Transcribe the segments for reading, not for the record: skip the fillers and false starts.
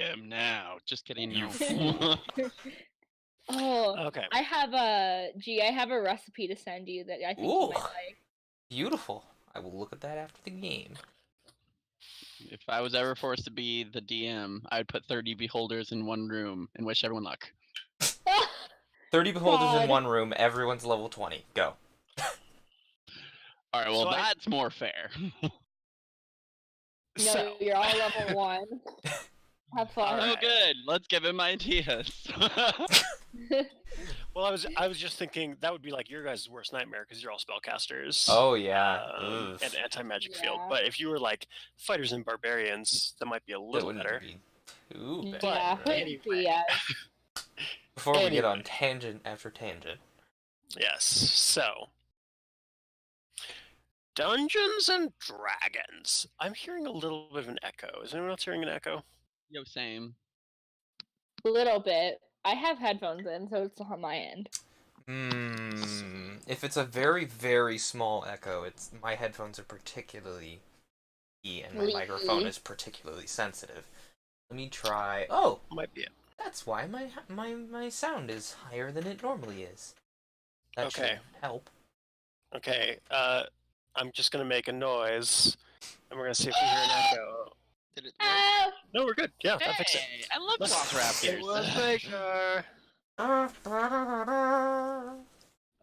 him now. Just kidding. You No. Oh, Okay. I have a recipe to send you that I think you might like. Beautiful. I will look at that after the game. If I was ever forced to be the DM, I'd put 30 beholders in one room and wish everyone luck. 30 beholders in God. one room, everyone's level 20. Go. Alright, well, So that's more fair. No, So, you're all level 1. Have fun. Oh, Alright. good. Let's give him ideas. well, I was just thinking that would be like your guys' worst nightmare because you're all spellcasters. Oh, yeah. And anti-magic Yeah. field. But if you were like fighters and barbarians, that might be a That little wouldn't better. be too bad. Yeah. But anyway. Yeah. Before we get on Anyway. tangent after tangent. Yes. So, Dungeons and Dragons. I'm hearing a little bit of an echo. Is anyone else hearing an echo? Yo, same. A little bit. I have headphones in, so it's on my end. If it's a very, very small echo, it's my headphones are particularly and my microphone is particularly sensitive. Let me try. Oh, Might be it. that's why my sound is higher than it normally is. That Okay. should help. Okay. I'm just gonna make a noise, and we're gonna see if we hear an echo. Did it work? Oh! No, we're good. Yeah, that fixed it. Hey, I love Let's- Velociraptors. Sure.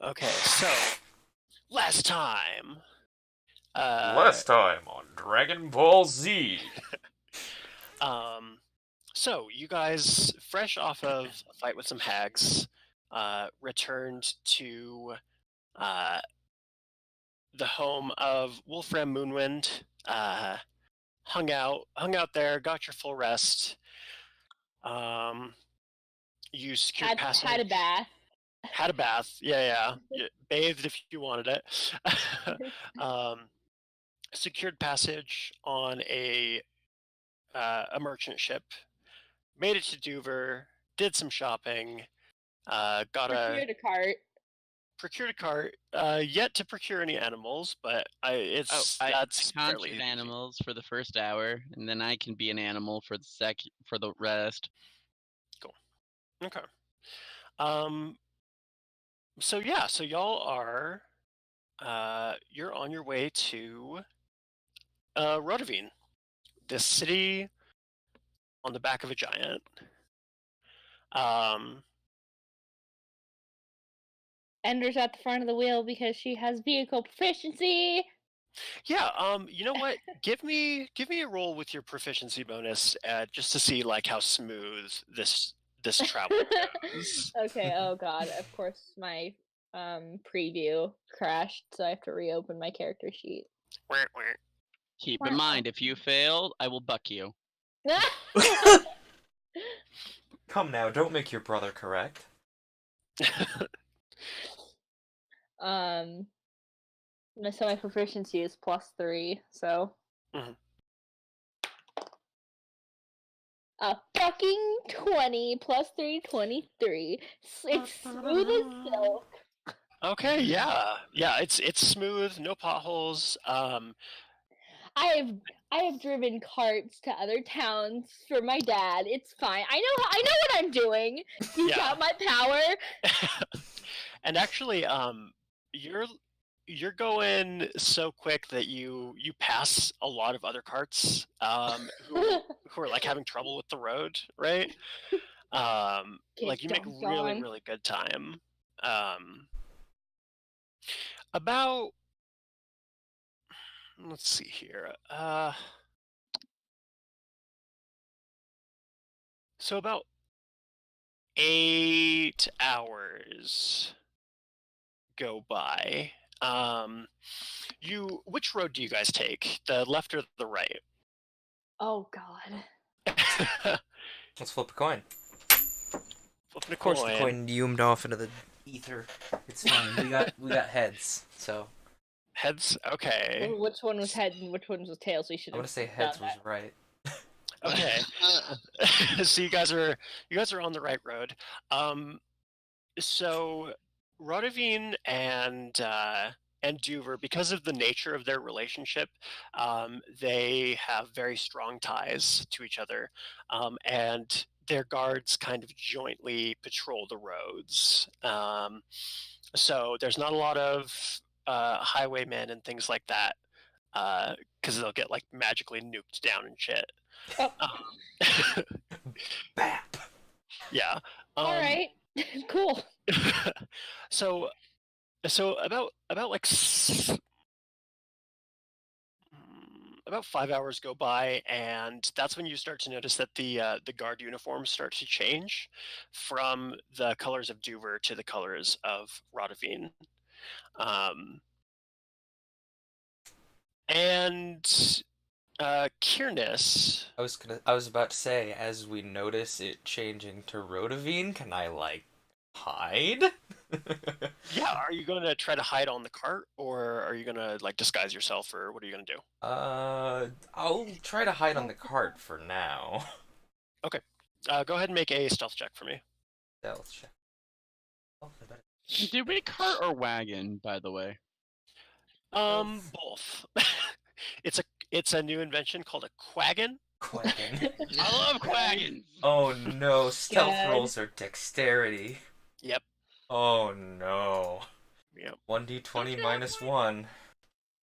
Okay, so last time. time on Dragon Ball Z. So you guys, fresh off of a fight with some hags, returned to the home of Wolfram Moonwind. Hung out there, got your full rest. You secured passage. Had a bath. Had a bath. Yeah. Bathed if you wanted it. Secured passage on a merchant ship. Made it to Dover. Did some shopping. Procured a cart. Procured a cart. Yet to procure any animals, but that's I fairly conjured easy. animals for the first hour, and then I can be an animal for the rest. Okay. So yeah, so y'all are you're on your way to Rodavine, this city on the back of a giant. Endr's at the front of the wheel because she has vehicle proficiency. Yeah, you know what? give me a roll with your proficiency bonus, just to see like how smooth this travel goes. Okay, oh god, of course my preview crashed, so I have to reopen my character sheet. Keep in mind, if you fail, I will buck you. Come now, don't make your brother correct. So my proficiency is +3, so Mhm. a fucking 20 +3, 23. It's smooth as silk. Okay, yeah, it's smooth, no potholes. I have driven carts to other towns for my dad. It's fine. I know what I'm doing. You Yeah. got my power. And actually, you're going so quick that you pass a lot of other carts who are like having trouble with the road, right? Like you make Gone. really good time. About let's see here. So about 8 hours go by. Which road do you guys take? The left or the right? Oh god. Let's flip a coin. Flipping a Of course, coin. the coin zoomed off into the ether. It's fine. we got heads. So Heads. Okay. Which one was head and which one was tails? We should I'm have gonna say heads done was right. Okay. So you guys are on the right road. So Rodavine and and Duver, because of the nature of their relationship, they have very strong ties to each other, and their guards kind of jointly patrol the roads. So there's not a lot of highwaymen and things like that, because they'll get like magically nuked down and shit. Oh. Bap. Yeah. All right. Cool. So about about 5 hours go by, and that's when you start to notice that the guard uniforms start to change from the colors of Duver to the colors of Rodavine. And Kyr'nes. I was about to say, as we notice it changing to Rodavine, can I like hide? Yeah, are you going to try to hide on the cart, or are you going to like disguise yourself, or what are you going to do? I'll try to hide on the cart for now. Okay. Go ahead and make a stealth check for me. Stealth check. Oh, I better- Did we cart or wagon, by the way? Both. It's a new invention called a quaggin. Quaggin. I love quaggins. Oh no, stealth God. rolls are dexterity. Yep. Oh no. Yep. 1d20 minus 1.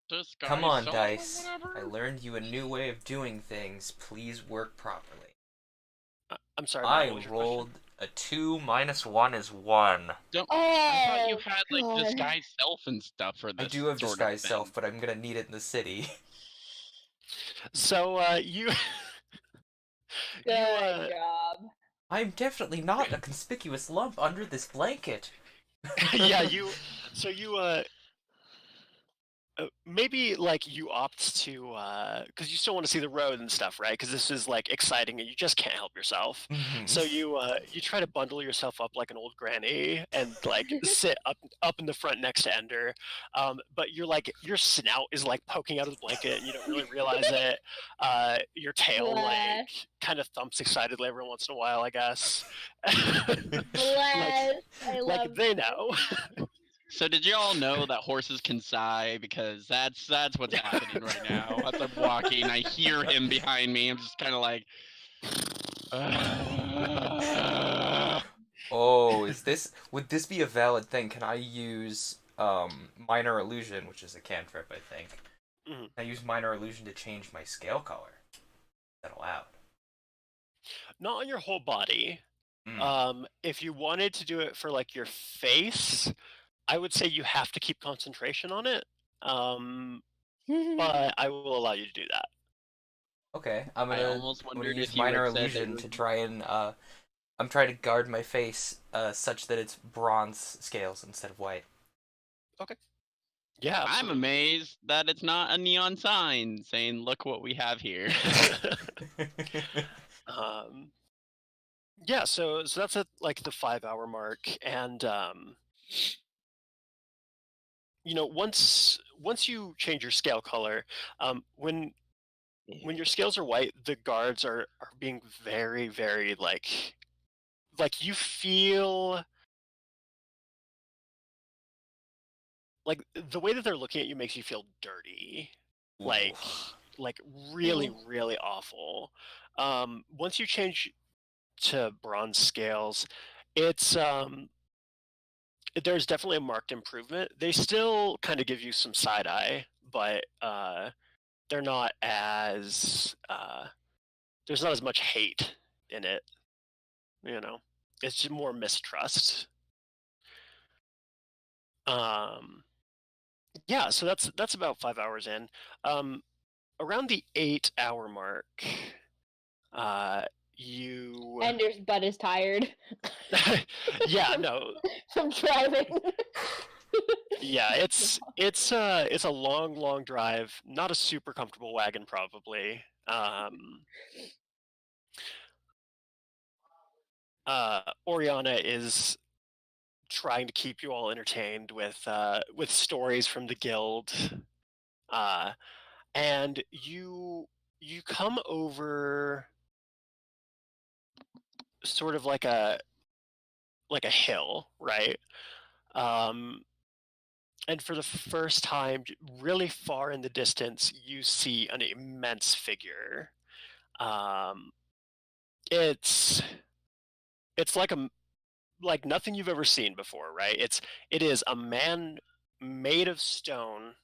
Disguise Come on, self or dice. whatever? I learned you a new way of doing things. Please work properly. I'm sorry. I what was your rolled a 2 minus 1 is 1. I Oh, thought you had like God. disguise self and stuff for this. I do have sort of disguise thing. self, but I'm gonna need it in the city. question? So you. Good job. I'm definitely not a conspicuous lump under this blanket. Yeah, you. So you maybe like you opt to because you still want to see the road and stuff, right? Because this is like exciting and you just can't help yourself. So you try to bundle yourself up like an old granny and like sit up in the front next to Endr, but you're like your snout is like poking out of the blanket and you don't really realize it. Your tail like Bless. kind of thumps excitedly every once in a while, I guess. Bless. I love Like they know. So did you all know that horses can sigh? Because that's what's happening right now. As I'm walking, I hear him behind me. I'm just kind of like, Oh, would this be a valid thing? Can I use minor illusion, which is a cantrip, I think. Mhm. I use minor illusion to change my scale color. Is that allowed? Not on your whole body. Mm. If you wanted to do it for like your face, I would say you have to keep concentration on it. But I will allow you to do that. Okay, I'm I gonna almost wondered use if you minor had said that illusion you to would- try and I'm trying to guard my face such that it's bronze scales instead of white. Yeah, I'm absolutely. amazed that it's not a neon sign saying, "Look what we have here." Yeah, so that's at like the 5 hour mark, and you know, once you change your scale color, when your scales are white, the guards are being very, very like you feel like the way that they're looking at you makes you feel dirty, like really, really awful. Once you change to bronze scales, it's there's definitely a marked improvement. They still kind of give you some side eye, but they're not as there's not as much hate in it. You know, it's just more mistrust. Yeah, so that's about 5 hours in. Around the 8 hour mark, you Ender's butt is tired. yeah, no, From driving. yeah, it's a long drive, not a super comfortable wagon probably. Oriana is trying to keep you all entertained with stories from the guild, and you come over sort of like a hill, right? And for the first time, really far in the distance, you see an immense figure. It's like nothing you've ever seen before, right? It is a man made of stone.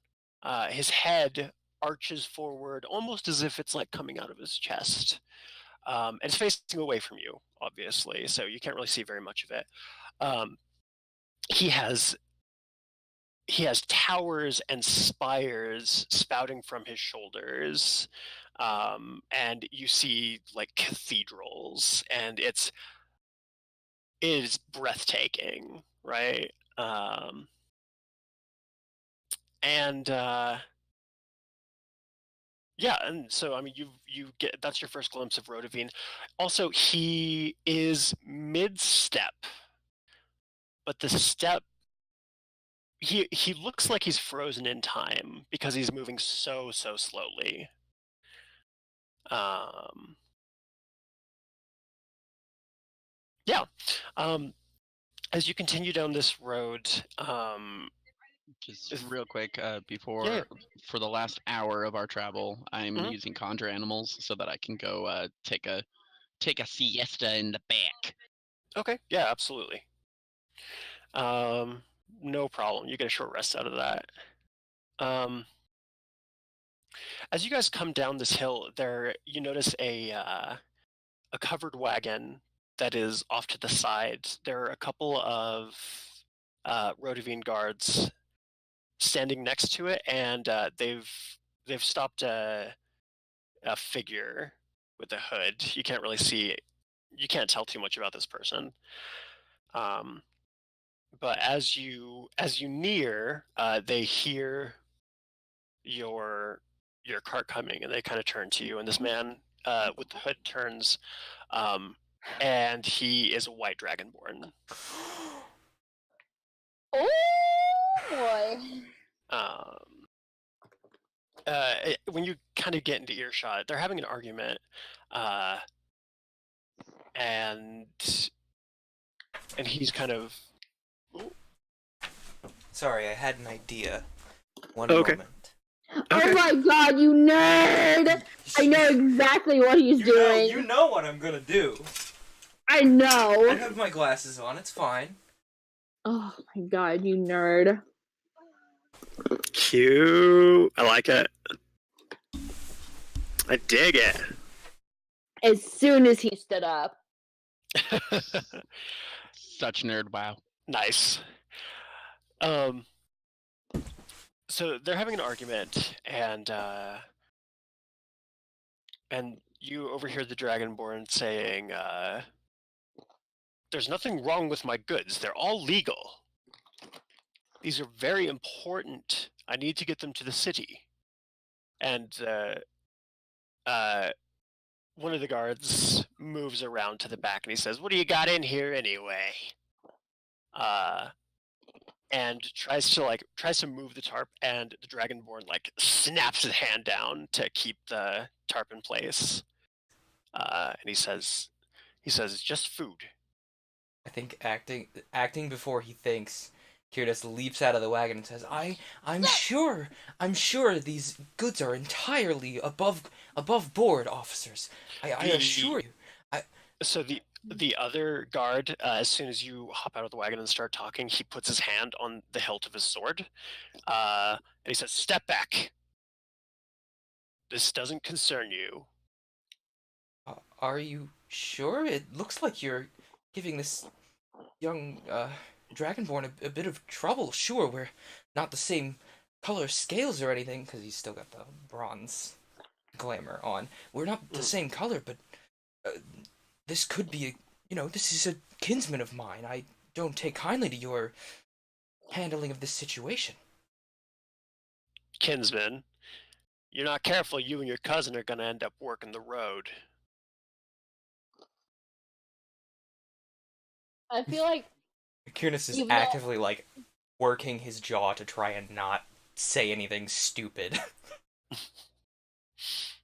His head arches forward, almost as if it's like coming out of his chest. And it's facing away from you, obviously, so you can't really see very much of it. Um, he has towers and spires spouting from his shoulders, and you see like cathedrals, and it is breathtaking, right? And yeah, and so I mean, you get that's your first glimpse of Rodovine. Also, he is mid-step, but the step he looks like he's frozen in time because he's moving so slowly. Yeah. As you continue down this road, Just If- real quick, before Yeah. for the last hour of our travel, I'm Mhm. using conjure animals so that I can go take a siesta in the back. Okay, yeah, absolutely. No problem. You get a short rest out of that. As you guys come down this hill, there you notice a covered wagon that is off to the side. There are a couple of Rodovine guards standing next to it, and they've stopped a figure with a hood. You can't really see. You can't tell too much about this person. But as you near, they hear your cart coming, and they kind of turn to you. And this man with the hood turns, and he is a white dragonborn. Oh boy. When you kind of get into earshot, they're having an argument, and he's kind of. Sorry, I had an idea. One Okay. moment. Oh my god, you nerd! I know exactly what he's doing. You know what I'm gonna do. I know. I have my glasses on, it's fine. Oh my god, you nerd. Cute. I like it. I dig it. As soon as he stood up. Such nerd wow. Nice. So they're having an argument, and you overhear the Dragonborn saying, "There's nothing wrong with my goods. They're all legal. These are very important. I need to get them to the city." And one of the guards moves around to the back, and he says, "What do you got in here anyway?" And tries to move the tarp, and the Dragonborn like snaps his hand down to keep the tarp in place. And he says, "It's just food." I think acting before he thinks, Kyr'nes leaps out of the wagon and says, I'm sure these goods are entirely above board, officers. I assure you. So the other guard, as soon as you hop out of the wagon and start talking, he puts his hand on the hilt of his sword, and he says, "Step back. This doesn't concern you." Are you sure? It looks like you're giving this young Dragonborn a bit of trouble. Sure, we're not the same color scales or anything, because he's still got the bronze glamour on. We're not the same color, but this could be this is a kinsman of mine. I don't take kindly to your handling of this situation. Kinsman, you're not careful, you and your cousin are going to end up working the road. I feel like Kyr'nes is actively like working his jaw to try and not say anything stupid.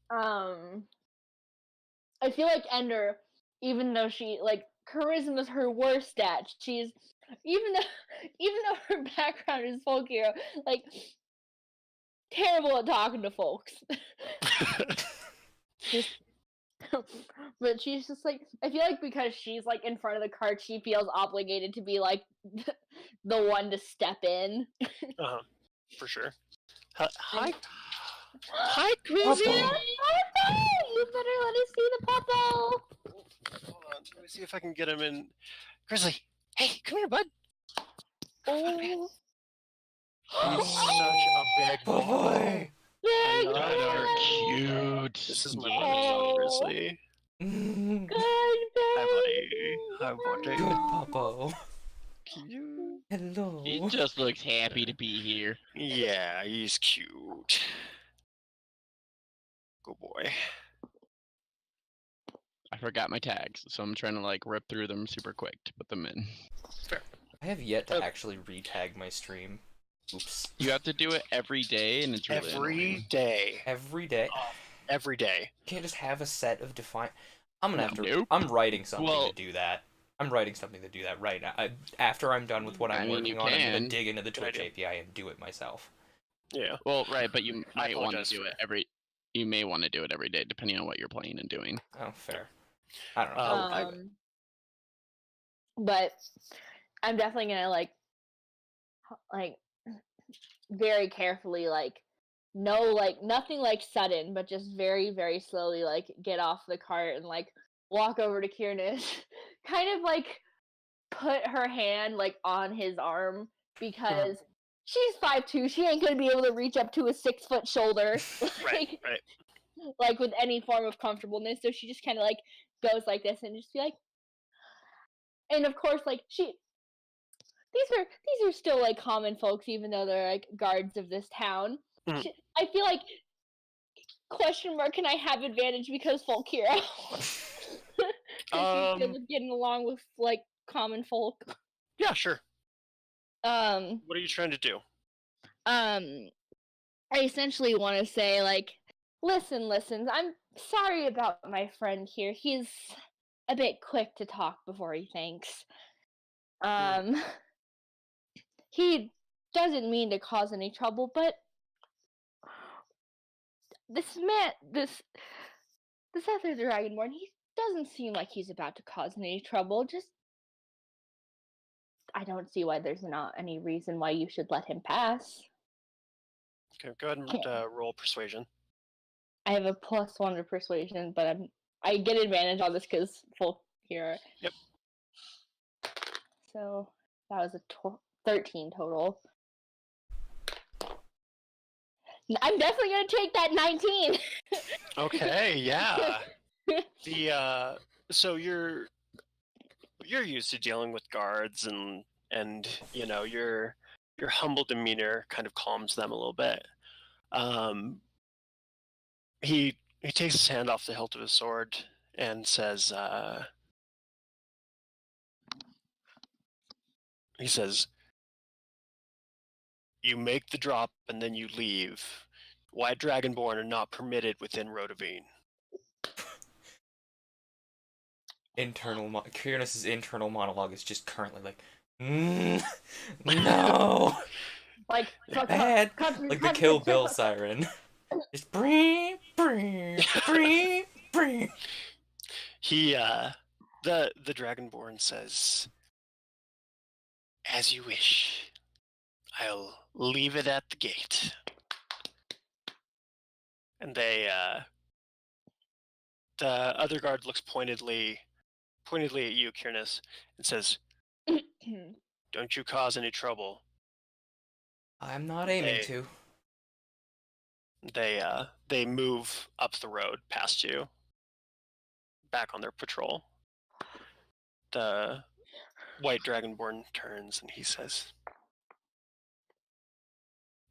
I feel like Endr, even though she charisma is her worst stat, she's even though her background is folk hero, like terrible at talking to folks. Just, but she's just like, I feel like because she's like in front of the cart, she feels obligated to be like the one to step in. For sure. Hi, Hi, Grizzly. You better let us see the puppo. Hold on, let me see if I can get him in. Grizzly, hey, come here, bud. Oh, He's such a big boy. yeah, That are cute. This is my brother, Grizzly. Good Hi, baby. buddy. Hi, buddy. Good Papa. Cute. Hello. He just looks happy to be here. Yeah, he's cute. Good boy. I forgot my tags, so I'm trying to like rip through them super quick to put them in. Fair. I have yet to actually re-tag my stream. Oops. You have to do it every day, and it's really Every annoying. day. Every day. Every day. You can't just have a set of defined. I'm gonna have to. Nope. I'm writing something Well- to do that. I'm writing something to do that right now. After I'm done with what I'm I mean, you working on, I'm gonna can. dig into the Twitch idea. API and do it myself. Yeah. Well, right, but you I might want to apologize do for- it every. You may want to do it every day, depending on what you're playing and doing. Oh, fair. I don't know. But I'm definitely gonna like very carefully nothing like sudden, but just very, very slowly like get off the cart and like walk over to Kyr'nes, kind of like put her hand like on his arm because she's 5'2", she ain't gonna be able to reach up to a 6-foot shoulder Right. like with any form of comfortableness. So she just kind of like goes like this and just be like, and of course like these are still like common folks, even though they're like guards of this town. Mhm. I feel like question mark, can I have advantage because folk hero? She's good with getting along with like common folk. Yeah, sure. Um, What are you trying to do? I essentially want to say like, listen, I'm sorry about my friend here. He's a bit quick to talk before he thinks. He doesn't mean to cause any trouble, but this other Dragonborn, he doesn't seem like he's about to cause any trouble. Just, I don't see why there's not any reason why you should let him pass. Okay, go ahead and roll persuasion. I have a +1 to persuasion, but I get advantage on this because folk here. Yep. So that was a 13 total. I'm definitely gonna take that 19. Okay, yeah. So you're used to dealing with guards and you know your humble demeanor kind of calms them a little bit. He takes his hand off the hilt of his sword and says, he says, "You make the drop and then you leave. White Dragonborn are not permitted within Rodavine." Kyr'nes' internal monologue is just currently like, no, Like bad, like the Kill Bill siren. Just bree, bree, bree, bree. He, the Dragonborn says, "As you wish. I'll leave it at the gate." And they, the other guard looks pointedly at you, Kyr'nes, and says, "Don't you cause any trouble." I'm not aiming to. They move up the road past you, back on their patrol. The White Dragonborn turns and he says,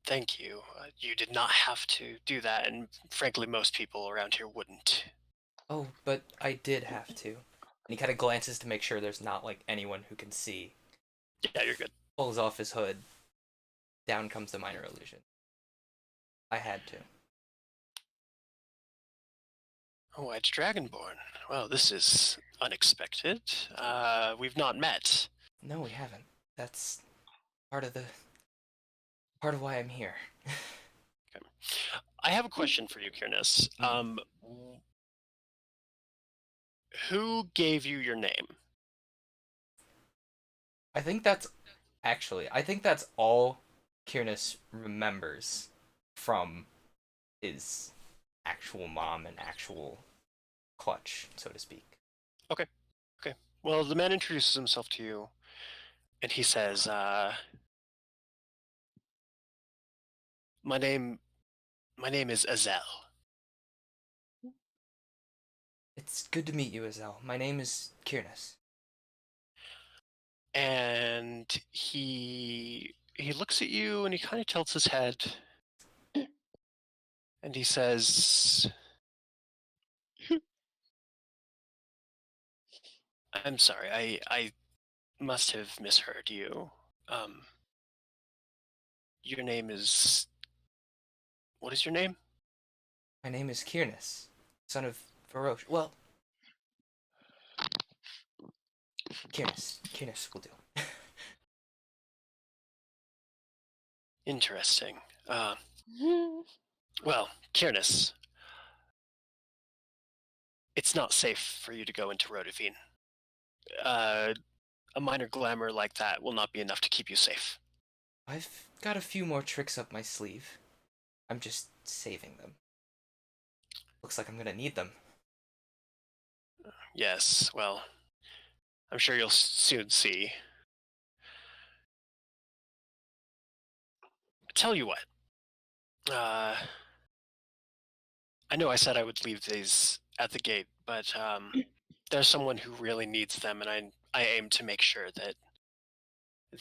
"Thank you. You did not have to do that, and frankly, most people around here wouldn't." Oh, but I did have to. And he kind of glances to make sure there's not like anyone who can see. Yeah, you're good. Pulls off his hood. Down comes the minor illusion. I had to. Oh, it's Dragonborn. Well, this is unexpected. We've not met. No, we haven't. that's part of why I'm here. I have a question for you, Kyr'nes. Who gave you your name? I think that's all Kyr'nes remembers from his actual mom and actual clutch, so to speak. Okay. Well, the man introduces himself to you, and he says, My name is Azelle. It's good to meet you, Azelle. My name is Kyr'nes. And he looks at you and he kind of tilts his head, and he says, I'm sorry, I must have misheard you. Your name is... What is your name? My name is Kyr'nes, son of Feroce. Well, Kyr'nes will do. Interesting. Well, Kyr'nes, it's not safe for you to go into Rodavine. A minor glamour like that will not be enough to keep you safe. I've got a few more tricks up my sleeve. I'm just saving them. Looks like I'm gonna need them. Yes, well, I'm sure you'll soon see. Tell you what. I know I said I would leave these at the gate, but there's someone who really needs them, and I aim to make sure that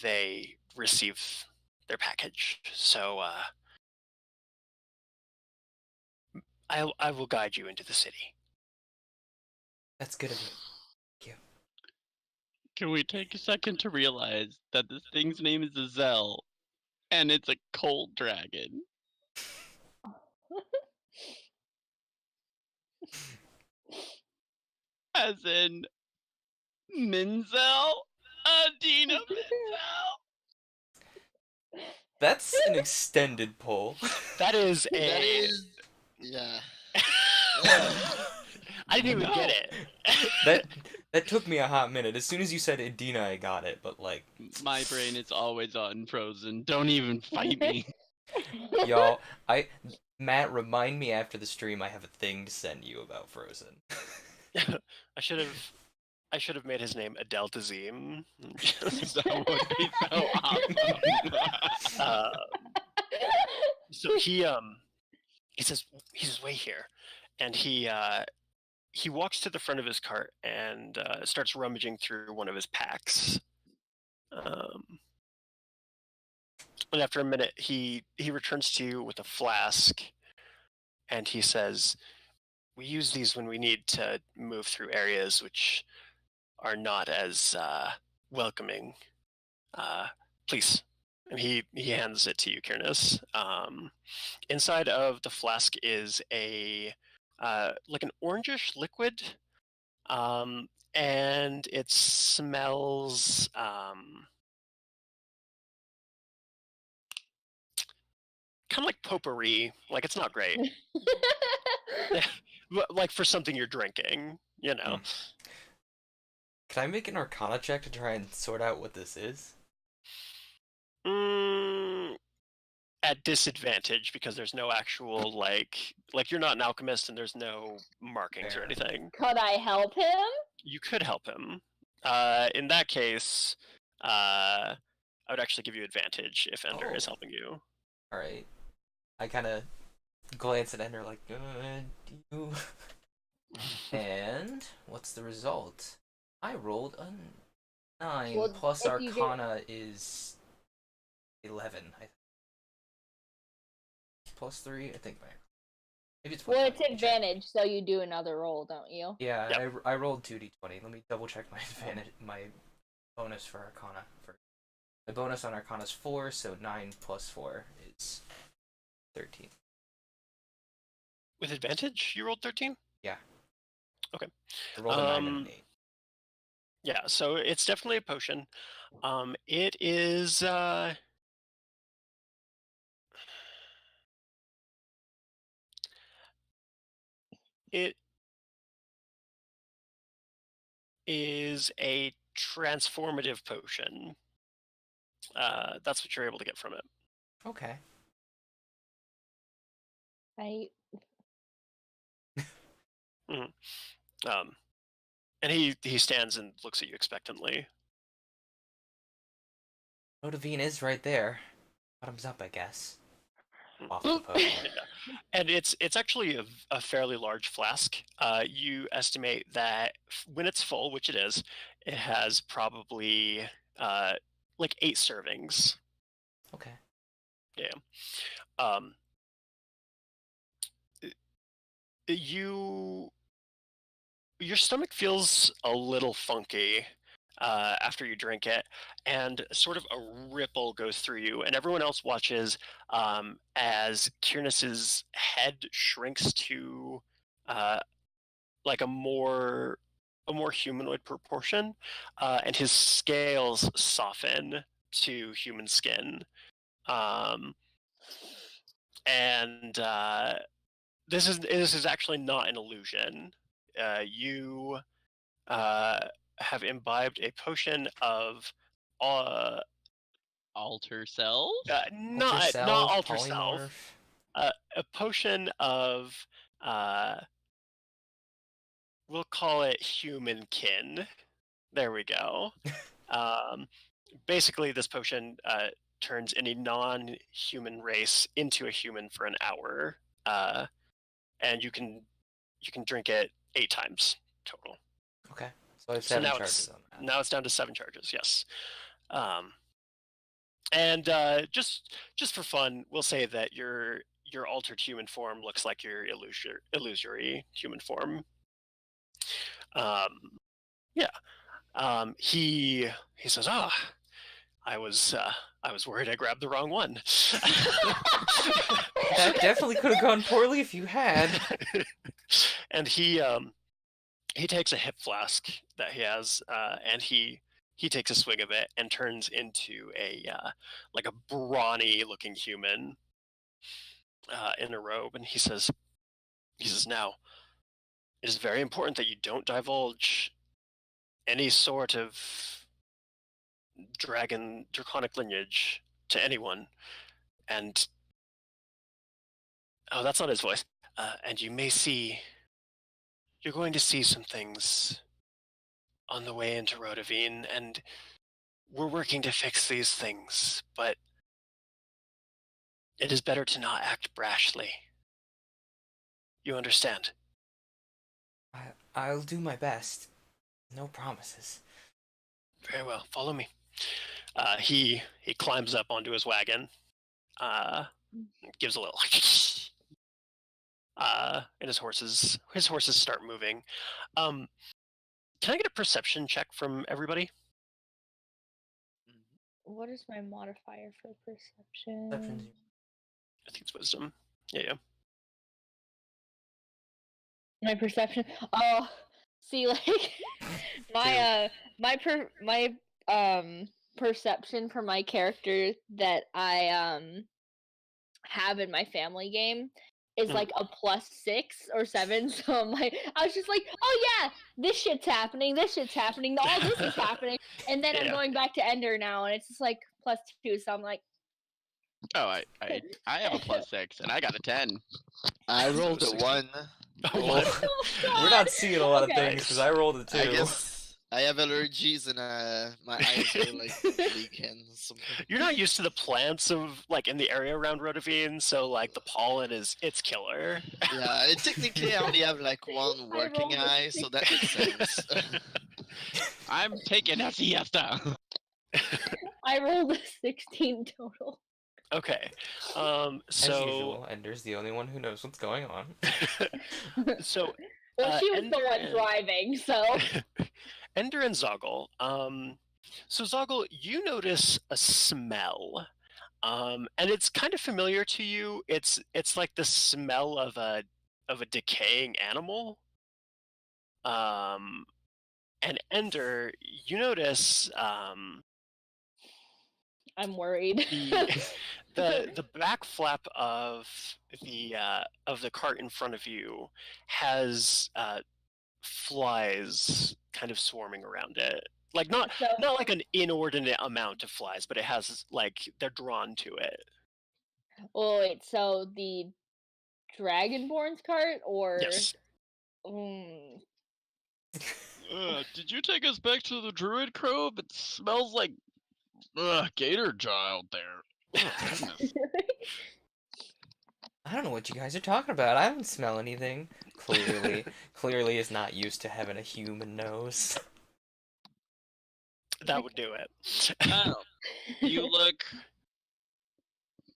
they receive their package. So I will guide you into the city. That's good of you. Thank you. Can we take a second to realize that this thing's name is Azelle, and it's a cold dragon? As in Menzel? Adina Menzel? That's an extended pull. That is a... That is... Yeah. I didn't even get it. That took me a hot minute. As soon as you said Adina, I got it, but like... My brain is always unfrozen. Don't even fight me. Y'all, Matt, remind me after the stream I have a thing to send you about Frozen. I should have made his name Adeltazim. That would be so awesome. So he says, wait here, and he walks to the front of his cart and starts rummaging through one of his packs. And after a minute, he returns to you with a flask, and he says, we use these when we need to move through areas which are not as welcoming. Please. And he hands it to you, Kyr'nes. Inside of the flask is a like an orangish liquid, and it smells kind of like potpourri. Like, it's not great. Like for something you're drinking, you know. Can I make an Arcana check to try and sort out what this is? At disadvantage, because there's no actual like you're not an alchemist and there's no markings or anything. Could I help him? You could help him. In that case, I would actually give you advantage if Endr is helping you. All right. I kind of glance at Endr like, you. And what's the result? I rolled a 9 Well, plus if Arcana is 11. I think. Plus 3, I think. Maybe it's plus Well, it's 9. advantage, so you do another roll, don't you? Yeah, Yep. I rolled 2d20. Let me double check my advantage, my bonus for Arcana. My bonus on Arcana is 4, so 9 plus 4 is 13. With advantage, you rolled 13? Yeah. Okay. I rolled a 9 and an 8. Yeah, so it's definitely a potion. It is it is a transformative potion. That's what you're able to get from it. Okay. I Um, and he stands and looks at you expectantly. Rodavine is right there. Bottoms up, I guess. Hmm. Off the potion. Yeah. And it's actually a fairly large flask. You estimate that when it's full, which it is, it has probably like 8 servings. Okay. Yeah. Um, your stomach feels a little funky after you drink it, and sort of a ripple goes through you, and everyone else watches as Kyr'nes's head shrinks to like a more humanoid proportion, and his scales soften to human skin. Um, and this is actually not an illusion. You have imbibed a potion of Alter self? not alter self, polymorph. a potion of we'll call it human kin. There we go. Basically, this potion turns any non-human race into a human for an hour, and you can drink it 8 times total. Okay. So I have So 7 now charges on that. Now it's down to 7 charges. Yes. And just for fun, we'll say that your altered human form looks like your illusory human form. Yeah. He says, I was worried I grabbed the wrong one. That definitely could have gone poorly if you had. And he takes a hip flask that he has, and he takes a swig of it and turns into a like a brawny looking human in a robe, and he says, now, it is very important that you don't divulge any sort of draconic lineage to anyone. And that's not his voice. And you're going to see some things on the way into Rodavine, and we're working to fix these things, but it is better to not act brashly. You understand? I'll do my best. No promises. Very well. Follow me. He climbs up onto his wagon. Gives a little. And his horses start moving. Can I get a perception check from everybody? what is my modifier for perception? Perception's- I think it's wisdom. Yeah. My perception. Oh, see, like my perception for my character that I have in my family game is like a +6 or 7. So I was just like, oh yeah, this shit's happening. All this is happening, and then I'm Yeah. going back to Endr now, and it's just like +2. So I'm like, Oh, I have a +6 and I got a 10. I rolled a 16. 1. Well, oh, we're God. not seeing a lot of Okay. things because I rolled a 2. I guess I have allergies and my eyes are like leaking or something. You're not used to the plants of like in the area around Rodavine, so like the pollen it's killer. Yeah, technically I only have like one working rolled a eye, so that makes sense. I'm taking a siesta. I rolled a 16 total. Okay. As So usual, Ender's the only one who knows what's going on. so Well, she was the one and- driving, so. Endr and Zogle. So Zogle, you notice a smell. And it's kind of familiar to you. It's like the smell of a decaying animal. And Endr, you notice I'm worried. the back flap of the cart in front of you has flies kind of swarming around it. Like not So, like an inordinate amount of flies, but it has like they're drawn to it. oh wait, so the Dragonborn's cart or Yes. mm, Did you take us back to the Druid Cove? It smells like gator jaw out there. Ugh, goodness. I don't know what you guys are talking about. I don't smell anything. Clearly is not used to having a human nose. That would do it. Oh, you look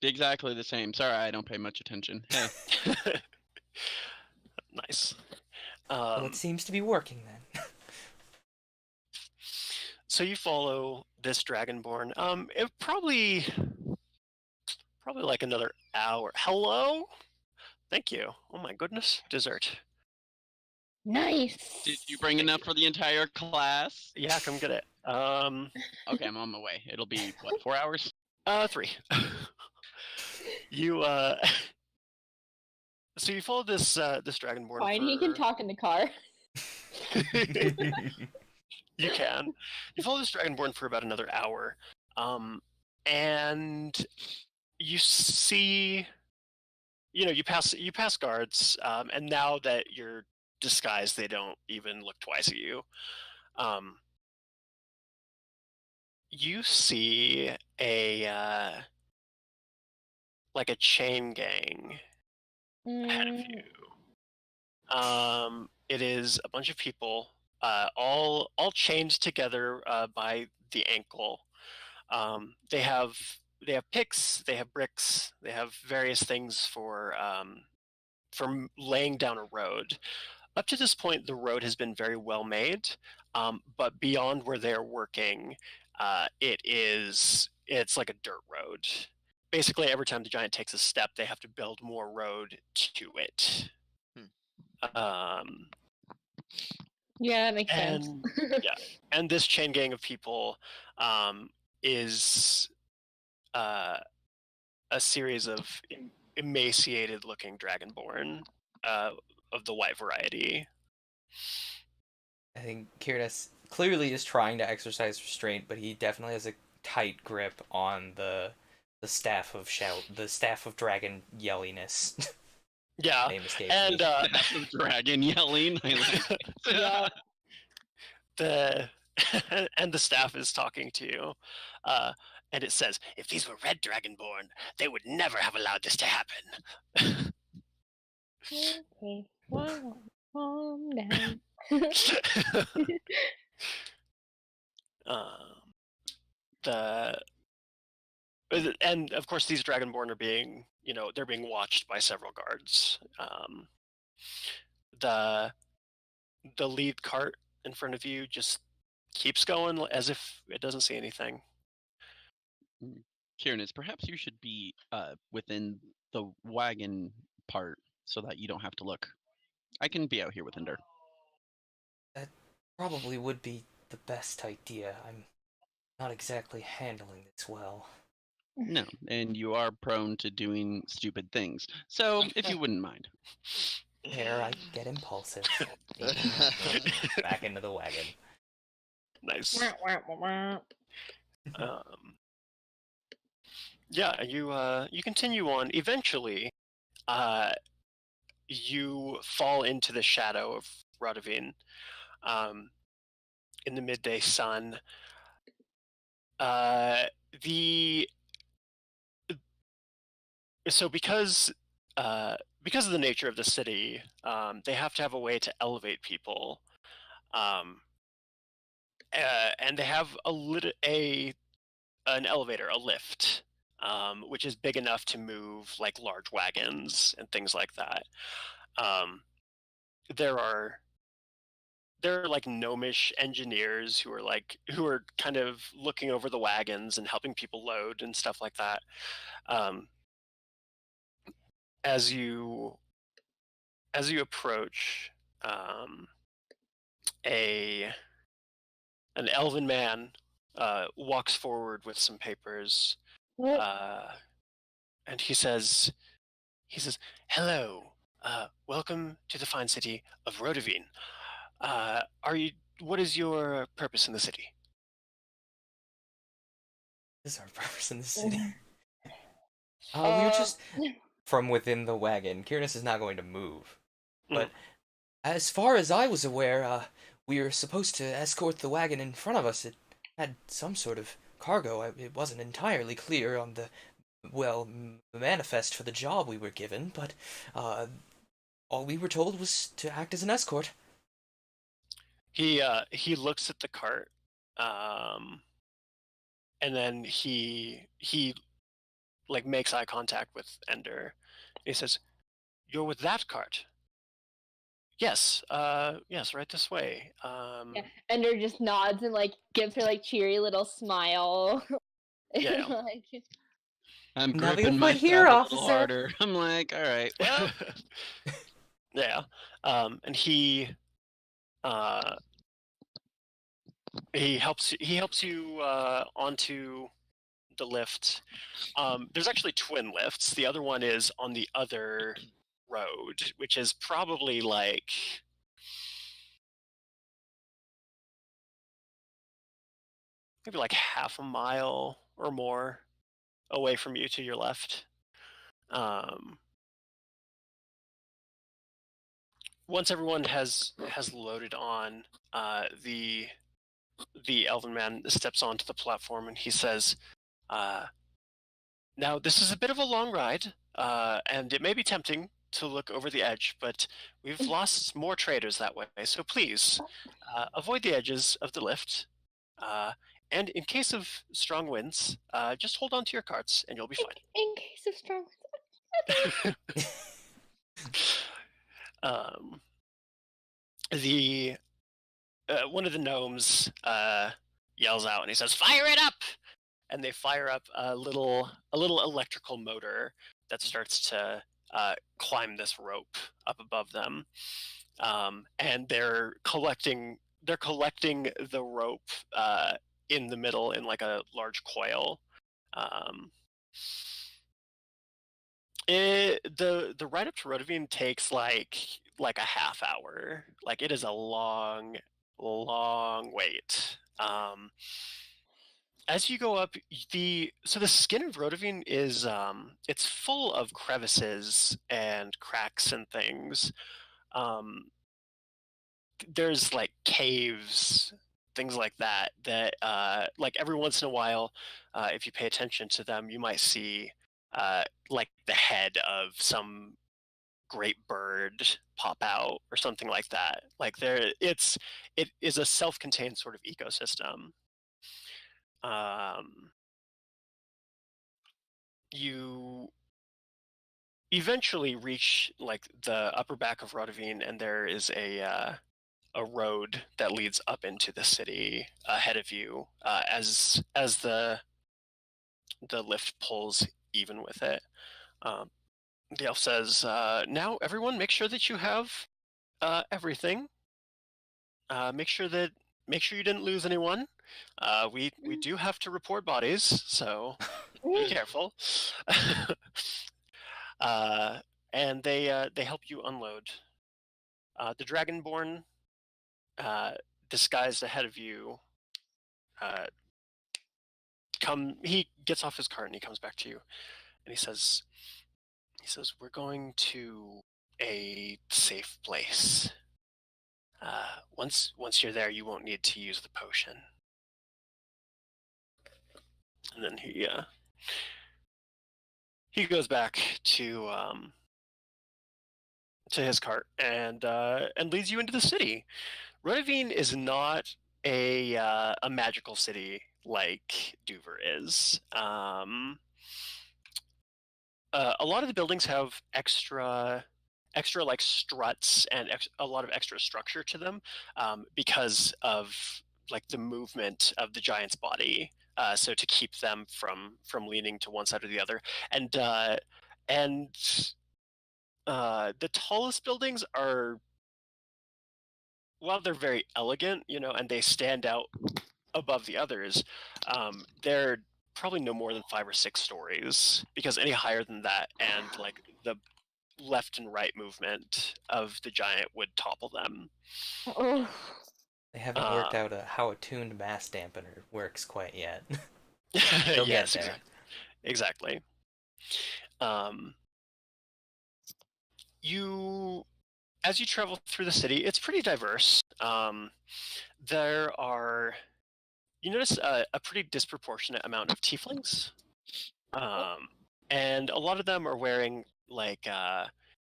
exactly the same. Sorry, I don't pay much attention. Hey. Nice. Well, it seems to be working then. So you follow this Dragonborn. It probably like another hour. Hello? Thank you. Oh my goodness. Dessert. nice. Did you bring enough for the entire class? Yeah, come get it. Okay, I'm on my way. It'll be, what, 4 hours? 3. You so you follow this Dragonborn. Fine, he can talk in the car. You can. You follow this Dragonborn for about another hour, and you see, you pass guards, and now that you're disguised, they don't even look twice at you. You see a like a chain gang ahead of you. It is a bunch of people, all chained together by the ankle. They have picks, they have bricks, they have various things for laying down a road. Up to this point, the road has been very well made, but beyond where they're working, it's like a dirt road. Basically, every time the giant takes a step, they have to build more road to it. Yeah, that makes sense. And this chain gang of people is a series of emaciated-looking Dragonborn of the white variety. I think Kyr'nes clearly is trying to exercise restraint, but he definitely has a tight grip on the staff of dragon yelliness. Yeah, Name escapes and me. Dragon yelling. I like it. Yeah. And the staff is talking to you, and it says, "If these were red Dragonborn, they would never have allowed this to happen." Okay, calm down. And of course, these Dragonborn are being, they're being watched by several guards. The lead cart in front of you just keeps going as if it doesn't see anything. Kyr'nes, perhaps you should be within the wagon part so that you don't have to look. I can be out here with Endr. That probably would be the best idea. I'm not exactly handling this well. No, and you are prone to doing stupid things. So, if you wouldn't mind. There, I get impulsive. Back into the wagon. Nice. Yeah, you continue on. Eventually, you fall into the shadow of Radovín, in the midday sun. So because of the nature of the city, they have to have a way to elevate people, and they have an elevator, a lift, which is big enough to move like large wagons and things like that. There are like gnomish engineers who are kind of looking over the wagons and helping people load and stuff like that. As you approach a an elven man walks forward with some papers, and he says, "Hello, welcome to the fine city of Rodavine. What is your purpose in the city?" This is our purpose in the city. We were just from within the wagon. Kyr'nes is not going to move. But as far as I was aware, we were supposed to escort the wagon in front of us. It had some sort of cargo. It wasn't entirely clear on the, manifest for the job we were given, but all we were told was to act as an escort. He looks at the cart, and then he like makes eye contact with Endr. He says, "You're with that cart?" "Yes, yes, right this way." Yeah, Endr just nods and like gives her like cheery little smile. Yeah. Like, I'm Nothing gripping but myself here, a little officer. harder. I'm like, all right, well, yeah. And he helps you onto the lift. There's actually twin lifts. The other one is on the other road, which is probably like maybe like half a mile or more away from you to your left. Once everyone has loaded on, the elven man steps onto the platform and he says, "Now this is a bit of a long ride, and it may be tempting to look over the edge, but we've lost more traders that way. So please avoid the edges of the lift. And in case of strong winds, just hold on to your carts and you'll be fine." in case of strong. The one of the gnomes yells out and he says, "Fire it up!" And they fire up a little electrical motor that starts to climb this rope up above them, and they're collecting the rope in the middle in like a large coil. The ride up to Rodavine takes like a half hour. Like it is a long wait. As you go up, the skin of Rodavine is it's full of crevices and cracks and things. There's like caves, things like that like every once in a while, if you pay attention to them, you might see like the head of some great bird pop out or something like that. Like it is a self-contained sort of ecosystem. You eventually reach like the upper back of Rodavine, and there is a road that leads up into the city ahead of you, as the lift pulls even with it. The elf says, "Now everyone, make sure that you have everything. Make sure you didn't lose anyone. We do have to report bodies, so be careful." And they help you unload. The Dragonborn, disguised ahead of you, he gets off his cart and he comes back to you, and he says, "We're going to a safe place. Once you're there, you won't need to use the potion." And then he goes back to his cart and leads you into the city. Rodavine is not a magical city like Duver is. A lot of the buildings have extra like struts and a lot of extra structure to them, because of like the movement of the giant's body, so to keep them from leaning to one side or the other. And the tallest buildings are while they're very elegant, and they stand out above the others, they're probably no more than 5 or 6 stories, because any higher than that and like the left and right movement of the giant would topple them. Oh. They haven't worked out how a tuned mass dampener works quite yet. They'll get there. Exactly. As you travel through the city, it's pretty diverse. You notice a pretty disproportionate amount of tieflings, and a lot of them are wearing like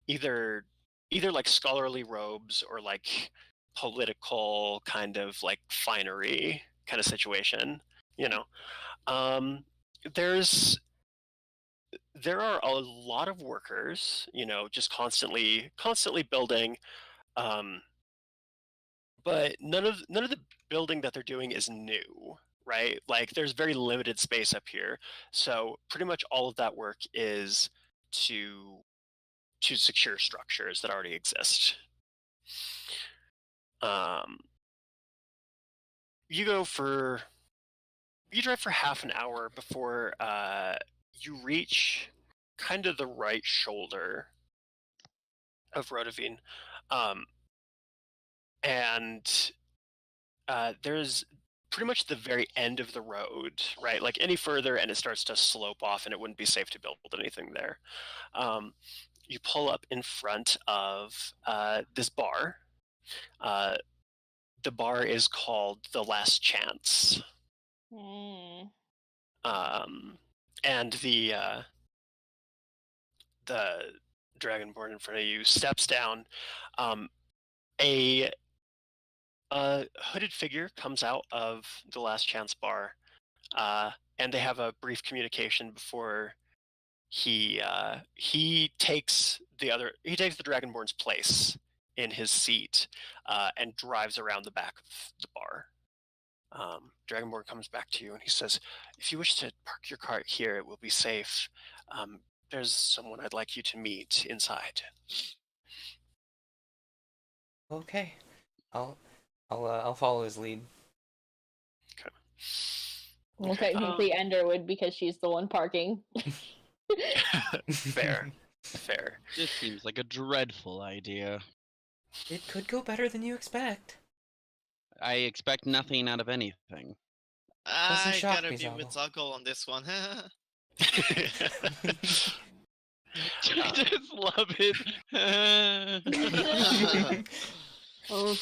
either like scholarly robes or like political kind of like finery kind of situation. There are a lot of workers, just constantly building, but none of the building that they're doing is new, right? Like there's very limited space up here, so pretty much all of that work is to secure structures that already exist. You drive for half an hour before you reach kind of the right shoulder of Rodovine, and there's pretty much the very end of the road, right? Like any further and it starts to slope off and it wouldn't be safe to build anything there. You pull up in front of this bar. The bar is called The Last Chance. And the Dragonborn in front of you steps down. A hooded figure comes out of the Last Chance bar, and they have a brief communication before he takes the Dragonborn's place in his seat and drives around the back of the bar. Dragonborn comes back to you and he says, "If you wish to park your cart here, it will be safe. There's someone I'd like you to meet inside." Okay, I'll follow his lead. Okay. Well, technically, Endr would, because she's the one parking. Fair. This seems like a dreadful idea. It could go better than you expect. I expect nothing out of anything. I shock gotta me, be with Zogle on this one. I just love it. Oh,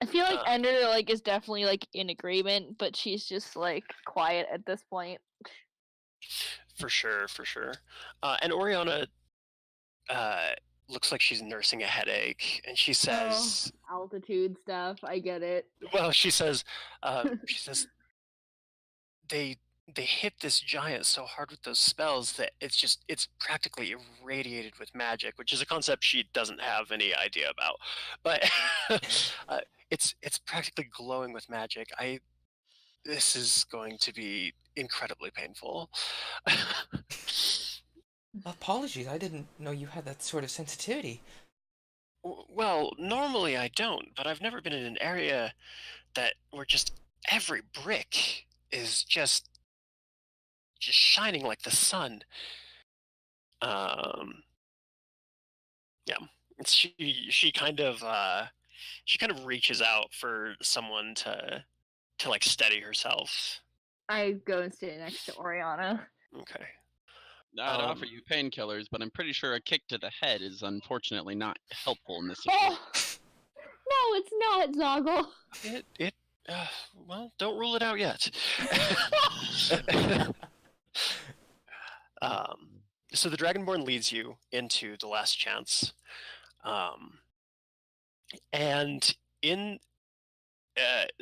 I feel like Endr like is definitely like in agreement, but she's just like quiet at this point. For sure. And Oriana looks like she's nursing a headache, and she says, Altitude stuff, I get it. well, she says they hit this giant so hard with those spells that it's practically irradiated with magic, which is a concept she doesn't have any idea about. But it's practically glowing with magic. This is going to be incredibly painful. Apologies, I didn't know you had that sort of sensitivity. Well, normally I don't, but I've never been in an area where just every brick is just shining like the sun. Yeah, she kind of reaches out for someone to like steady herself. I go and sit next to Oriana. Okay. I'd offer you painkillers, but I'm pretty sure a kick to the head is unfortunately not helpful in this situation. No, it's not, Zogle. Well, don't rule it out yet. So the Dragonborn leads you into the Last Chance, and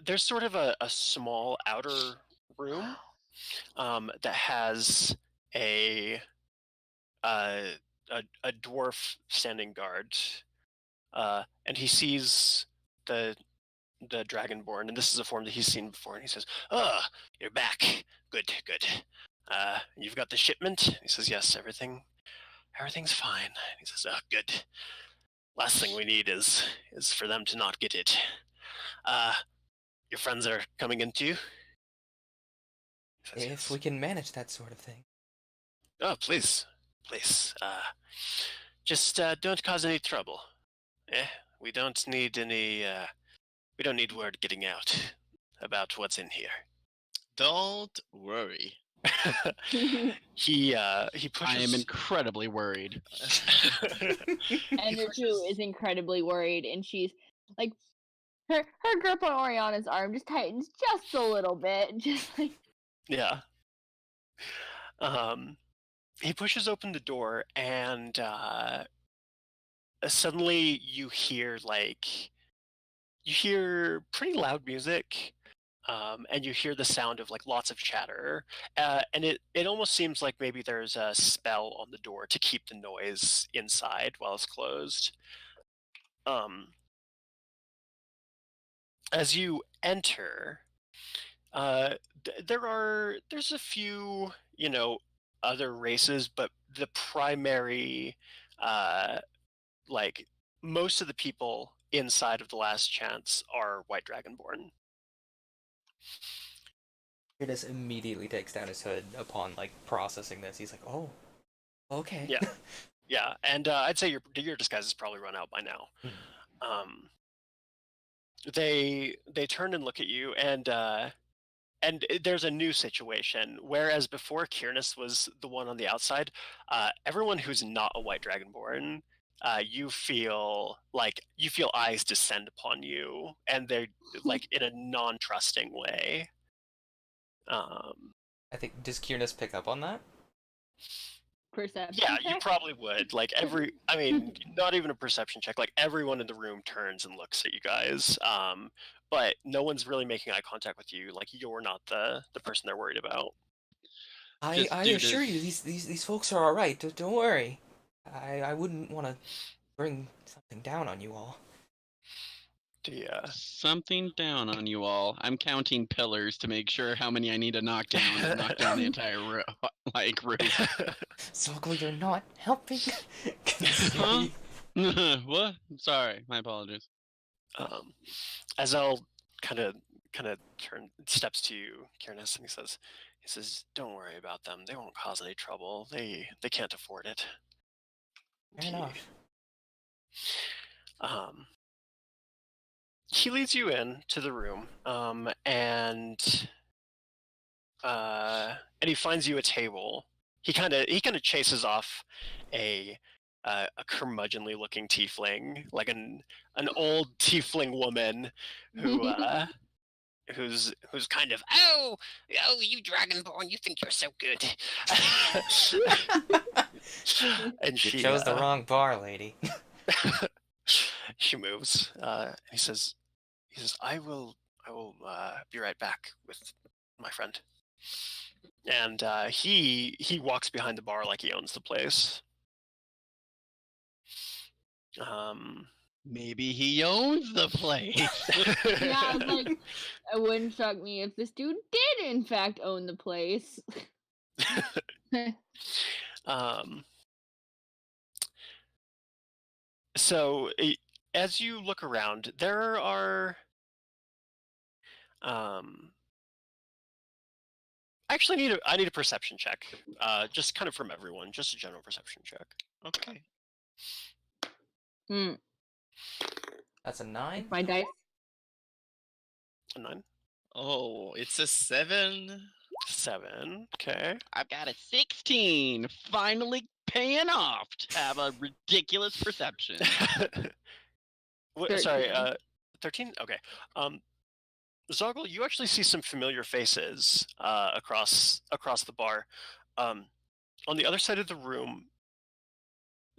there's sort of a small outer room that has a dwarf standing guard, and he sees the Dragonborn, and this is a form that he's seen before, and he says, "Oh, you're back. Good. You've got the shipment?" He says, "Yes, everything's fine." And he says, "Oh, good. Last thing we need is for them to not get it. Your friends are coming in too? He says, If yes. we can manage that sort of thing. Oh, please. Just don't cause any trouble. We don't need any. We don't need word getting out about what's in here. Don't worry. He I pushes. am incredibly worried. Endr too is incredibly worried, and she's like, her grip on Oriana's arm just tightens just a little bit, just like. Yeah. He pushes open the door, and suddenly you hear pretty loud music, and you hear the sound of like lots of chatter, and it almost seems like maybe there's a spell on the door to keep the noise inside while it's closed. As you enter, there's a few other races, but the primary like most of the people inside of the Last Chance are White Dragonborn. Kyr'nes immediately takes down his hood upon like processing this. He's like, "Oh, okay." Yeah, yeah, and I'd say your disguise is probably run out by now. They turn and look at you, and there's a new situation. Whereas before Kyr'nes was the one on the outside, everyone who's not a White Dragonborn, you feel eyes descend upon you, and they're like in a non-trusting way. I think, does Kyr'nes pick up on that? Perception Yeah, check? you probably would. Like I mean, not even a perception check. Like everyone in the room turns and looks at you guys. But no one's really making eye contact with you. Like you're not the person they're worried about. I Just do assure this. you, these folks are all right. Don't worry. I wouldn't want to bring something down on you all. Something down on you all. I'm counting pillars to make sure how many I need to knock down to knock down the entire roof. Zogle, you're not helping. Huh? What? Sorry, my apologies. Azelle kind of steps to you, Kyr'nes, and he says, "Don't worry about them. They won't cause any trouble. They can't afford it." Fair enough. He leads you in to the room, and he finds you a table. He kind of chases off a curmudgeonly looking tiefling, like an old tiefling woman who who's kind of oh you Dragonborn, you think you're so good. And You she chose the wrong bar, lady. she moves, and he says, I will be right back with my friend. And he walks behind the bar like he owns the place. Maybe he owns the place. Yeah, I was like, it wouldn't shock me if this dude did in fact own the place. So as you look around, there are actually I need a perception check. Just kind of from everyone, just a general perception check. Okay. That's a 9. My dice. A 9. Oh, it's a 7. 7. Okay. I've got a 16. Finally paying off to have a ridiculous perception. Sorry, 13? Okay. Zogle, you actually see some familiar faces across the bar. On the other side of the room,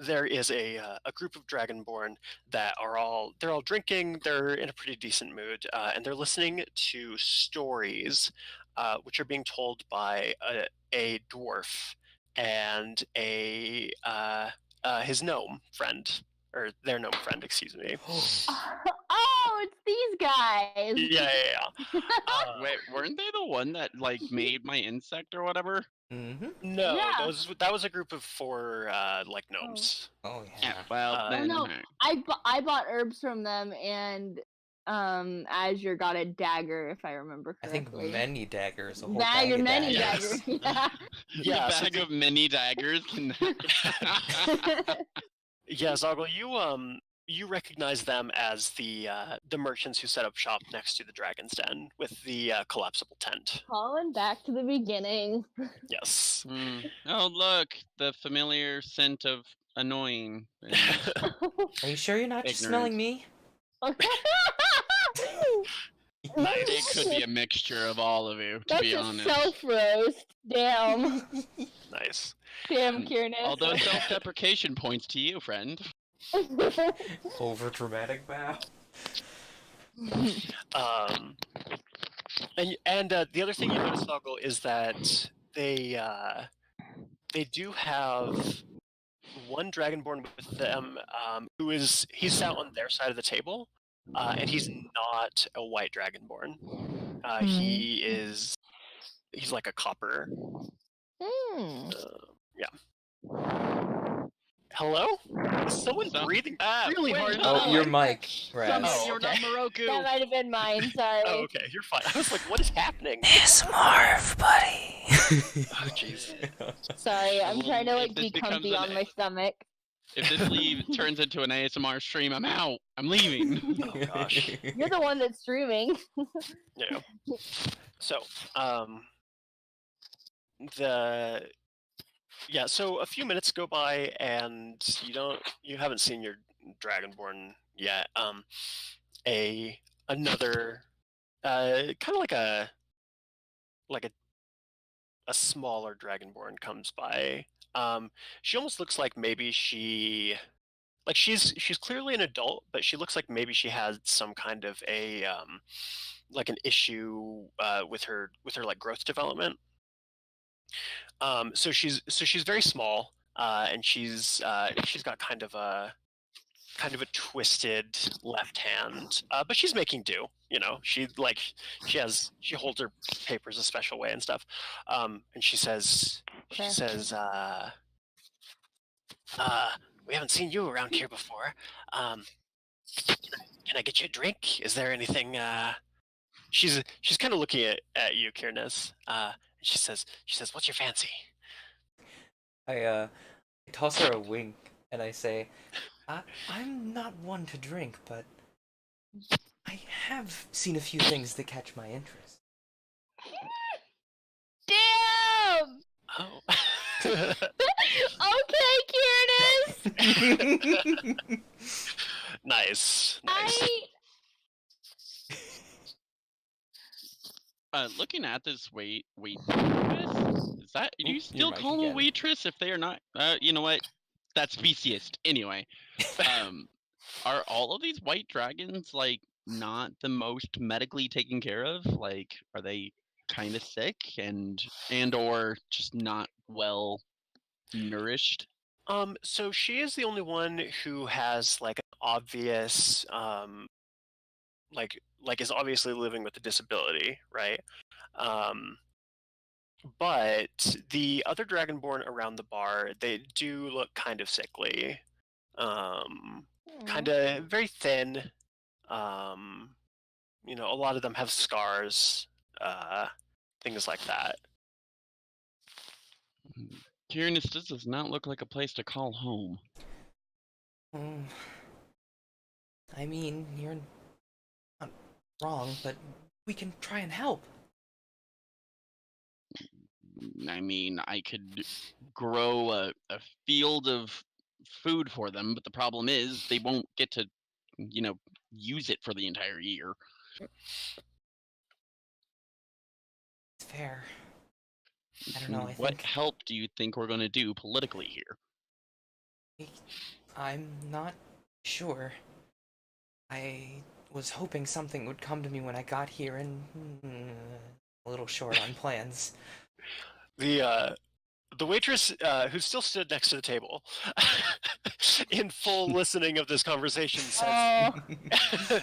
there is a group of Dragonborn that are all drinking. They're in a pretty decent mood, and they're listening to stories, which are being told by a dwarf and his gnome friend, or their gnome friend, excuse me. Oh it's these guys. Yeah. Wait, weren't they the one that like made my insect or whatever? Mm-hmm. No, Yeah. that was a group of 4 like gnomes. Oh Yeah. yeah. Well, Oh, then. no. I bought herbs from them, and Azure got a dagger, if I remember I think correctly. many daggers. A whole Bag of of many daggers. daggers. Yeah. Yeah, the so bag of many daggers can. Yeah, Zogle, you recognize them as the merchants who set up shop next to the Dragon's Den with the collapsible tent. Calling back to the beginning. Yes. Oh, look, the familiar scent of annoying. And Are you sure you're not just smelling me? it could be a mixture of all of you, to That's be a honest. self-roast. Damn. Nice. Damn, Kyr'nes. Although self-deprecation points to you, friend. Over dramatic bow. And the other thing you notice, Zogle, is that they do have one Dragonborn with them he's sat on their side of the table, and he's not a white Dragonborn. He's like a copper. Yeah. Hello? Is someone breathing really wait, hard? no, Oh, your mic, Somehow Razz. you're not Moroku. That might have been mine, sorry. Oh, okay, you're fine. I was like, what is happening? It's Marv, buddy. Oh, jeez. Sorry, I'm trying to If like this be becomes comfy an- on my stomach. If this turns into an ASMR stream, I'm out. I'm leaving. Oh, gosh. You're the one that's streaming. Yeah. So, so a few minutes go by and you haven't seen your Dragonborn yet. Another kind of like a smaller Dragonborn comes by. She almost looks like maybe she's clearly an adult, but she looks like maybe she has some kind of a like an issue with her like growth development. So she's very small, and she's got kind of a twisted left hand, but she's making do. You know, she holds her papers a special way and stuff. And she says, we haven't seen you around here before. Can I get you a drink? Is there anything? She's kind of looking at you, Kyr'nes. She says, what's your fancy? I toss her a wink and I say, I'm not one to drink, but I have seen a few things that catch my interest. Damn! Oh. Okay, Kyr'nes! Nice. Looking at this waitress, is that do you Your still mic call them a again. waitress if they are not? You know what? That's speciest. Anyway, are all of these white dragons like not the most medically taken care of? Like, are they kind of sick and or just not well nourished? So she is the only one who has like an obvious like is obviously living with a disability, right? But the other Dragonborn around the bar, they do look kind of sickly. Kind of very thin. You know, a lot of them have scars, things like that. Kyr'nes, this does not look like a place to call home. I mean, you're not wrong, but we can try and help. I mean, I could grow a field of food for them, but the problem is they won't get to, use it for the entire year. It's fair. I don't know, I What think help do you think we're going to do politically here? I'm not sure. I was hoping something would come to me when I got here, and a little short on plans. The waitress who still stood next to the table, in full listening of this conversation, says, Oh,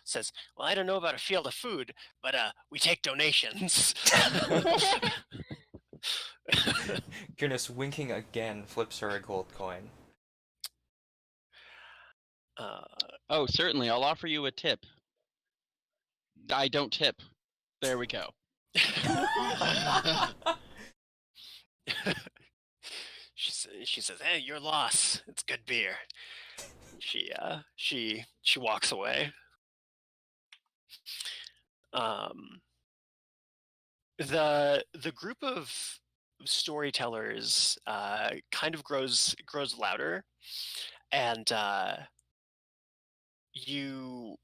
says, "Well, I don't know about a field of food, but we take donations." Kyr'nes, winking again, flips her a gold coin. Oh, certainly. I'll offer you a tip. I don't tip. There we go. She says, "Hey, your loss. It's good beer." She walks away. The group of storytellers kind of grows louder, and you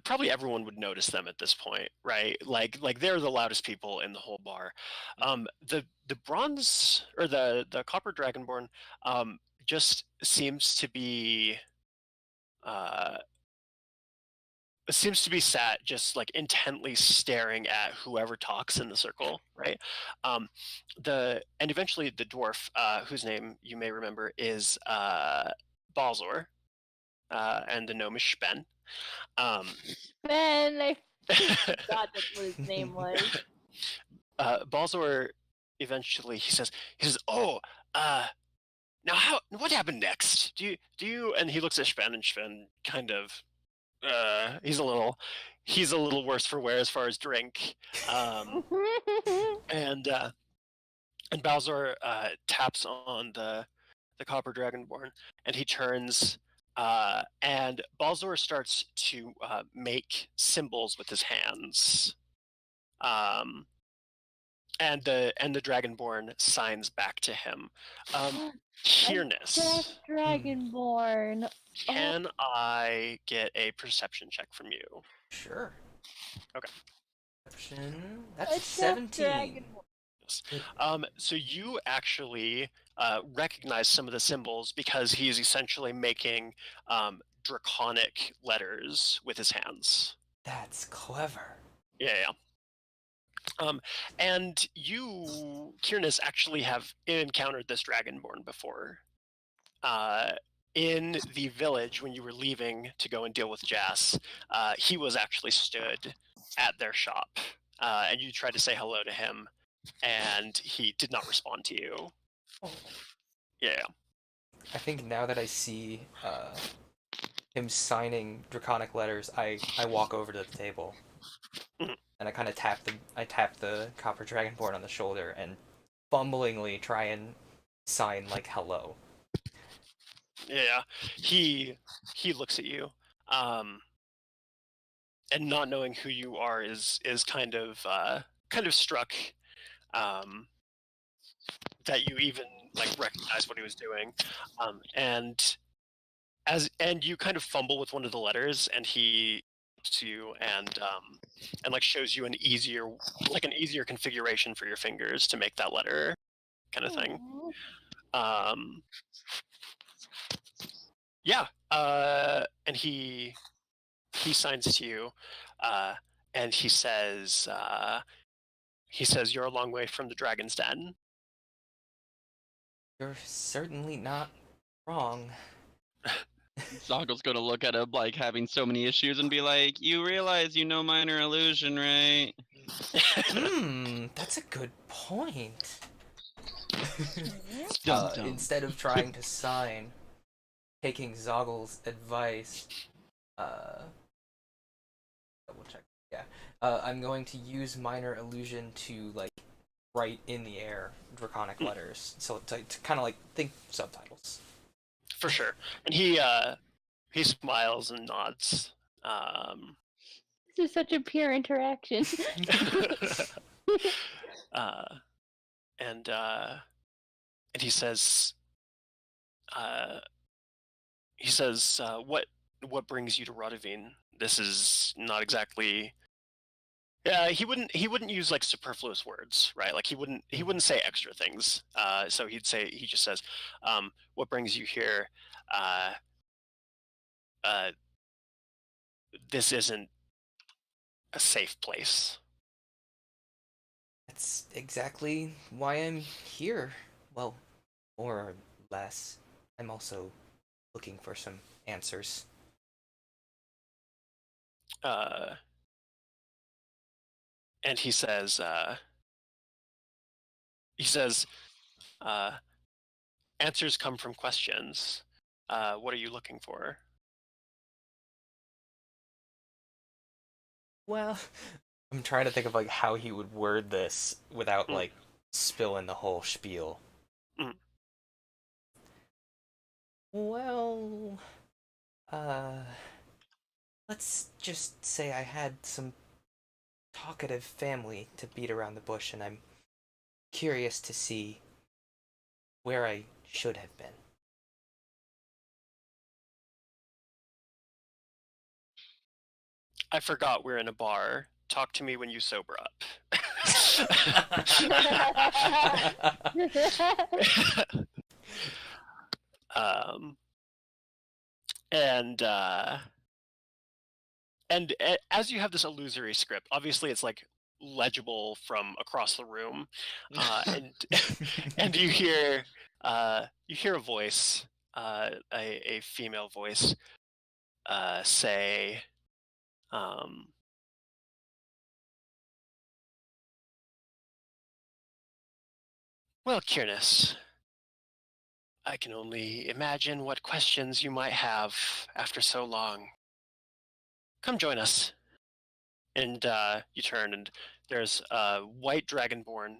probably everyone would notice them at this point, right? Like they're the loudest people in the whole bar. The bronze or the copper dragonborn just seems to be sat just like intently staring at whoever talks in the circle, right? And eventually the dwarf, whose name you may remember is Balzor, and the gnome is Spen. Ben, I forgot that's what his name was. Balzor eventually he says, "Oh, now what happened next? Do you?" And he looks at Spen, and Spen kind of he's a little worse for wear as far as drink. And Balzor taps on the copper dragonborn, and he turns, and Balzor starts to make symbols with his hands. And the dragonborn signs back to him. Kyr'nes, Death Dragonborn. can I get a perception check from you? Sure. Okay. Perception. A That's Death 17. Dragonborn. So you actually recognize some of the symbols because he's essentially making draconic letters with his hands. That's clever. Yeah. And you, Kyr'nes, actually have encountered this dragonborn before. In the village, when you were leaving to go and deal with Jas, he was actually stood at their shop, and you tried to say hello to him, and he did not respond to you. Oh. Yeah. I think now that I see him signing draconic letters, I walk over to the table. Mhm. And I kind of tap the copper dragonborn on the shoulder and fumblingly try and sign like hello. Yeah. He looks at you, and not knowing who you are is kind of struck that you even like recognize what he was doing, and you kind of fumble with one of the letters, and he to you and like shows you an easier configuration for your fingers to make that letter, kind of thing. Yeah. And he signs to you, and he says, "You're a long way from the Dragon's Den." You're certainly not wrong. Zogle's gonna look at him like having so many issues and be like, "You realize you know minor illusion, right?" That's a good point. Dum dum. Instead of trying to sign, taking Zogle's advice, double check. Yeah, I'm going to use minor illusion to like write in the air draconic letters, so to kind of like think subtitles. For sure. And he smiles and nods. This is such a pure interaction. And he says, what brings you to Rodavine? This is not exactly. He wouldn't use like superfluous words, right? Like he wouldn't say extra things. So he just says, what brings you here? This isn't a safe place. That's exactly why I'm here. Well, more or less. I'm also looking for some answers. And he says, answers come from questions. What are you looking for? Well, I'm trying to think of like how he would word this without Mm. like spilling the whole spiel. Mm. Well, let's just say I had some talkative family to beat around the bush, and I'm curious to see where I should have been. I forgot we're in a bar. Talk to me when you sober up. um, and as you have this illusory script, obviously it's like legible from across the room, and you hear a voice, a female voice, say, "Well, Kyr'nes, I can only imagine what questions you might have after so long. Come join us." And you turn, and there's a white dragonborn.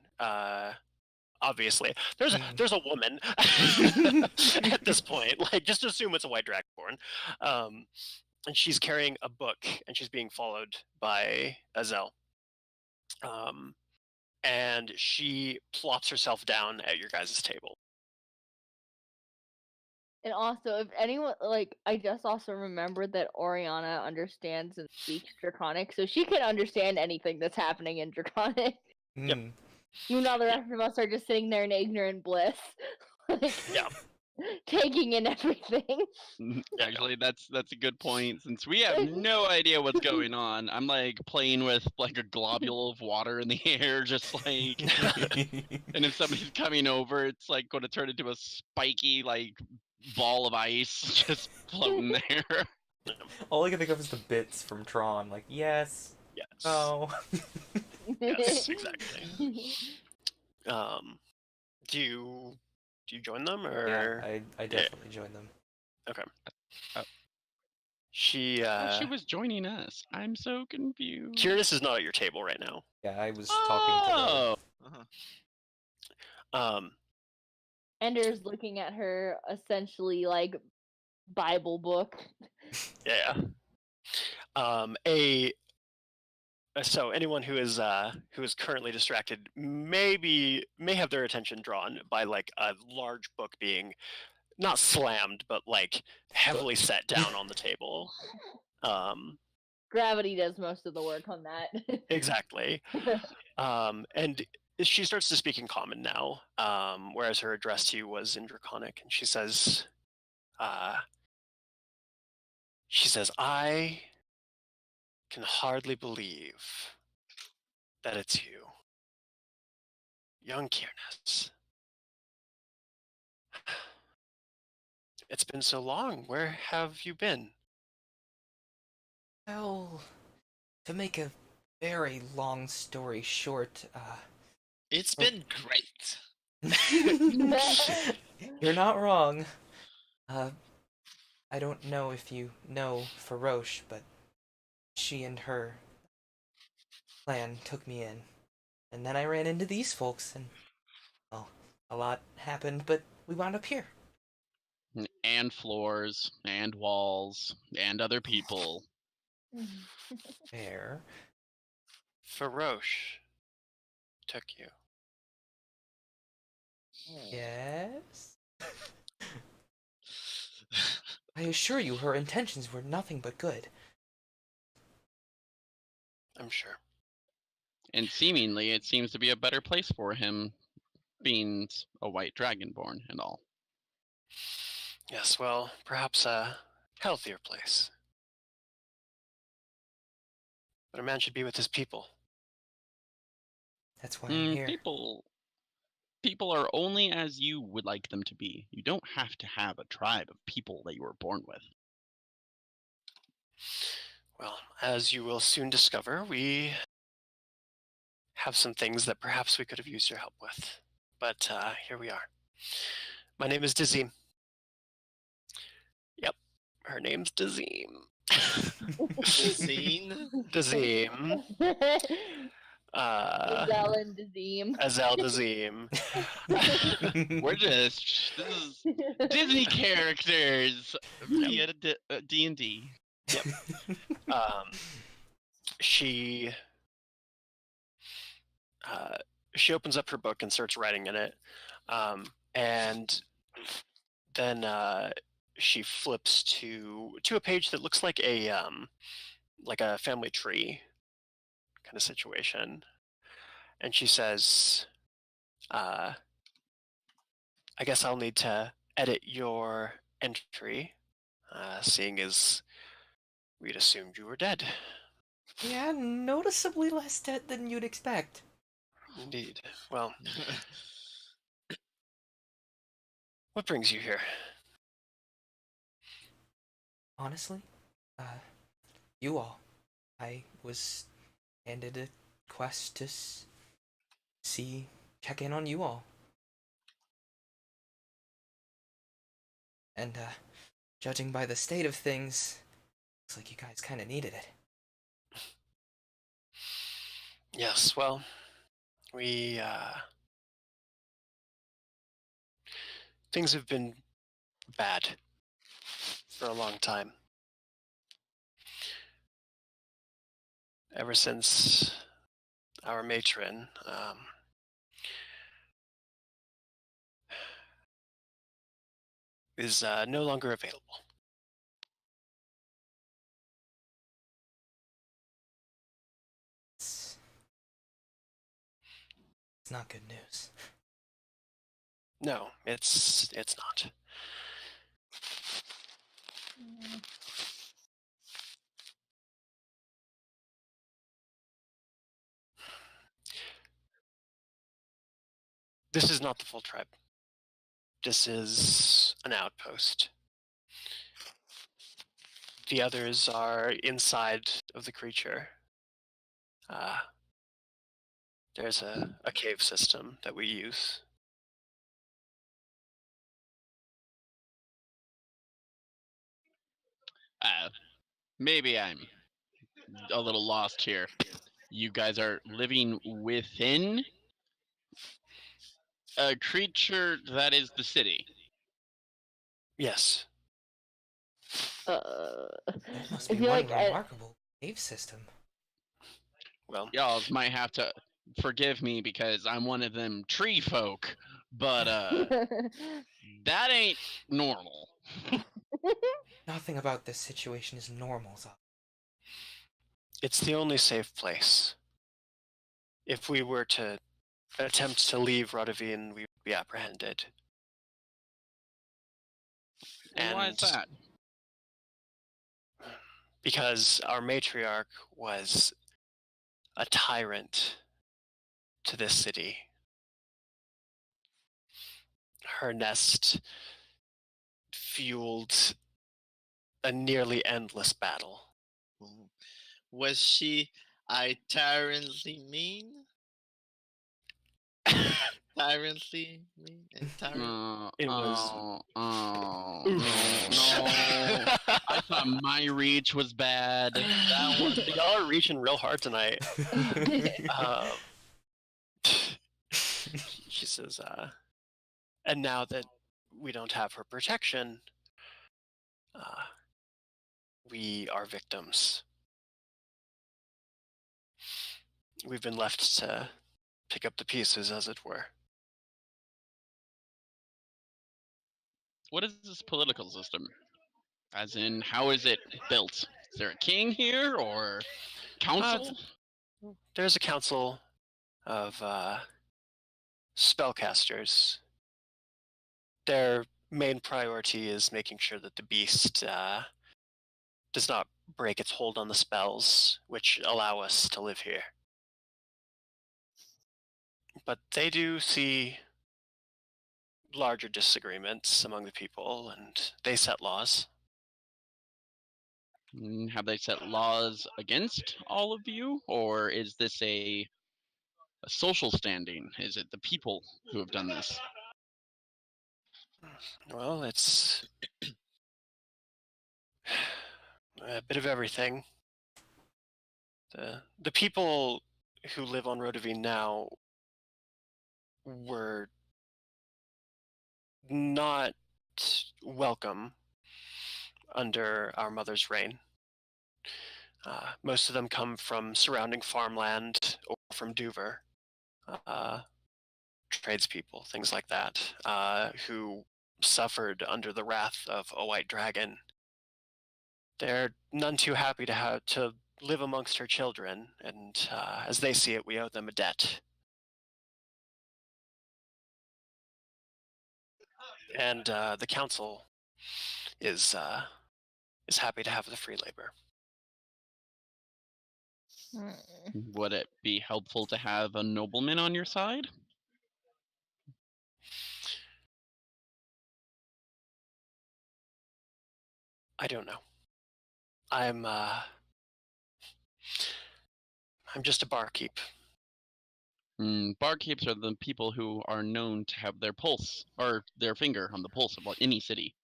Obviously, there's a woman at this point. Like, just assume it's a white dragonborn, and she's carrying a book, and she's being followed by Azelle. And she plops herself down at your guys' table. And also, if anyone, like, I just also remembered that Oriana understands and speaks Draconic, so she can understand anything that's happening in Draconic. Yep. Even though the rest of us are just sitting there in ignorant bliss, like, Yeah. taking in everything. Actually, that's a good point. Since we have no idea what's going on, I'm like playing with like a globule of water in the air, just like. And if somebody's coming over, it's like going to turn into a spiky like ball of ice just floating there. All I can think of is the bits from Tron. Like, yes, Yes. no. Yes, exactly. Do you join them, or? Yeah, I definitely joined them. Okay. Oh. She Oh, she was joining us. I'm so confused. Kyr'nes is not at your table right now. Yeah, I was talking to Oh. Endr's looking at her essentially like Bible book. Yeah. So anyone who is currently distracted may have their attention drawn by like a large book being not slammed, but like heavily set down on the table. Gravity does most of the work on that. Exactly. And she starts to speak in common now, whereas her address to you was in Draconic, and she says, "I can hardly believe that it's you, young Kyr'nes. It's been so long. Where have you been?" Well, to make a very long story short, It's been great. you're not wrong. I don't know if you know Faroche, but she and her clan took me in. And then I ran into these folks, and, well, a lot happened, but we wound up here. And floors, and walls, and other people. Fair. Faroche took you. Yes? I assure you her intentions were nothing but good. I'm sure. And seemingly, it seems to be a better place for him, being a white dragonborn and all. Yes, well, perhaps a healthier place. But a man should be with his people. That's why I'm here. People people are only as you would like them to be. You don't have to have a tribe of people that you were born with. Well, as you will soon discover, we have some things that perhaps we could have used your help with. But here we are. My name is Dazim. Yep, her name's Dazim. Scene. Dazim. Azelle and Dazim. Azelle Dazim. We're just this is Disney characters via D&D. She opens up her book and starts writing in it, and then she flips to a page that looks like a family tree kind of situation, and she says, "I guess I'll need to edit your entry, seeing as we'd assumed you were dead." Yeah, noticeably less dead than you'd expect. Indeed. Well, what brings you here? Honestly, you all. I was handed a quest to check in on you all. And, judging by the state of things, looks like you guys kind of needed it. Yes, well, we, things have been bad for a long time. Ever since our matron, is no longer available. It's not good news. No, it's not. This is not the full tribe. This is an outpost. The others are inside of the creature. There's a cave system that we use. Maybe I'm a little lost here. You guys are living within a creature that is the city. Yes. That must I be feel one like I- remarkable cave system. Well, Y'all might have to forgive me because I'm one of them tree folk, but that ain't normal. Nothing about this situation is normal, Zogle. it's the only safe place. If we were to attempt to leave Rodovine, we would be apprehended. Why is that? Because our matriarch was a tyrant to this city. Her nest fueled a nearly endless battle. Ooh. Was she tyrantly mean? Tyrantly mean? Tyrant? It was- No. I thought my reach was bad. That one. Y'all are reaching real hard tonight. She says, and now that we don't have her protection, we are victims. We've been left to pick up the pieces, as it were. What is this political system? As in, how is it built? Is there a king here or council? There's a council of spellcasters. Their main priority is making sure that the beast does not break its hold on the spells, which allow us to live here. But they do see larger disagreements among the people, and they set laws. Have they set laws against all of you, or is this a social standing? Is it the people who have done this? Well, it's a bit of everything. The people who live on Rodovine now were not welcome under our mother's reign. Most of them come from surrounding farmland or from Duver, tradespeople, things like that, who suffered under the wrath of a white dragon. They're none too happy to live amongst her children, and as they see it, we owe them a debt. And the council is happy to have the free labor. Would it be helpful to have a nobleman on your side? I don't know. I'm just a barkeep. Barkeeps are the people who are known to have their pulse, or their finger on the pulse of any city.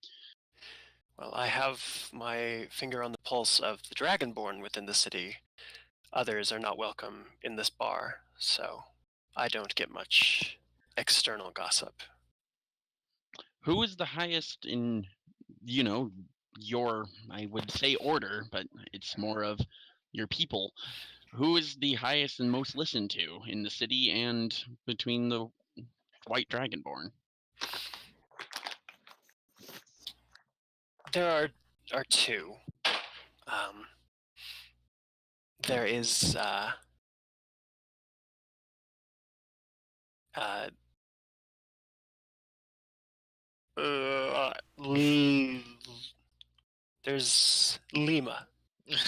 Well, I have my finger on the pulse of the Dragonborn within the city. Others are not welcome in this bar, so I don't get much external gossip. Who is the highest in, your, I would say, order, but it's more of your people? Who is the highest and most listened to in the city and between the White Dragonborn? There are two. There is there's Lima. Yeah,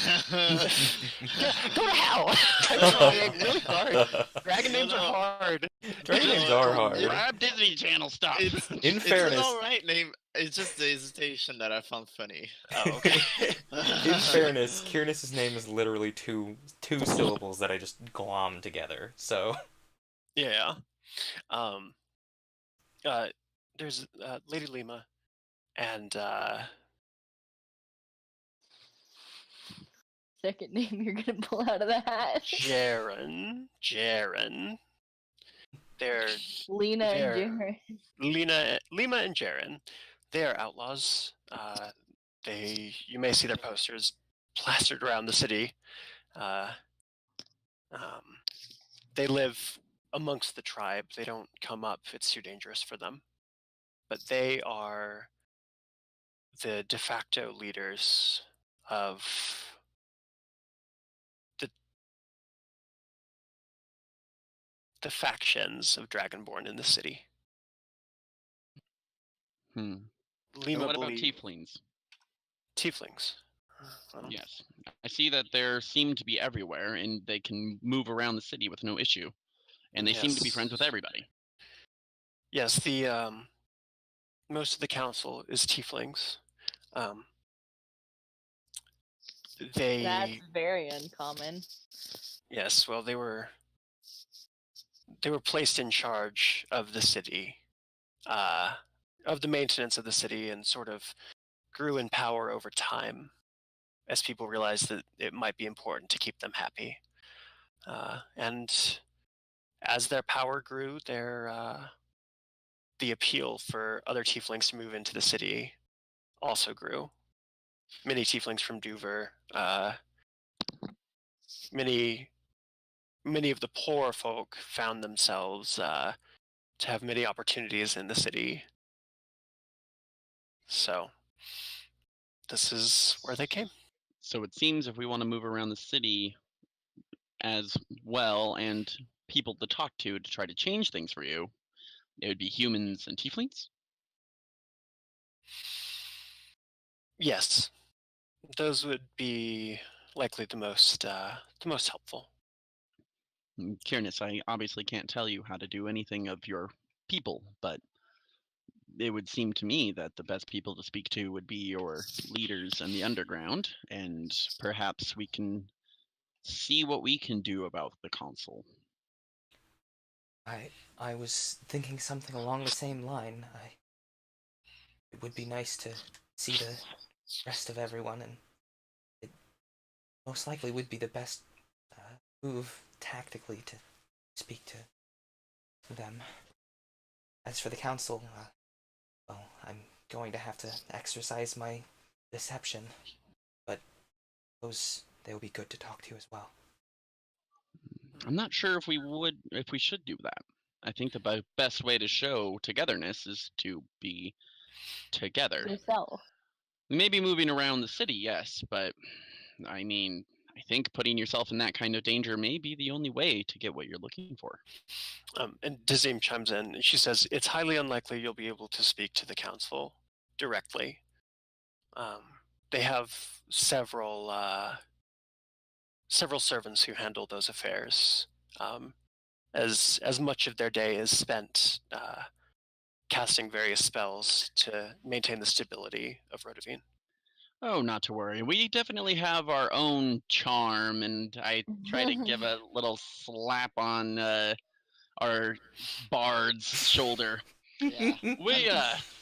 go to hell! I'm trying really hard. Dragon names are hard. Dragon names are hard. Grab Disney Channel stuff. In fairness, it's an alright name. It's just the hesitation that I found funny. Oh, okay. in fairness, Kyr'nes' name is literally two syllables that I just glom together. So Yeah. There's Lady Lima, and Second name you're gonna pull out of the hat. Jaren. They're Lena and They're- Jared. Lima and Jaren. They are outlaws. You may see their posters plastered around the city. They live amongst the tribe. They don't come up. It's too dangerous for them. But they are the de facto leaders of the factions of Dragonborn in the city. And Lima what about believe- tieflings? Tieflings. Well, Yes. I see that they seem to be everywhere, and they can move around the city with no issue. And they seem to be friends with Yes. everybody. Yes, the most of the council is tieflings. They That's very uncommon. Yes, well, they were placed in charge of the city, of the maintenance of the city, and sort of grew in power over time as people realized that it might be important to keep them happy. And as their power grew, the appeal for other tieflings to move into the city also grew. Many tieflings from Duver, many of the poor folk found themselves to have many opportunities in the city. So this is where they came. So it seems if we want to move around the city as well and people to talk to try to change things for you, it would be humans and tieflings? Yes, those would be likely the most helpful. Kyr'nes, I obviously can't tell you how to do anything of your people, but it would seem to me that the best people to speak to would be your leaders in the underground, and perhaps we can see what we can do about the console. I was thinking something along the same line. It would be nice to see the rest of everyone, and it most likely would be the best move tactically to speak to them. As for the council, well, I'm going to have to exercise my deception, but they will be good to talk to as well. I'm not sure if we should do that. I think the best way to show togetherness is to be together. Yourself. Maybe moving around the city, yes, but I mean, I think putting yourself in that kind of danger may be the only way to get what you're looking for. And Dizim chimes in, and she says, it's highly unlikely you'll be able to speak to the council directly. They have several servants who handle those affairs, as much of their day is spent casting various spells to maintain the stability of Rodovine. Oh, not to worry. We definitely have our own charm, and I try to give a little slap on our bard's shoulder. Yeah. We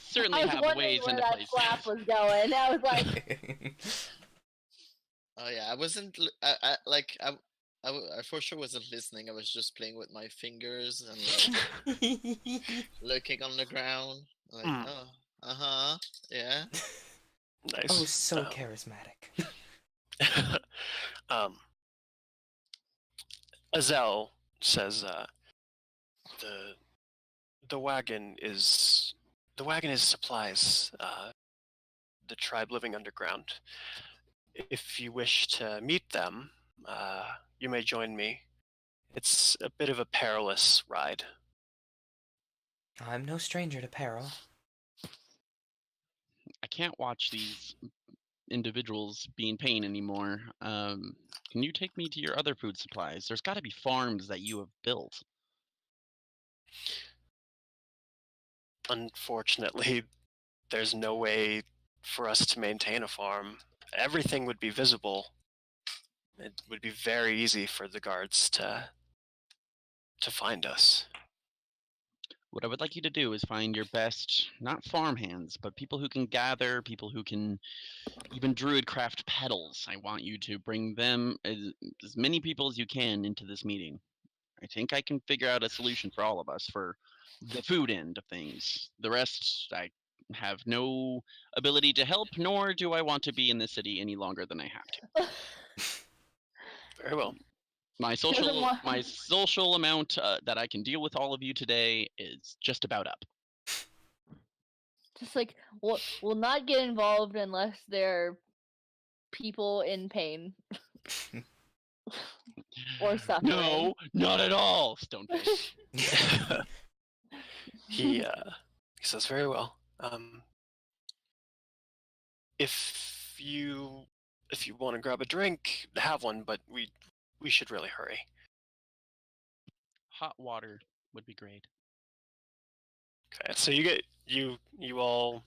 certainly I was have wondering ways where into that place. slap was going. I was like, Oh yeah, I wasn't. I for sure wasn't listening. I was just playing with my fingers and like looking on the ground. Like, oh, yeah. Nice. Oh, so charismatic. Azel says, the wagon is supplies. The tribe living underground. If you wish to meet them, you may join me. It's a bit of a perilous ride. I'm no stranger to peril. I can't watch these individuals be in pain anymore. Can you take me to your other food supplies? There's got to be farms that you have built. Unfortunately, there's no way for us to maintain a farm. Everything would be visible. It would be very easy for the guards to find us. What I would like you to do is find your best, not farm hands, but people who can gather, people who can even druid craft petals. I want you to bring them, as many people as you can, into this meeting. I think I can figure out a solution for all of us for the food end of things. The rest, I have no ability to help, nor do I want to be in the city any longer than I have to. Very well. My social amount that I can deal with all of you today is just about up. just like, we'll not get involved unless they're people in pain. Or suffering. No, not at all, Stoneface. He says, very well. If you want to grab a drink, have one, but we should really hurry. Hot water would be great. Okay, so you're all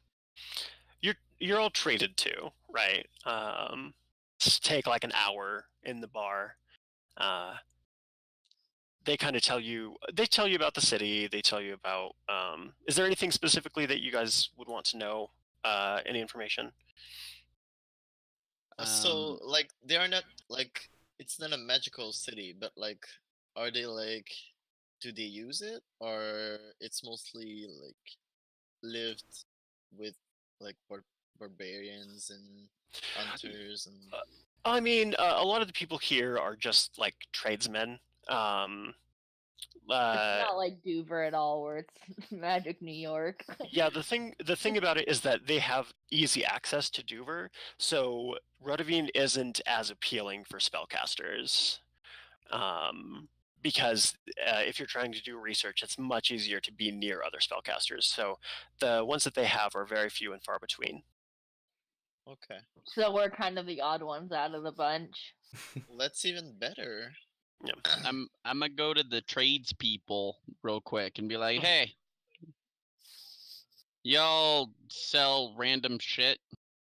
treated to, right? Take like an hour in the bar. They kind of tell you about the city. They tell you about. Is there anything specifically that you guys would want to know? Any information? So like they are not like it's not a magical city, but like are they like do they use it or it's mostly like lived with like barbarians and hunters and I mean, a lot of the people here are just like tradesmen. It's not like Dover at all, where it's Magic New York. Yeah, the thing about it is that they have easy access to Dover, so Rodovine isn't as appealing for spellcasters. Because if you're trying to do research, it's much easier to be near other spellcasters. So the ones that they have are very few and far between. Okay. So we're kind of the odd ones out of the bunch. Well, that's even better. Yeah. I'm gonna go to the tradespeople real quick and be like, hey, y'all sell random shit,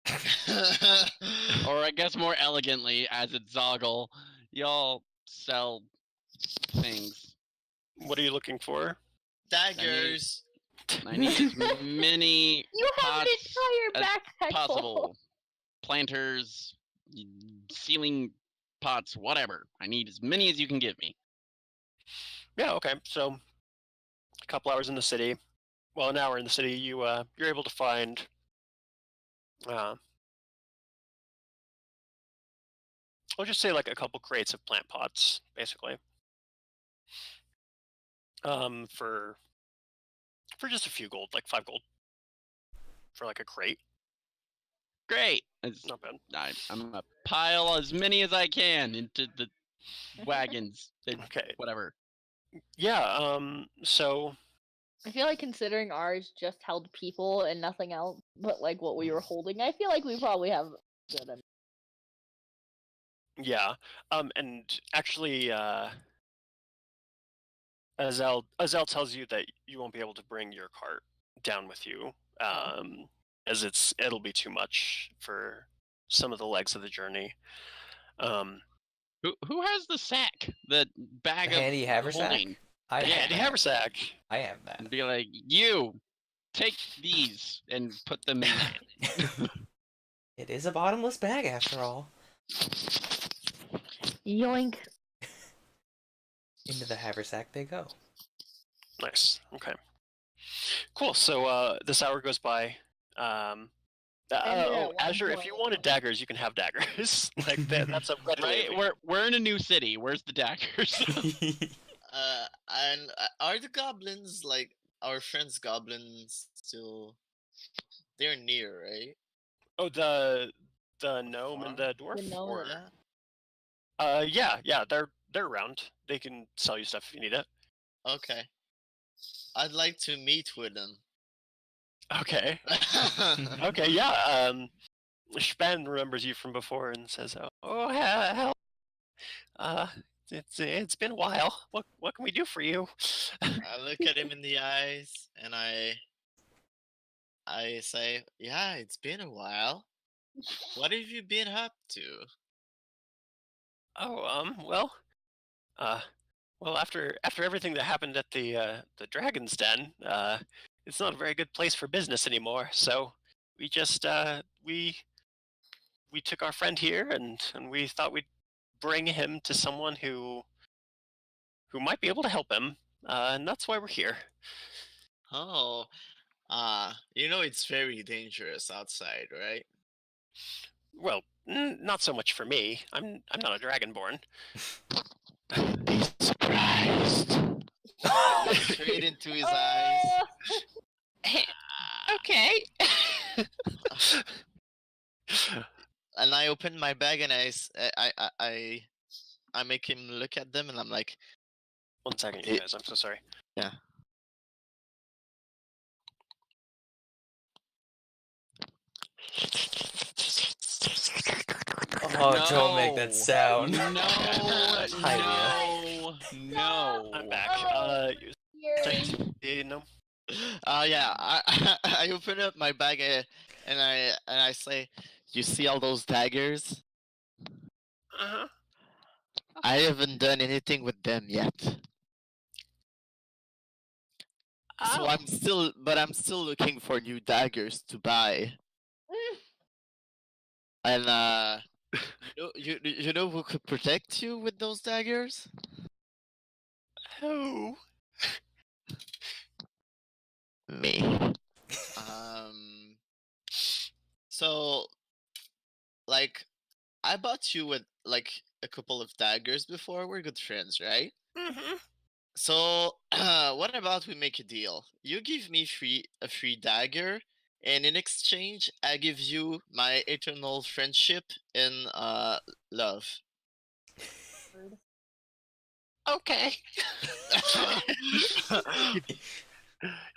or I guess more elegantly, as it's Zogle, y'all sell things. What are you looking for? Daggers. I need as many You have an pots entire as backpack full. possible. Planters, ceiling pots, whatever. I need as many as you can give me. Yeah, okay. So, a couple hours in the city. Well, an hour in the city, you're able to find. I'll just say like a couple crates of plant pots, basically. For just a few gold, like 5 gold, for like a crate. Great. It's Not bad. I'm gonna pile as many as I can into the wagons. Okay. Whatever. Yeah. So I feel like considering ours just held people and nothing else, but like what we were holding, I feel like we probably have good. yeah. And actually, Azelle tells you that you won't be able to bring your cart down with you, as it'll be too much for some of the legs of the journey. Who has the sack? The bag The of handy haversack? holding? I The Yeah. handy haversack. I have that. And be like, you take these and put them in there. It is a bottomless bag after all. Yoink. Into the haversack they go. Nice. Okay. Cool. So this hour goes by. at one Azure, if you point- wanted daggers, you can have daggers. Like that's a Right? We're in a new city. Where's the daggers? And are the goblins, like our friends goblins, still? They're near, right? Oh, the gnome and the dwarf. The gnome Or, Yeah. yeah, they're around. They can sell you stuff if you need it. Okay. I'd like to meet with them. Okay. Okay. Yeah. Spen remembers you from before and says, "Oh, hell. It's been a while. What can we do for you?" I look at him in the eyes and I say, "Yeah, it's been a while. What have you been up to?" Oh, well, after everything that happened at the Dragon's Den, it's not a very good place for business anymore. So we just we took our friend here, and we thought we'd bring him to someone who might be able to help him, and that's why we're here. Oh, it's very dangerous outside, right? Well, not so much for me. I'm not a Dragonborn. Surprised. I look straight into his eyes. Okay. And I open my bag and I make him look at them and I'm like, 1 second, you guys. I'm so sorry. yeah. Oh, don't make that sound. No, Hi, no. I'm back. No. Yeah, I open up my bag and I say, "You see all those daggers? Uh-huh. I haven't done anything with them yet. So Oh. I'm still looking for new daggers to buy. And you know who could protect you with those daggers? Who? Me. So, like, I bought you with like a couple of daggers before. We're good friends, right? Mm-hmm. So, what about we make a deal? You give me a free dagger, and in exchange, I give you my eternal friendship and love. Okay.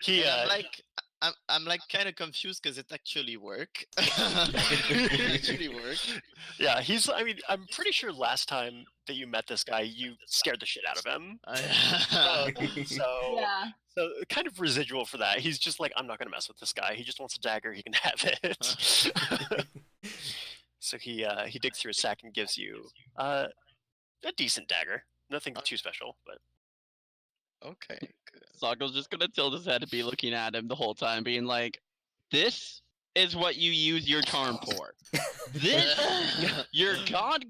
He And I'm like, I'm like kind of confused because it actually work. It actually work. Yeah, I mean, I'm pretty sure last time that you met this guy, you scared the shit out of him. Yeah. So kind of residual for that. He's just like, I'm not gonna mess with this guy. He just wants a dagger. He can have it. So he digs through his sack and gives you a decent dagger. Nothing too special, but Okay, good. Zogle's just gonna tilt his head and be looking at him the whole time, being like, "This is what you use your charm for. This your god's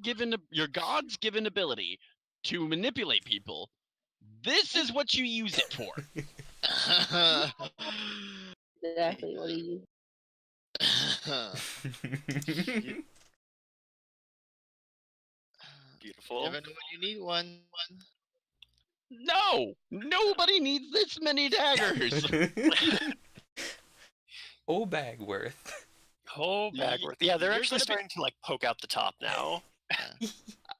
given ability to manipulate people. This is what you use it for." Exactly what he beautiful. Never know when you need one. No, nobody needs this many daggers. Whole bag worth. Whole bag worth. Yeah, they're You're actually gonna be- starting to like poke out the top now.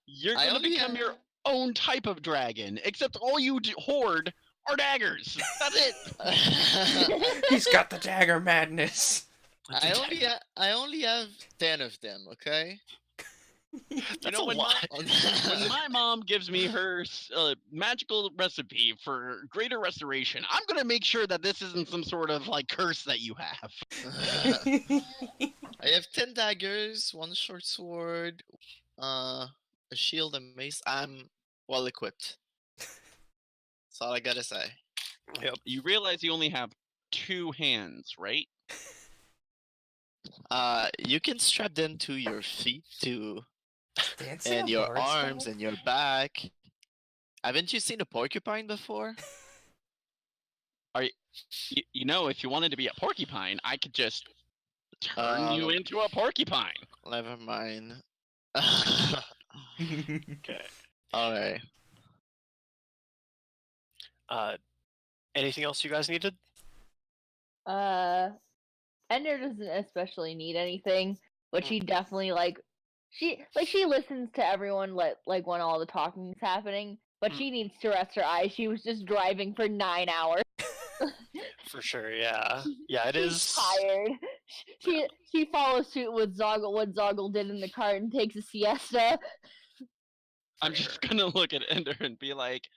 You're I gonna only become your own type of dragon, except all you hoard are daggers. That's it. He's got the dagger madness. I only have 10 of them. Okay. That's know, a when lot. When my mom gives me her magical recipe for greater restoration, I'm gonna make sure that this isn't some sort of like curse that you have. I have 10 daggers, 1 short sword, a shield, a mace. I'm well equipped. That's all I gotta say. Yep. You realize you only have 2 hands, right? You can strap them to your feet too, Dancing and on your bars, arms though? and your back. Haven't you seen a porcupine before? You know, if you wanted to be a porcupine, I could just turn you into a porcupine. Never mind. Okay. Alright. Anything else you guys needed? Endr doesn't especially need anything, but she definitely she listens to everyone like when all the talking's happening, but she needs to rest her eyes. She was just driving for 9 hours. For sure, yeah. Yeah, it She's is. tired. She follows suit with Zogle, what Zogle did in the cart, and takes a siesta. I'm just gonna look at Ender and be like,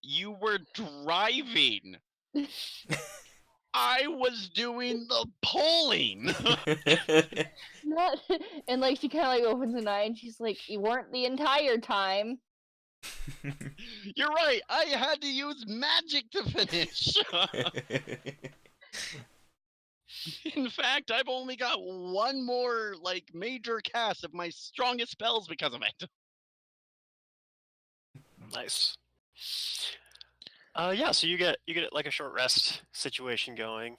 "You were driving. I was doing the pulling." Not, and like she kind of like opens an eye and she's like, "You weren't the entire time." You're right. I had to use magic to finish. In fact, I've only got 1 more like major cast of my strongest spells because of it. Nice. Yeah, so you get like a short rest situation going.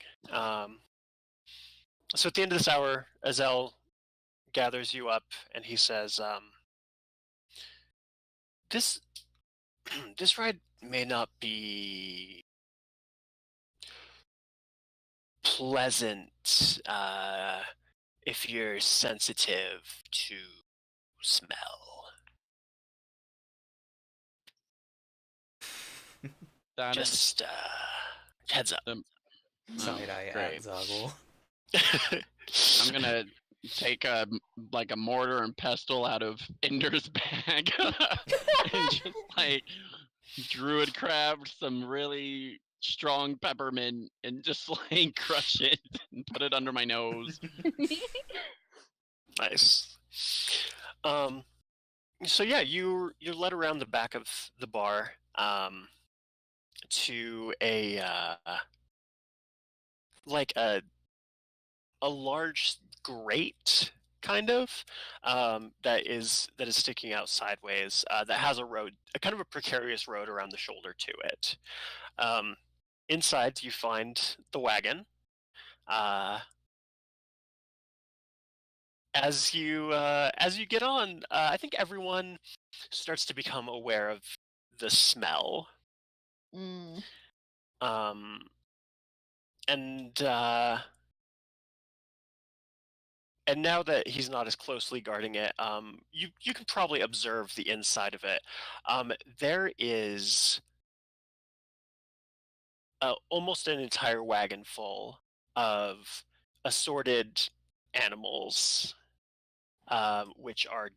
So at the end of this hour, Azel gathers you up and he says, this this ride may not be pleasant if you're sensitive to smell. That is Just heads up. Side eye great. at Zogle. I'm gonna take a mortar and pestle out of Ender's bag and just like Druid craft some really strong peppermint and just like crush it and put it under my nose. Nice. So yeah, you're led around the back of the bar to a like a large grate kind of that is sticking out sideways that has a road, a kind of a precarious road around the shoulder to it. Inside you find the wagon. As you get on, I think everyone starts to become aware of the smell. Mm. And now that he's not as closely guarding it, you can probably observe the inside of it. There is almost an entire wagon full of assorted animals, which are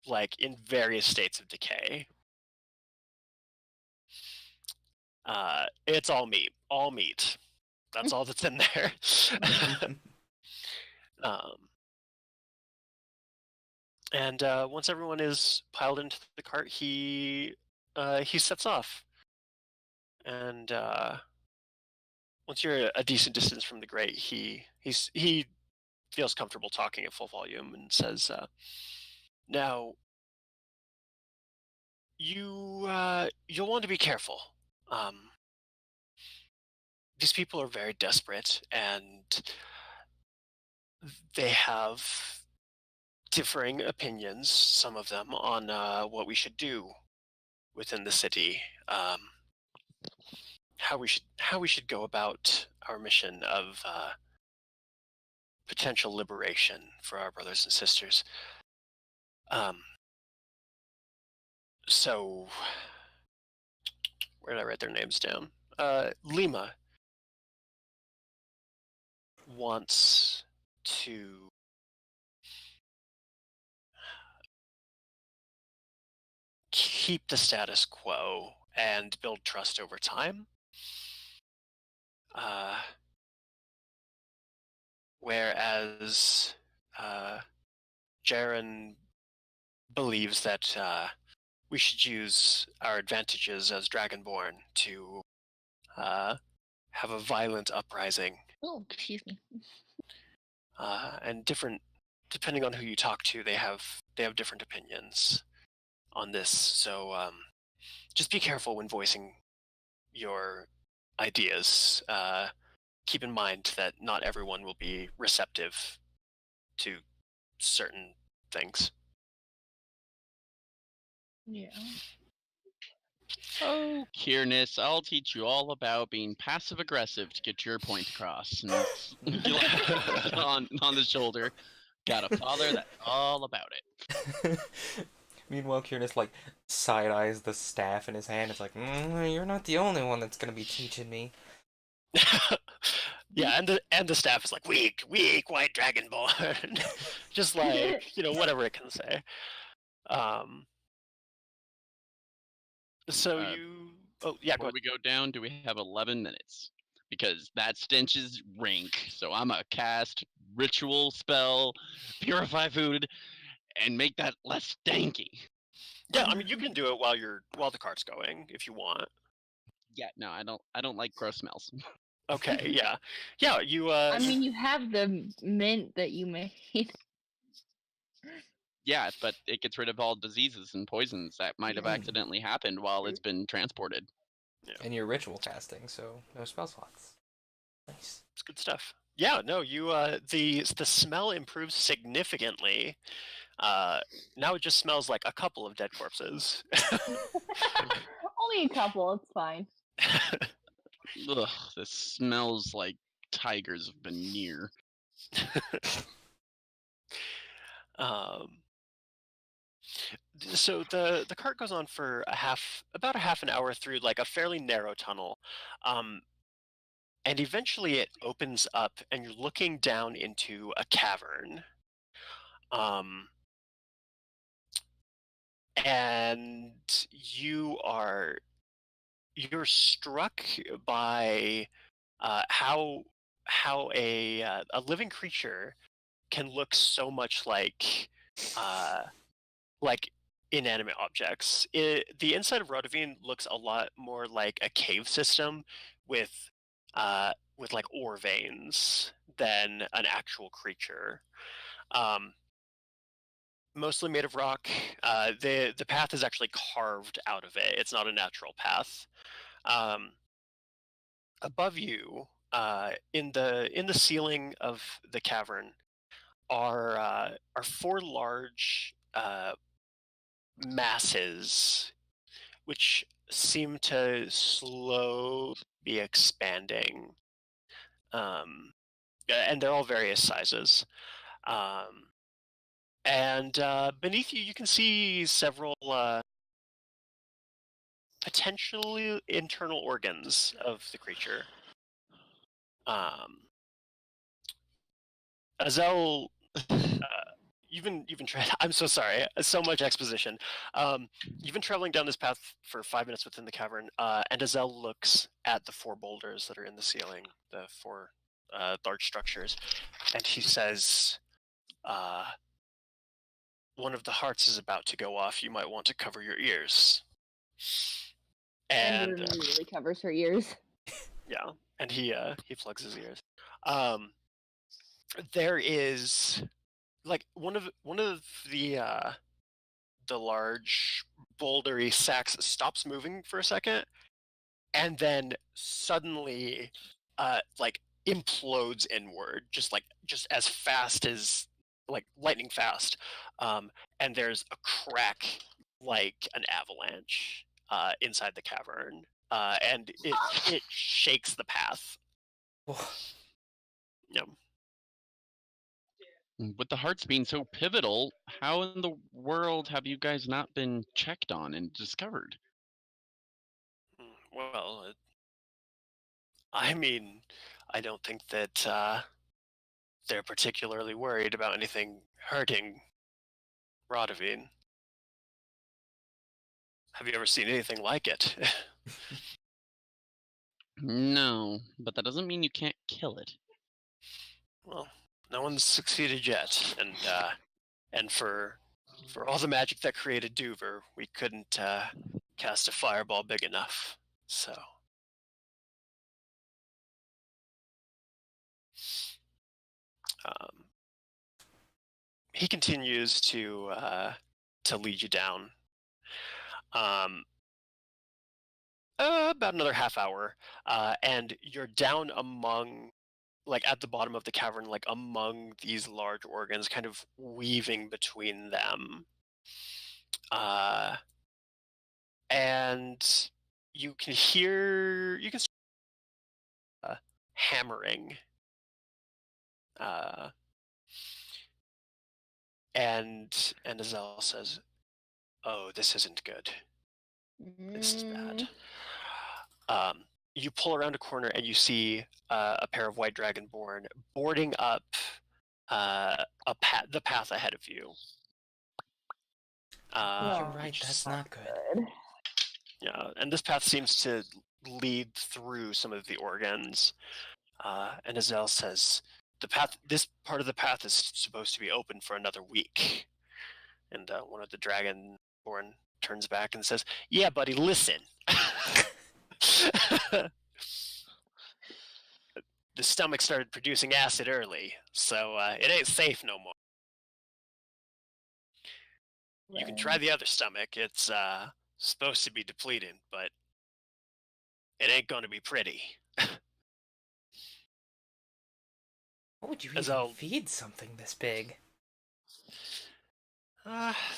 like in various states of decay. It's all meat. All meat. That's all that's in there. And once everyone is piled into the cart, he sets off. And once you're a decent distance from the grate, he feels comfortable talking at full volume and says, "Now, you'll want to be careful. These people are very desperate, and they have differing opinions, some of them, on what we should do within the city, how we should go about our mission of potential liberation for our brothers and sisters. So, where did I write their names down? Lima wants to keep the status quo and build trust over time. Whereas Jaren believes that we should use our advantages as Dragonborn to have a violent uprising. Oh, excuse me. And depending on who you talk to, they have different opinions on this. So just be careful when voicing your ideas. Keep in mind that not everyone will be receptive to certain things. Yeah. Oh, Kyr'nes, I'll teach you all about being passive-aggressive to get your point across. And you on the shoulder. Got a father that's all about it. Meanwhile, Kyr'nes like side eyes the staff in his hand. It's like, you're not the only one that's gonna be teaching me. Yeah, and the staff is like, weak white dragonborn. Just like, whatever it can say. So go Before we go down, do we have 11 minutes? Because that stench is rank, so I'm gonna cast ritual spell, purify food, and make that less stanky. Yeah, I mean you can do it while the cart's going if you want. Yeah, no, I don't like gross smells. Okay, yeah. Yeah, you I mean, you have the mint that you made. Yeah, but it gets rid of all diseases and poisons that might have accidentally happened while it's been transported. Yeah. And you're ritual casting, so no spell slots. Nice. It's good stuff. Yeah, no, you the smell improves significantly. Now it just smells like a couple of dead corpses. Only a couple, it's fine. Ugh, this smells like tigers have been near. So the cart goes on for about a half an hour through like a fairly narrow tunnel, and eventually it opens up, and you're looking down into a cavern. And you're struck by how a living creature can look so much like inanimate objects. The inside of Rodovine looks a lot more like a cave system with like ore veins than an actual creature. Mostly made of rock. The path is actually carved out of it. It's not a natural path. Above you, in the ceiling of the cavern, are 4 large masses, which seem to slowly be expanding, and they're all various sizes. And beneath you, you can see several potentially internal organs of the creature. Azel, you've been I'm so sorry. So much exposition. You've been traveling down this path for 5 minutes within the cavern, and Azel looks at the 4 boulders that are in the ceiling, the 4 large structures, and she says, "One of the hearts is about to go off. You might want to cover your ears." And Endr immediately covers her ears. yeah, and he plugs his ears. There is like one of the large bouldery sacks stops moving for a second, and then suddenly like implodes inward, just as fast as like lightning fast. And there's a crack like an avalanche inside the cavern, and it shakes the path. Yeah. With the hearts being so pivotal, how in the world have you guys not been checked on and discovered? Well, I mean, I don't think that they're particularly worried about anything hurting Rodovine. Have you ever seen anything like it? No, but that doesn't mean you can't kill it. Well, no one's succeeded yet, and for all the magic that created Duver, we couldn't cast a fireball big enough. So. He continues to lead you down. About another half hour, and you're down among, like at the bottom of the cavern, like among these large organs, kind of weaving between them. And you can hear hammering. And Azel says, "Oh, this isn't good. This is bad." You pull around a corner and you see a pair of white Dragonborn boarding up the path ahead of you. You're right, that's not good. Yeah, and this path seems to lead through some of the organs. And Azel says, this part of the path is supposed to be open for another week. And one of the Dragonborn turns back and says, "Yeah, buddy, listen." The stomach started producing acid early, so it ain't safe no more. Right. You can try the other stomach. It's supposed to be depleted, but it ain't going to be pretty. What would you even feed something this big?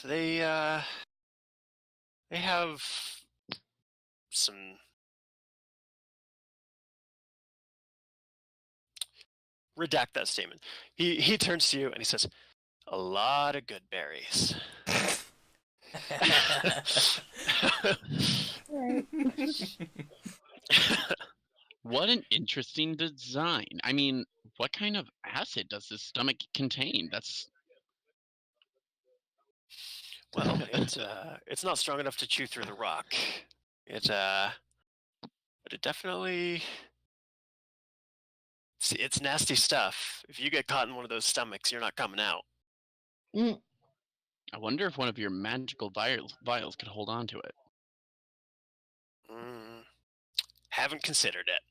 They have some redact that statement. He turns to you and he says, "A lot of good berries." What an interesting design. I mean, what kind of acid does this stomach contain? That's... Well, it's not strong enough to chew through the rock. But it definitely... It's nasty stuff. If you get caught in one of those stomachs, you're not coming out. I wonder if one of your magical vials could hold on to it. Haven't considered it.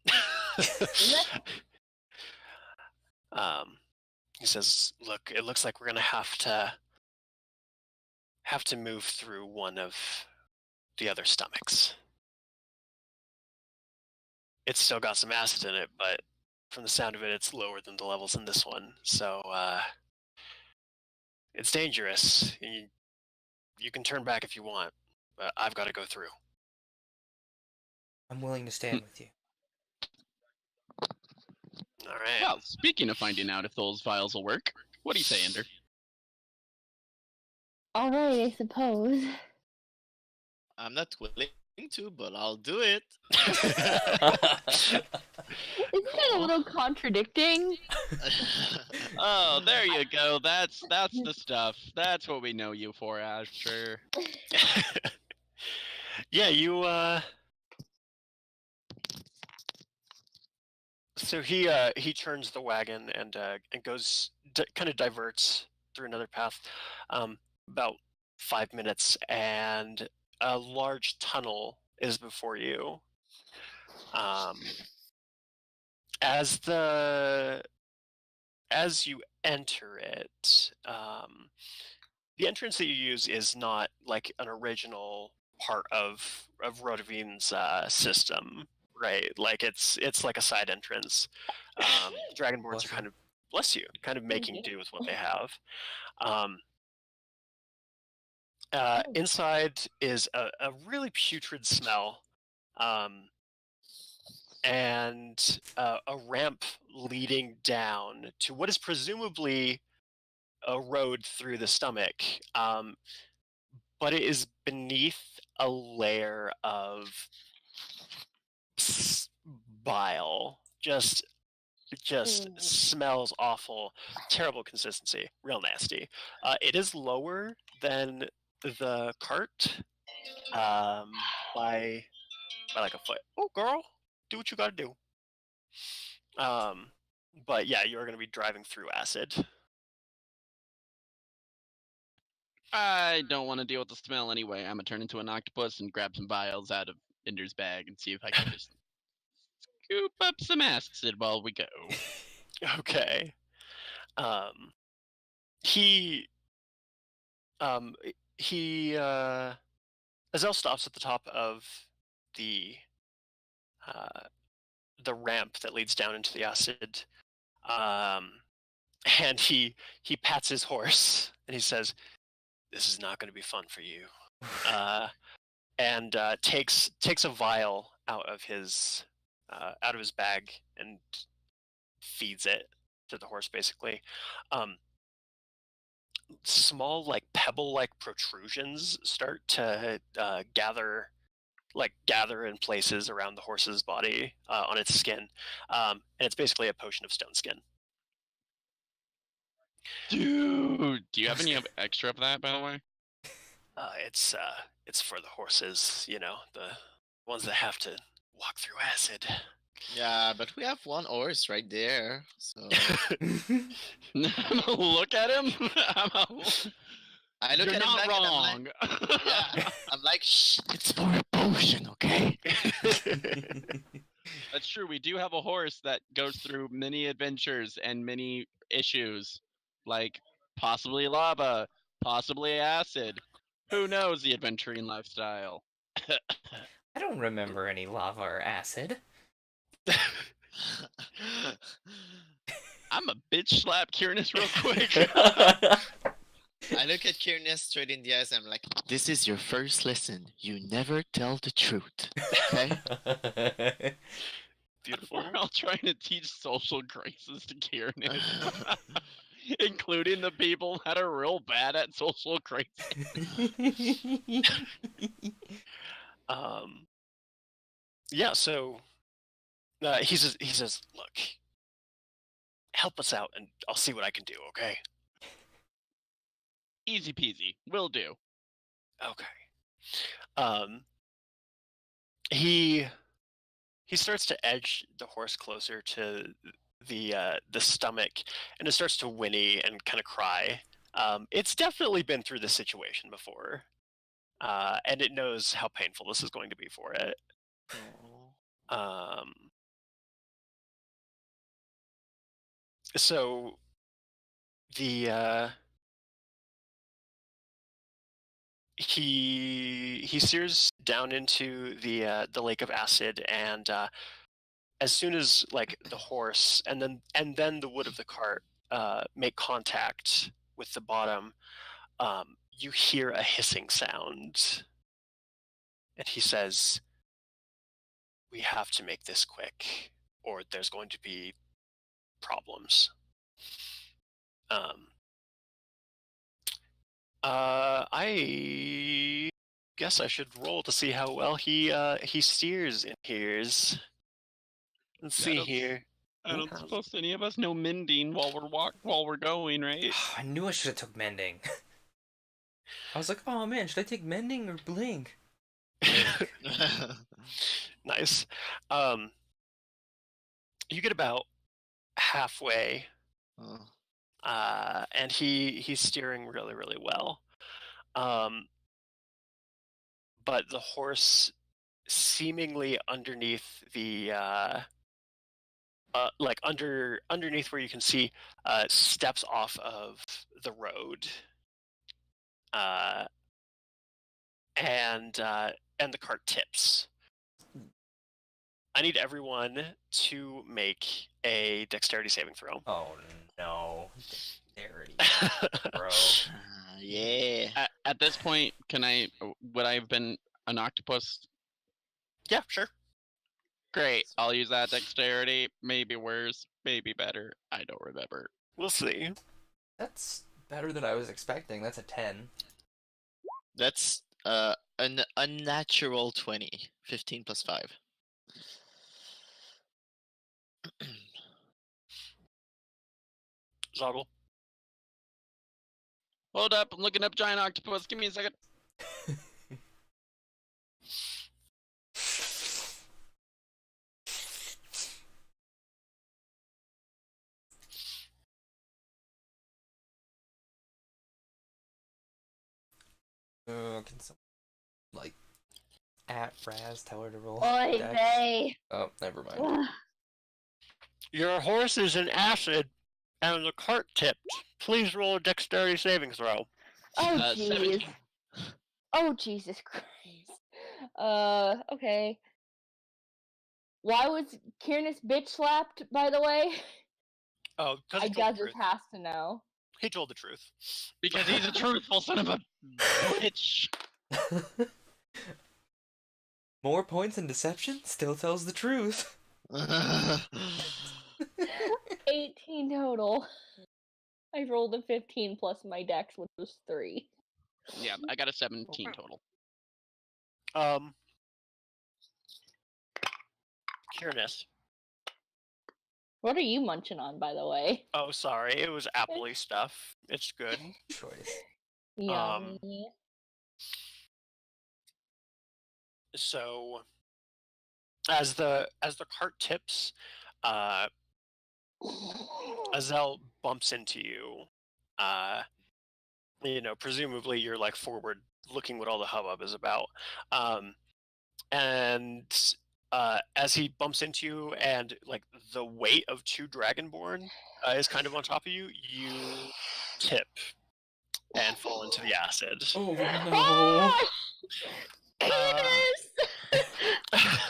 He says, "Look, it looks like we're gonna have to move through one of the other stomachs. It's still got some acid in it, but from the sound of it, it's lower than the levels in this one. So it's dangerous. You can turn back if you want, but I've got to go through." I'm willing to stand with you. All right. Well, speaking of finding out if those vials will work, what do you say, Endr? All right, I suppose. I'm not willing to, but I'll do it. Isn't that a little contradicting? Oh, there you go. That's the stuff. That's what we know you for, Azure. Yeah, you so he turns the wagon and goes kind of diverts through another path, about 5 minutes, and a large tunnel is before you. As you enter it, the entrance that you use is not like an original part of Rodovine's system, right? Like it's like a side entrance. Dragonborns Bless are you. kind of bless you, kind of making do with what they have. Inside is a really putrid smell, and a ramp leading down to what is presumably a road through the stomach, but it is beneath a layer of bile. Just smells awful, terrible consistency, real nasty. It is lower than the cart by like a foot. Oh, girl, do what you gotta do. But yeah, you're gonna be driving through acid. I don't want to deal with the smell anyway. I'm gonna turn into an octopus and grab some vials out of Endr's bag and see if I can just scoop up some acid while we go. Okay. He Azelle stops at the top of the ramp that leads down into the acid, and he pats his horse and he says, "This is not going to be fun for you," and takes a vial out of his bag and feeds it to the horse, basically. Small, like pebble-like protrusions start to gather in places around the horse's body, on its skin, and it's basically a potion of stone skin. Dude, do you have any extra of that, by the way? It's for the horses, you know, the ones that have to walk through acid. Yeah, but we have one horse right there. So I'm gonna look at him. I look You're at him not back wrong. and I'm like, yeah, I'm like, shh, it's for a potion, okay? That's true. We do have a horse that goes through many adventures and many issues, like possibly lava, possibly acid. Who knows the adventuring lifestyle? I don't remember any lava or acid. I'm a bitch slap Kyr'nes real quick. I look at Kyr'nes straight in the eyes and I'm like, this is your first lesson. You never tell the truth, okay? Beautiful. We're all trying to teach social graces to Kyr'nes, including the people that are real bad at social graces. Yeah, so he says, look, help us out and I'll see what I can do, okay? Easy peasy. Will do. Okay. He starts to edge the horse closer to the stomach, and it starts to whinny and kind of cry. It's definitely been through this situation before, and it knows how painful this is going to be for it. So the he steers down into the lake of acid, and as soon as like the horse and then the wood of the cart make contact with the bottom, you hear a hissing sound, and he says, "We have to make this quick, or there's going to be problems." I guess I should roll to see how well he steers and hears. Let's see don't- here. I don't suppose any of us know mending while we're going, right? I knew I should have took mending. I was like, oh man, should I take mending or blink? Nice. You get about halfway, Oh. and he's steering really, really well. But the horse, seemingly underneath the like underneath where you can see, steps off of the road, and the cart tips. I need everyone to make a dexterity saving throw. Oh no. Dexterity, bro. Yeah. At this point, would I have been an octopus? Yeah, sure. Great. I'll use that dexterity. Maybe worse, maybe better. I don't remember. We'll see. That's better than I was expecting. That's a 10. That's an unnatural 20. 15 plus 5. Zogle. Hold up, I'm looking up giant octopus. Give me a second. Can some at Razz tell her to roll? Oy Dex? vey. Oh, never mind. Ugh. Your horse is in acid, and the cart tipped. Please roll a dexterity saving throw. Oh jeez. 17. Oh Jesus Christ. Okay. Why was Kyr'nes bitch slapped, by the way? Oh, because I he told the just truth. has to know. He told the truth. Because he's a truthful son of a bitch. More points in deception still tells the truth. 18 total. I rolled a 15 plus my dex, which was 3. Yeah, I got a 17 total. Kyr'nes. What are you munching on, by the way? Oh, sorry. It was apple-y stuff. It's good. Choice. Yummy. So, as the cart tips, Azel bumps into you. Presumably you're like forward looking what all the hubbub is about. And as he bumps into you and like the weight of 2 Dragonborn is kind of on top of you, you tip and fall into the acid. Oh no. Ah! Kyr'nes!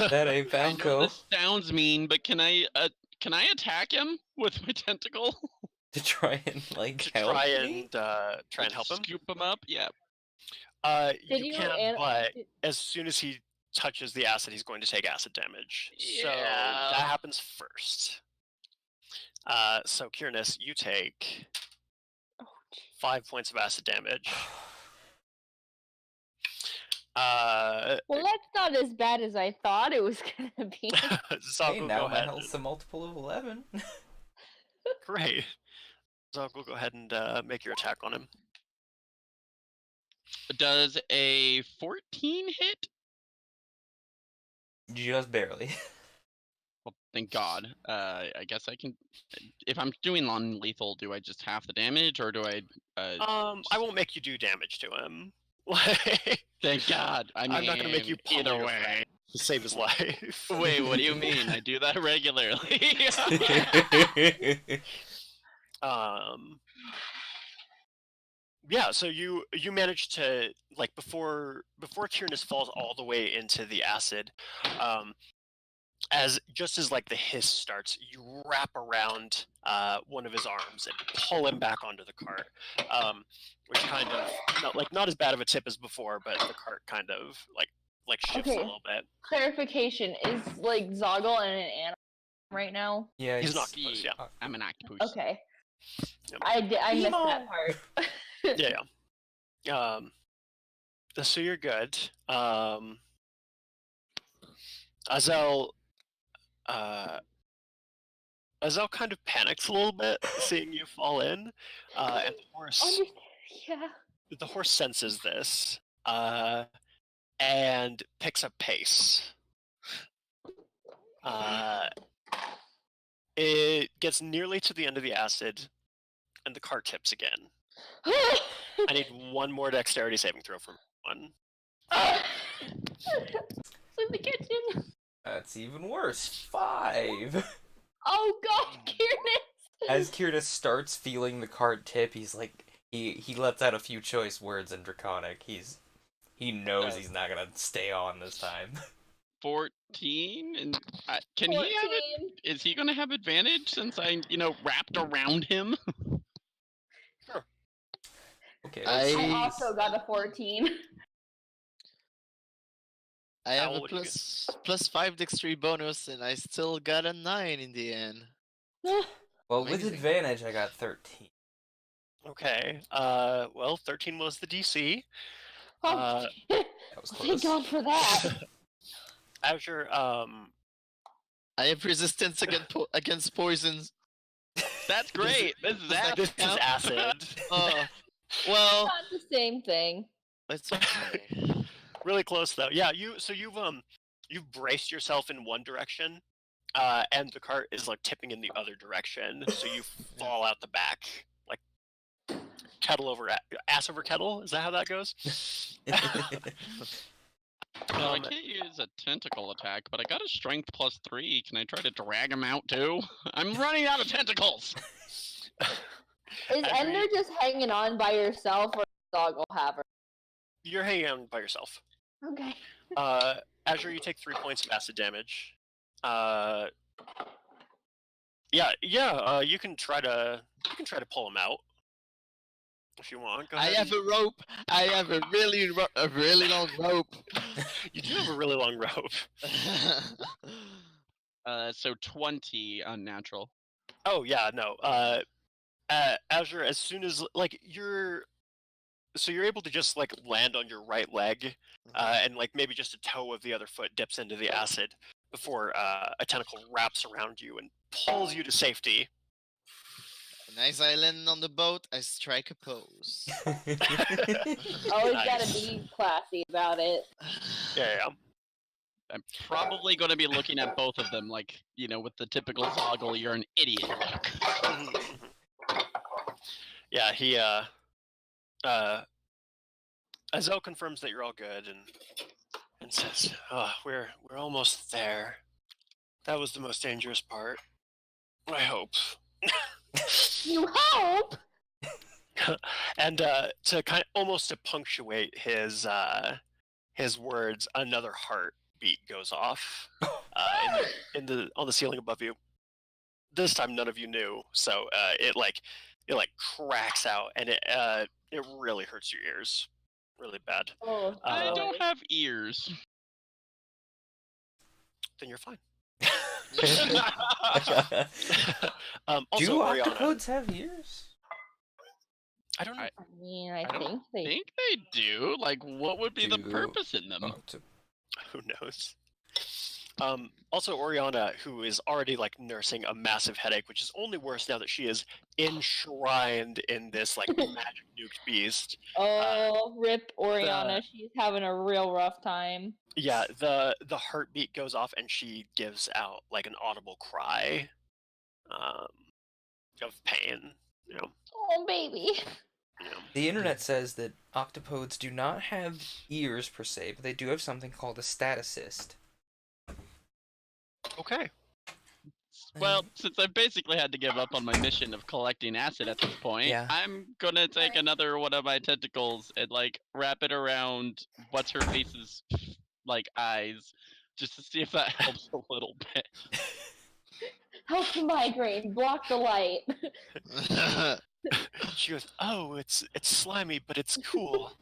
That ain't I know Falco. this sounds mean, but can I attack him with my tentacle? To try and to help try me? and help him. Scoop him up? Yeah. You can, but as soon as he touches the acid, he's going to take acid damage. So Yeah. that happens first. So Kyr'nes, you take 5 points of acid damage. Well, that's not as bad as I thought it was gonna be. Zogle, Hey, go now my ahead. health's a multiple of 11. Great. Zogle, go ahead and make your attack on him. Does a 14 hit? Just barely. Well, thank God. I guess I can. If I'm doing non-lethal, do I just half the damage, or do I? I won't make you do damage to him. Thank God. I mean, I'm not going to make you pummel either your way. friend to save his life. Wait, what do you mean? I do that regularly. Yeah, so you manage to, like, before Kyr'nes falls all the way into the acid, as like the hiss starts, you wrap around one of his arms and pull him back onto the cart, which kind of not as bad of a tip as before, but the cart kind of like shifts a little bit. Clarification, is like Zogle and an animal right now? Yeah, He's an octopus, yeah. I'm an octopus. Okay. Yep. I missed that part. Yeah. So you're good. Azel, Azelle kind of panics a little bit, seeing you fall in, and Yeah. the horse senses this, and picks up pace. It gets nearly to the end of the acid, and the cart tips again. I need one more dexterity saving throw from one. In the kitchen. That's even worse. 5. Oh god, Kyr'nes! As Kyr'nes starts feeling the cart tip, he's like, he lets out a few choice words in Draconic. He knows he's not gonna stay on this time. 14, and can 14. he have it? Is he gonna have advantage since I, wrapped around him? Sure. Okay. I also got a 14. I have Owl, a what do you plus 5 dexterity bonus, and I still got a 9 in the end. Well, with Amazing. advantage, I got 13. Okay. Well, 13 was the DC. Oh, That was thank close. God for that. Azure, I have resistance against poisons. That's great. This is that this is count? acid. Well, Not the same thing. it's okay. Really close though. Yeah, you've braced yourself in one direction, and the cart is like tipping in the other direction, so you fall out the back, like kettle over ass over kettle. Is that how that goes? No, I can't use a tentacle attack, but I got a strength +3. Can I try to drag him out too? I'm running out of tentacles. Is Endr just hanging on by yourself, or does Zogle have her? You're hanging out by yourself. Okay. Azure, you take 3 points of acid damage. You can try to pull him out if you want. Go I ahead. have a rope. I have a really long rope. You do have a really long rope. So 20 unnatural. Oh yeah, no. Azure, as soon as you're able to just land on your right leg, and maybe just a toe of the other foot dips into the acid before a tentacle wraps around you and pulls you to safety. Nice island on the boat. I strike a pose. Always gotta be classy about it. Yeah. I'm probably going to be looking at both of them, with the typical Zogle, you're an idiot look. Yeah, he Azelle confirms that you're all good and says, "Oh, we're almost there. That was the most dangerous part. I hope." You hope? And to almost to punctuate his words, another heartbeat goes off on the ceiling above you. This time, none of you knew, so it cracks out, and it really hurts your ears, really bad. Oh, I don't have ears. Then you're fine. Do Oriana, octopodes have ears? I don't know. I mean, I don't think they. think they do. What would be the Do purpose in them? Who knows? Also, Oriana, who is already nursing a massive headache, which is only worse now that she is enshrined in this magic nuked beast. Oh, rip Oriana. She's having a real rough time. Yeah, the heartbeat goes off and she gives out an audible cry of pain. Oh, baby. The internet says that octopodes do not have ears per se, but they do have something called a staticist. Okay. Well, since I basically had to give up on my mission of collecting acid at this point, Yeah. I'm gonna take another one of my tentacles and wrap it around what's her face's eyes, just to see if that helps a little bit. Help the migraine. Block the light. She goes, "Oh, it's slimy, but it's cool."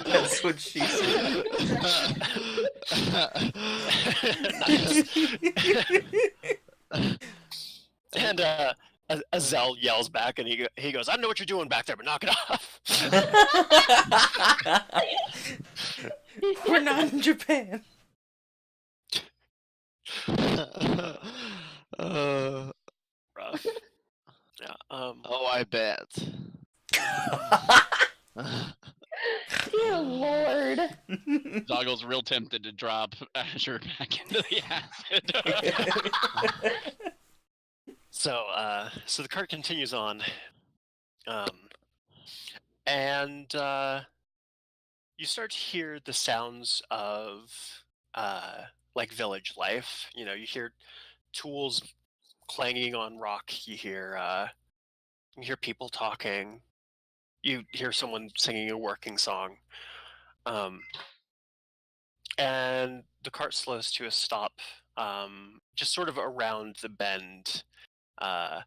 That's what she said. And Azelle yells back, and he goes, "I don't know what you're doing back there, but knock it off." We're not in Japan. Rough. Yeah. Oh, I bet. Dear Lord. Zogle's real tempted to drop Azure back into the acid. So the cart continues on, and you start to hear the sounds of like village life. You know, you hear tools clanging on rock. You hear people talking. You hear someone singing a working song. And the cart slows to a stop, just sort of around the bend of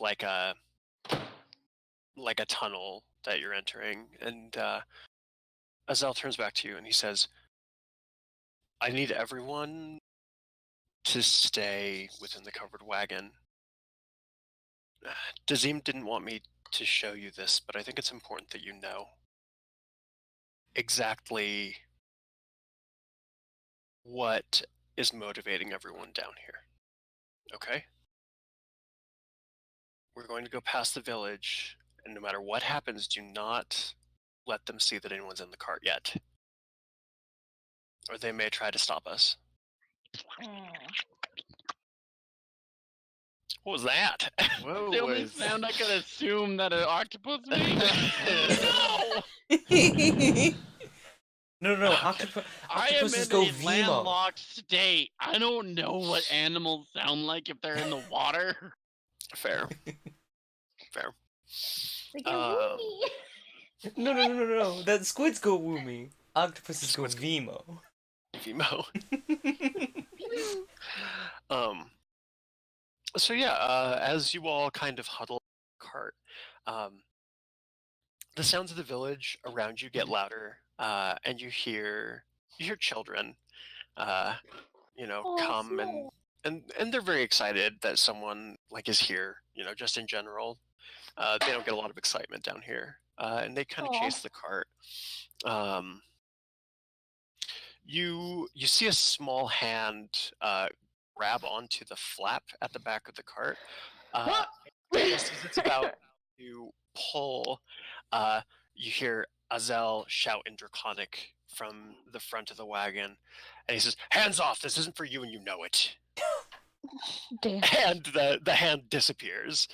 like a tunnel that you're entering. And Azelle turns back to you and he says, I need everyone to stay within the covered wagon. Dazim didn't want me to show you this, but I think it's important that you know exactly what is motivating everyone down here. Okay? We're going to go past the village, and no matter what happens, do not let them see that anyone's in the cart yet. Or they may try to stop us. What was that? What The only was sound I could assume that an octopus makes. No! No, I am octopuses in go a Vimo. landlocked state. I don't know what animals sound like if they're in the water. Fair. They get woomy. No. That squids go Woomy. Octopuses Squids go Vimo. Vimo. So yeah, as you all kind of huddle in the cart, the sounds of the village around you get louder, and you hear children, come and they're very excited that someone like is here. Just in general, they don't get a lot of excitement down here, and they kind of chase the cart. You see a small hand grab onto the flap at the back of the cart. Just as it's about to pull, you hear Azelle shout in Draconic from the front of the wagon, and he says, "Hands off! This isn't for you, and you know it." Damn. And the hand disappears.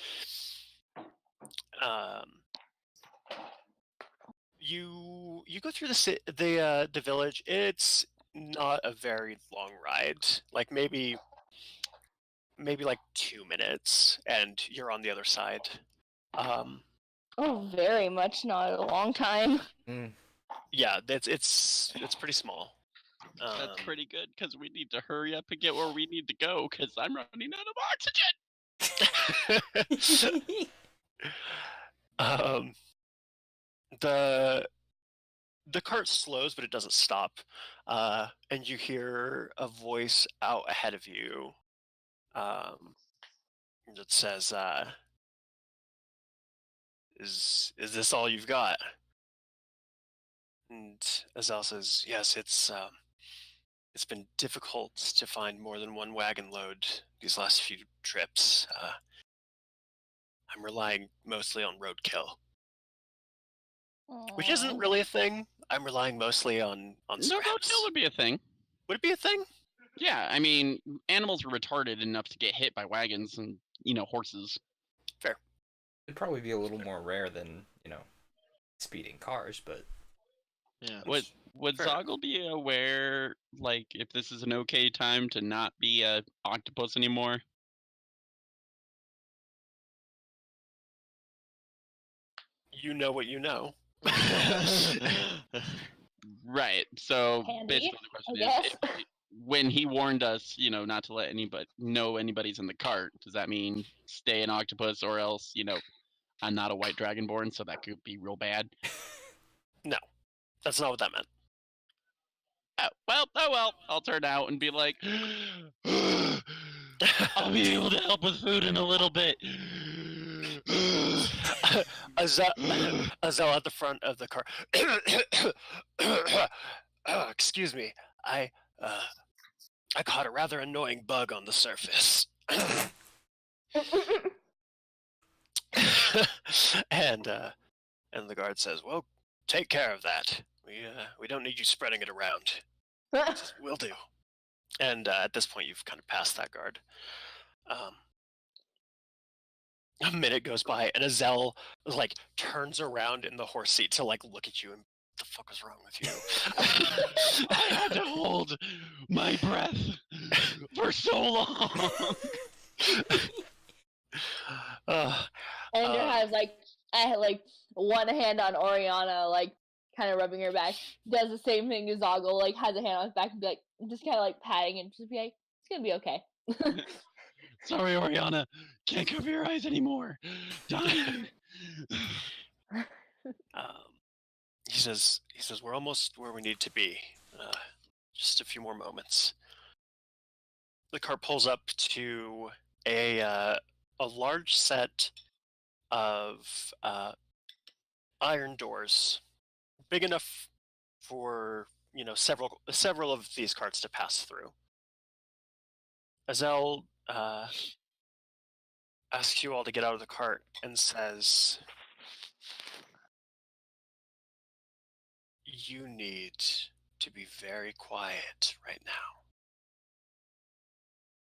You go through the village. It's not a very long ride, like maybe like 2 minutes, and you're on the other side. Oh, very much not a long time. Yeah, it's pretty small. That's pretty good because we need to hurry up and get where we need to go because I'm running out of oxygen. The cart slows, but it doesn't stop, and you hear a voice out ahead of you that says, "Is this all you've got?" And Azelle says, "Yes, it's been difficult to find more than one wagon load these last few trips. I'm relying mostly on roadkill." Which isn't really a thing. I'm relying mostly on No, scraps. roadkill would be a thing. Would it be a thing? Yeah, I mean, animals are retarded enough to get hit by wagons and, horses. Fair. It'd probably be a little more rare than, speeding cars, but... Yeah. Would Fair. Zogle be aware, like, if this is an okay time to not be a octopus anymore? You know what you know. Right. So Handy, basically the question I is, guess. when he warned us, not to let anybody's in the cart, does that mean stay an octopus or else, I'm not a white dragonborn, so that could be real bad? No, that's not what that meant. Oh well, I'll turn out and be like, I'll be able to help with food in a little bit. Azelle at the front of the car. Excuse me. I I caught a rather annoying bug on the surface. and the guard says, "Well, take care of that. We don't need you spreading it around." He says, "Will do." And at this point, you've kind of passed that guard. A minute goes by, and Azel like turns around in the horse seat to like look at you and, "What the fuck is wrong with you?" I had to hold my breath for so long. Endr has like one hand on Oriana, like kind of rubbing her back. Does the same thing to Zogle, like has a hand on his back and be like, just kind of like patting and just be like, "It's gonna be okay." Sorry, Oriana. Can't cover your eyes anymore. Dying. He says, "We're almost where we need to be. Just a few more moments." The car pulls up to a large set of iron doors, big enough for several of these carts to pass through. Azel asks you all to get out of the cart and says, "You need to be very quiet right now.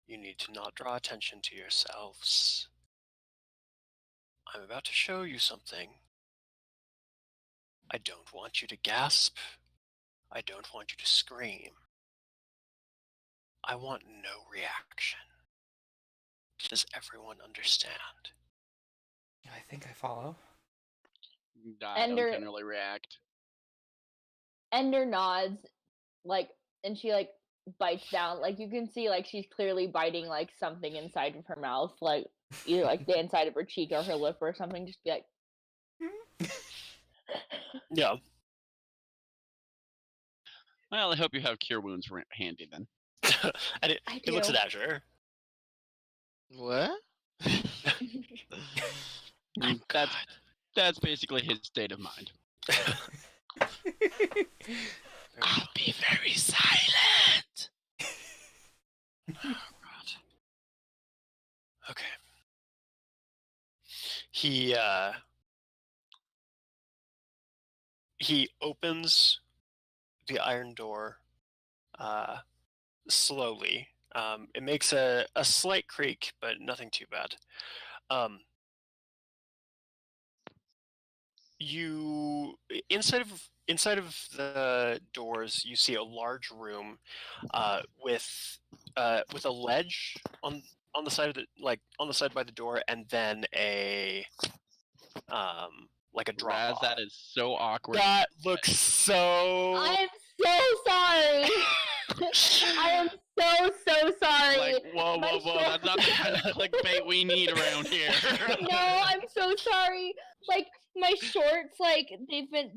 You need to not draw attention to yourselves. I'm about to show you something. I don't want you to gasp. I don't want you to scream. I want no reaction. Does everyone understand?" I think I follow. I don't Endr- generally react. Endr nods, like, and she like bites down. Like you can see, like she's clearly biting like something inside of her mouth, like either like the inside of her cheek or her lip or something. Just be like, Yeah. Well, I hope you have cure wounds handy then. And I he looks do. at Azure. What? That's basically his state of mind. I'll be very silent. Oh, God. Okay. He opens the iron door slowly. It makes a slight creak, but nothing too bad. You inside of the doors, you see a large room with a ledge on the side of the side by the door, and then a like a drop Razz, off. that is so awkward. That looks so. "I'm so sorry. I am so sorry." Like, whoa, My that's not the kind of clickbait we need around here. No, I'm so sorry. Like my shorts, like they've been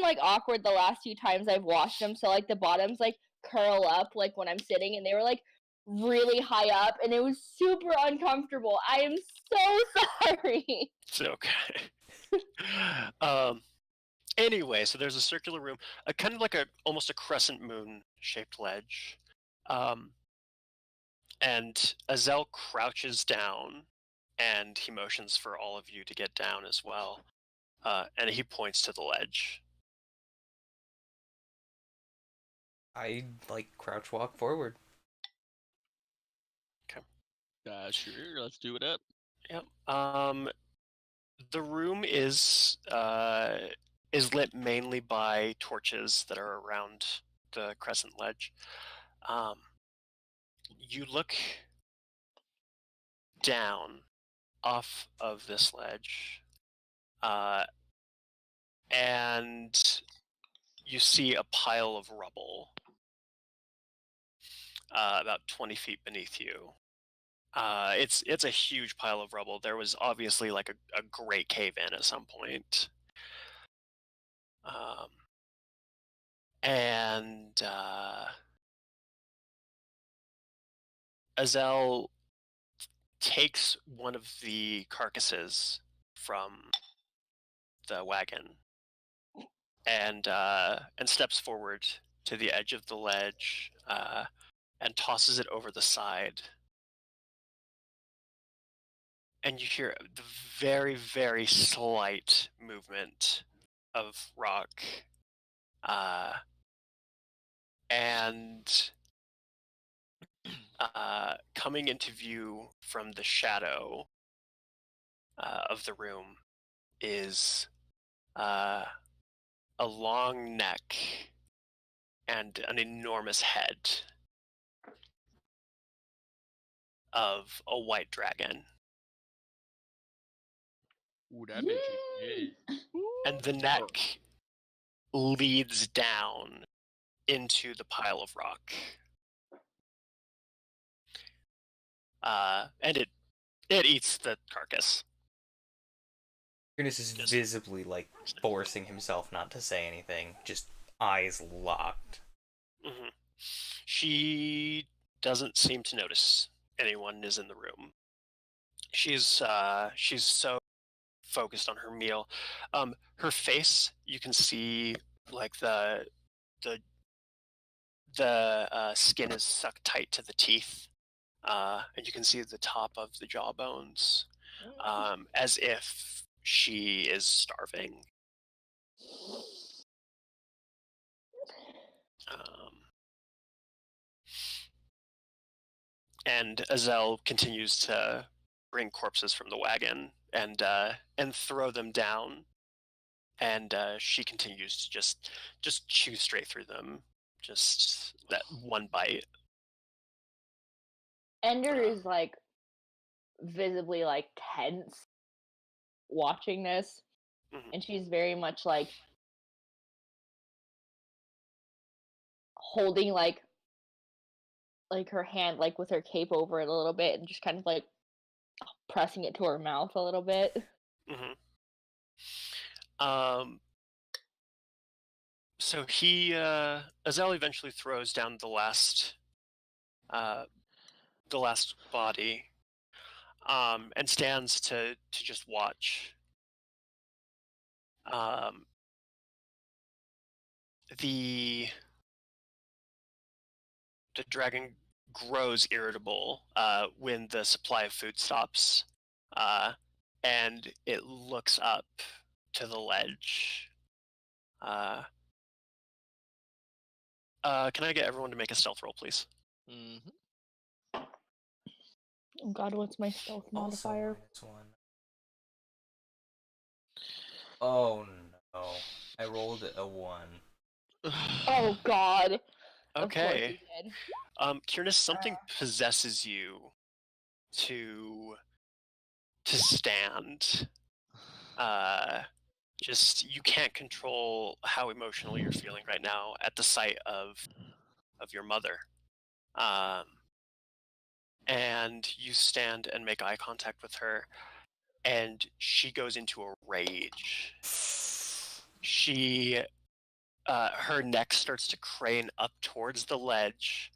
like awkward the last few times I've washed them. So like the bottoms like curl up like when I'm sitting, and they were like really high up, and it was super uncomfortable. I am so sorry. It's okay. Anyway, so there's a circular room, a kind of like almost a crescent moon shaped ledge, and Azel crouches down, and he motions for all of you to get down as well, and he points to the ledge. I like crouch walk forward. Sure, let's do it up. Yep. The room is lit mainly by torches that are around the crescent ledge. You look down off of this ledge, and you see a pile of rubble about 20 feet beneath you. It's a huge pile of rubble. There was obviously like a great cave-in at some point. And Azel takes one of the carcasses from the wagon and steps forward to the edge of the ledge, and tosses it over the side. And you hear the very, very slight movement of rock. And coming into view from the shadow of the room is a long neck and an enormous head of a white dragon. Ooh, that bitch is big. And the neck leads down into the pile of rock. And it eats the carcass. Kyr'nes is Just- visibly, like, forcing himself not to say anything, just eyes locked. Mm-hmm. She doesn't seem to notice anyone is in the room. She's so focused on her meal. Her face, you can see like the skin is sucked tight to the teeth, and you can see the top of the jawbones, as if she is starving. And Azel continues to bring corpses from the wagon and throw them down, and she continues to just chew straight through them, just that one bite. Endr is like visibly like tense watching this, Mhm. and she's very much like holding like her hand like with her cape over it a little bit and just kind of like pressing it to her mouth a little bit. Mm-hmm. So Azel eventually throws down the last body, and stands to just watch. The dragon grows irritable when the supply of food stops, and it looks up to the ledge. Can I get everyone to make a stealth roll, please? Mm-hmm. Oh god, what's my stealth Also modifier? -1. Oh no. I rolled a 1. Oh god. Of course Okay. you did. Kyr'nes, something possesses you to stand. Just you can't control how emotional you're feeling right now at the sight of your mother. And you stand and make eye contact with her, and she goes into a rage. She her neck starts to crane up towards the ledge,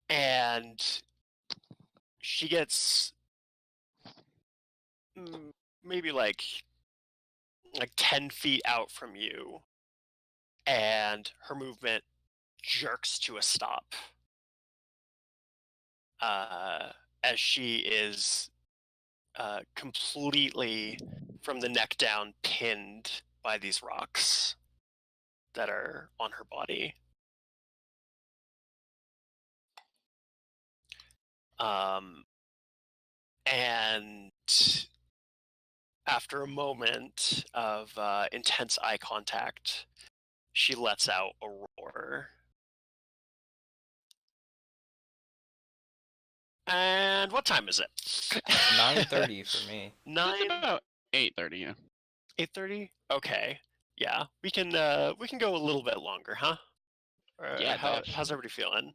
and she gets maybe like 10 feet out from you, and her movement jerks to a stop, as she is completely from the neck down pinned by these rocks that are on her body. And after a moment of intense eye contact, she lets out a roar. And what time is it? 9:30 for me. It's 9? about 8:30. Yeah. 8:30? Okay. Yeah, we can go a little bit longer, huh? Yeah, How's everybody feeling?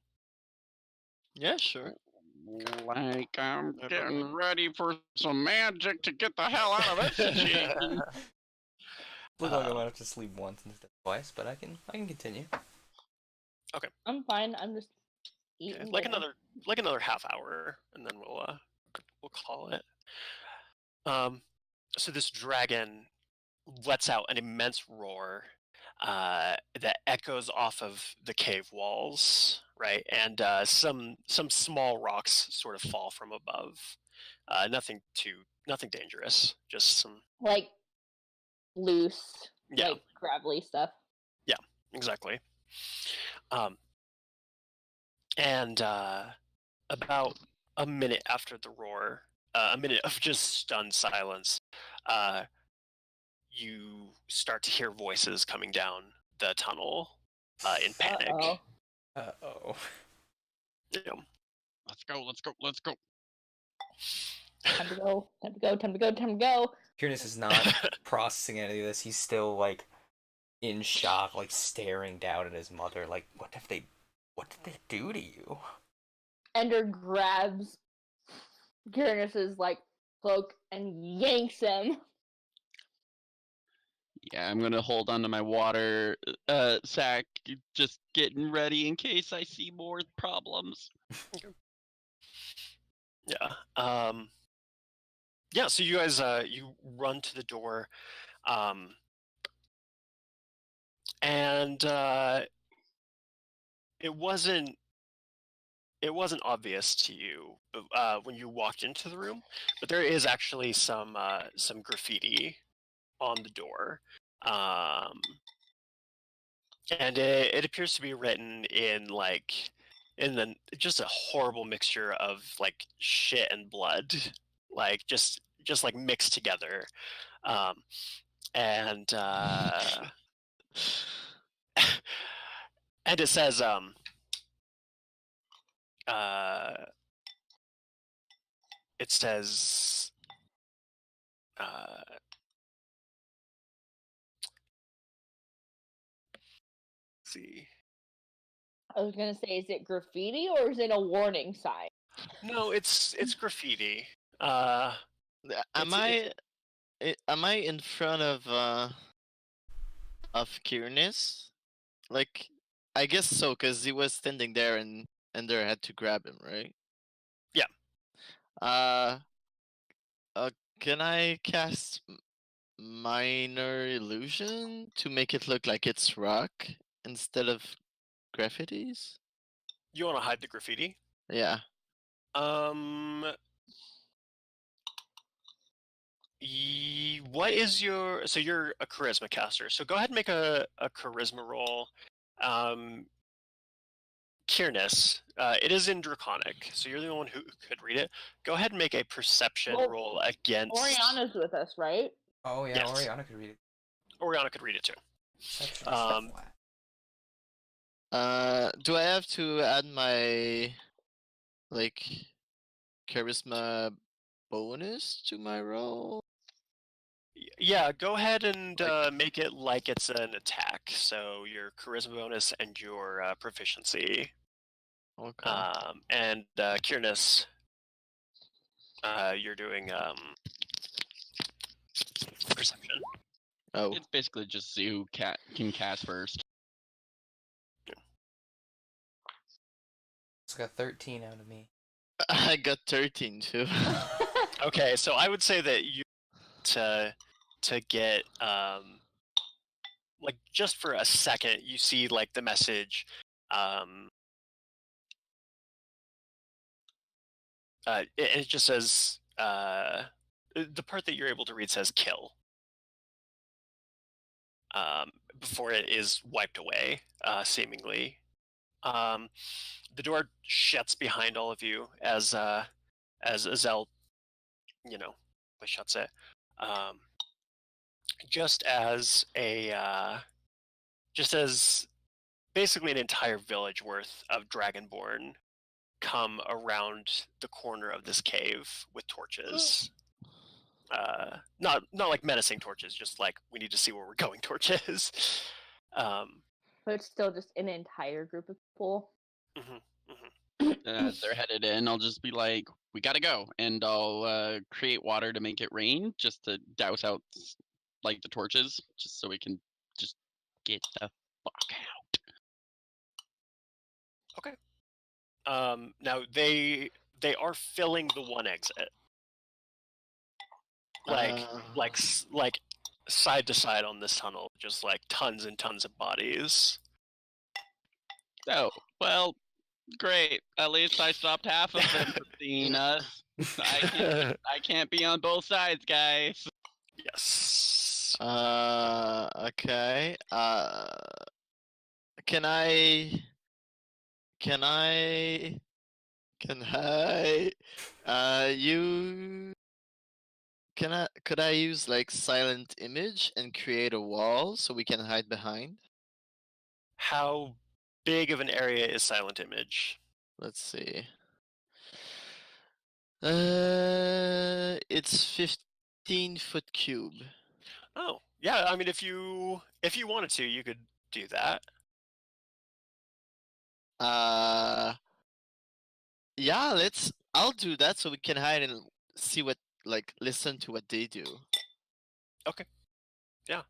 Yeah, sure. Like I'm Never getting mind. ready for some magic to get the hell out of this situation. Look like I might have to sleep once instead of twice, but I can continue. I'm fine. I'm just eating. Okay, like dinner. another half hour, and then we'll call it. So this dragon lets out an immense roar that echoes off of the cave walls. right? And some small rocks sort of fall from above. Nothing dangerous. Just some. Like loose, Yeah. like gravelly stuff. Yeah, exactly. And about a minute after the roar, a minute of just stunned silence, you start to hear voices coming down the tunnel in panic. Uh-oh. Uh-oh. You know, Let's go, let's go, let's go. Time to go, time to go, time to go, time to go. Kyr'nes is not processing any of this. He's still like in shock, like staring down at his mother. Like, what did they do to you? Endr grabs Kyr'nes's like cloak and yanks him. Yeah, I'm gonna hold onto my water sack, just getting ready in case I see more problems. Yeah. Yeah. So you guys, you run to the door, and it wasn't obvious to you when you walked into the room, but there is actually some graffiti on the door, and it appears to be written in just a horrible mixture of like shit and blood, like just like mixed together, and and it says it says see. I was gonna say, is it graffiti or is it a warning sign? No, it's graffiti. Am It's- am I in front of Kyr'nes? Like, I guess so, because he was standing there and Endr had to grab him, right? Yeah. Can I cast minor illusion to make it look like it's rock instead of graffitis? You want to hide the graffiti? Yeah. What is your? So you're a charisma caster. So go ahead and make a charisma roll. Kyr'nes, it is in Draconic, so you're the only one who could read it. Go ahead and make a perception Well, roll against. Oriana's with us, right? Oh yeah, Yes. Oriana could read it. Oriana could read it too. Perception is flat. Do I have to add my like charisma bonus to my roll? Yeah, go ahead and make it like it's an attack. So your charisma bonus and your proficiency. Okay. And Kyr'nes, you're doing perception. Oh, It's basically just see who can cast first. It's got 13 out of me. I got 13 too. Okay, so I would say that you to get like just for a second you see like the message it just says the part that you're able to read says kill before it is wiped away seemingly. The door shuts behind all of you as Azel, shuts it. Just as basically an entire village worth of Dragonborn come around the corner of this cave with torches. Not like menacing torches, just like we need to see where we're going torches. But it's still just an entire group of people. As they're headed in, I'll just be like, "We gotta go," and I'll create water to make it rain, just to douse out like the torches, just so we can just get the fuck out. Okay. Now they are filling the one exit, like side to side on this tunnel, just like tons and tons of bodies. Oh, well, Great. At least I stopped half of them from seeing us. I can't be on both sides, guys. Yes. Okay. Can I? Can I? Can I? You. Can I? Could I use like silent image and create a wall so we can hide behind? How big of an area is Silent Image? Let's see. It's 15-foot cube. Oh, yeah. I mean, if you wanted to, you could do that. Yeah, I'll do that so we can hide and see what, like, listen to what they do. Okay. Yeah.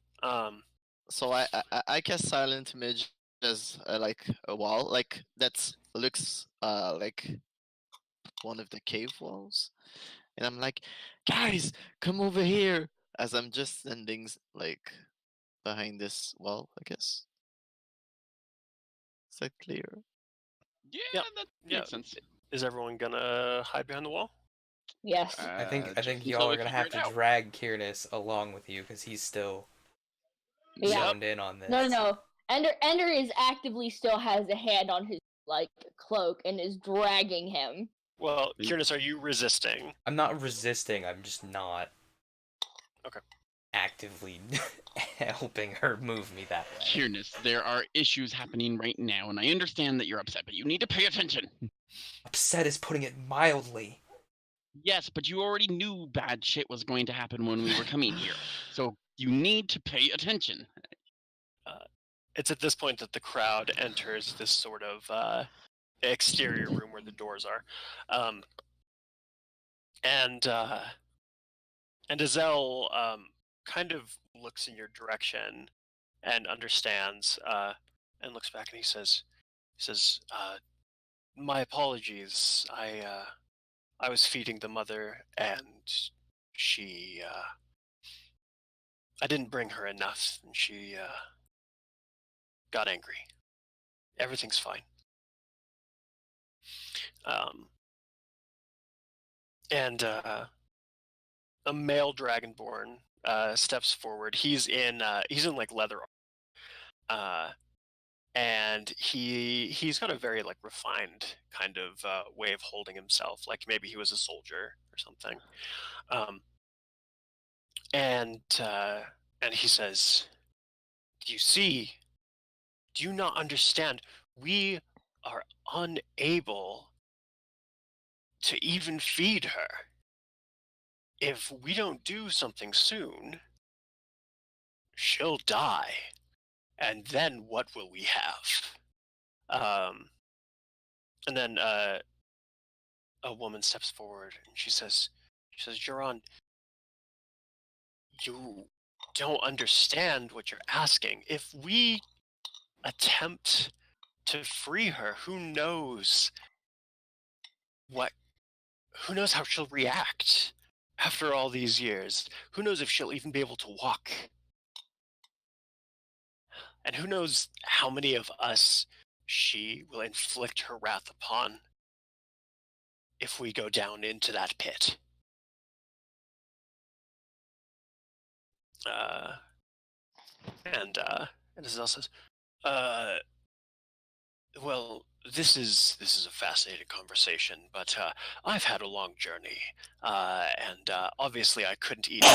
So I cast silent image as like a wall, like that looks like one of the cave walls, and I'm like, guys, come over here, as I'm just standing like behind this wall, I guess. Is that clear? Yeah, Yep. that Yeah. makes sense. Is everyone gonna hide behind the wall? Yes. I think Just y'all until are we gonna figure have it to out. drag Kyr'nes along with you because he's still Yeah. zoned in on this. No. Endr is actively still has a hand on his like cloak and is dragging him. Well, Kyr'nes, are you resisting? I'm not resisting. I'm just not. Okay. Actively helping her move me that way. Kyr'nes, there are issues happening right now, and I understand that you're upset, but you need to pay attention. Upset is putting it mildly. Yes, but you already knew bad shit was going to happen when we were coming here, so you need to pay attention. It's at this point that the crowd enters this sort of exterior room where the doors are, and Azelle kind of looks in your direction and understands, and looks back and he says, "My apologies. I was feeding the mother, and she I didn't bring her enough, and she got angry. Everything's fine." And a male dragonborn steps forward. He's in like leather, and he's got a very like refined kind of way of holding himself. Like maybe he was a soldier or something. And he says, "Do you see? Do you not understand? We are unable to even feed her. If we don't do something soon, she'll die. And then what will we have?" And then a woman steps forward and she says, "Juron, you don't understand what you're asking. If we attempt to free her, who knows how she'll react after all these years? Who knows if she'll even be able to walk? And who knows how many of us she will inflict her wrath upon if we go down into that pit." And Azelle says, "Well, this is a fascinating conversation, but I've had a long journey, and obviously I couldn't eat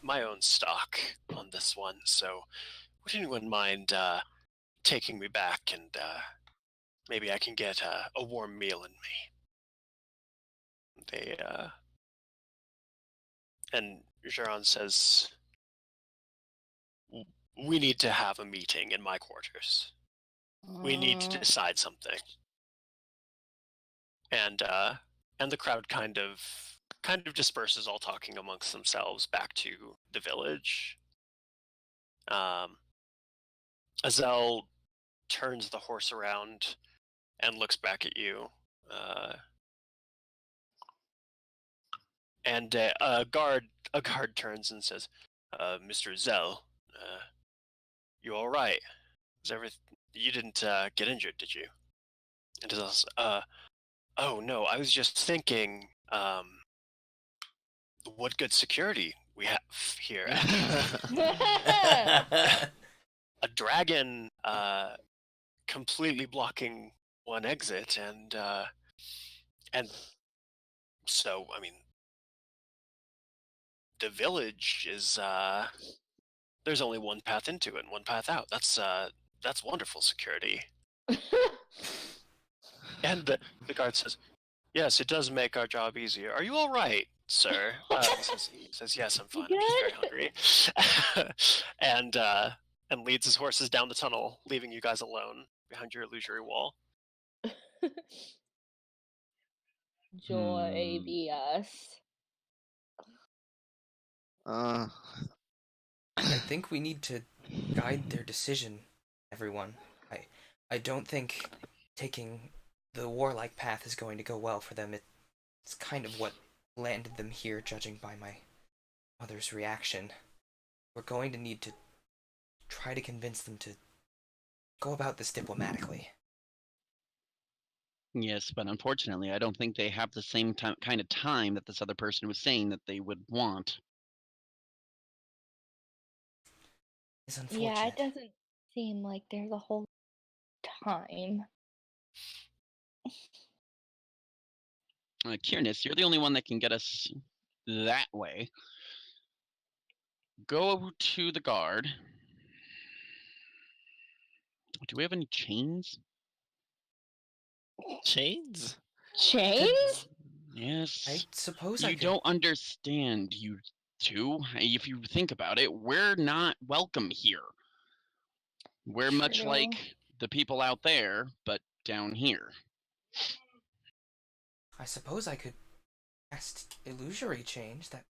my own stock on this one. So, would anyone mind taking me back, and maybe I can get a warm meal in me?" And Juron says, "We need to have a meeting in my quarters. We need to decide something." And the crowd kind of disperses, all talking amongst themselves, back to the village. Azelle turns the horse around and looks back at you. And a guard turns and says, "Mr. Azelle, you all right? You didn't get injured, did you?" And he says, oh no, I was just thinking, what good security we have here. A dragon completely blocking one exit, and so I mean, the village is there's only one path into it and one path out. That's wonderful security. And the guard says, yes, it does make our job easier. Are you all right, sir? He says, yes, I'm fine. I'm just very hungry. And leads his horses down the tunnel, leaving you guys alone behind your illusory wall. Joy be us. Uh, I think we need to guide their decision, everyone. I don't think taking the warlike path is going to go well for them. It's kind of what landed them here, judging by my mother's reaction. We're going to need to try to convince them to go about this diplomatically. Yes, but unfortunately, I don't think they have the same kind of time that this other person was saying that they would want. It's unfortunate. Yeah, it doesn't seem like there's a whole time. Kyr'nes, you're the only one that can get us that way. Go to the guard. Do we have any chains? Chains? Chains? Yes. I suppose I You could... don't understand, you two. If you think about it, we're not welcome here. We're much True. like the people out there, but down here. I suppose I could cast illusory chains. That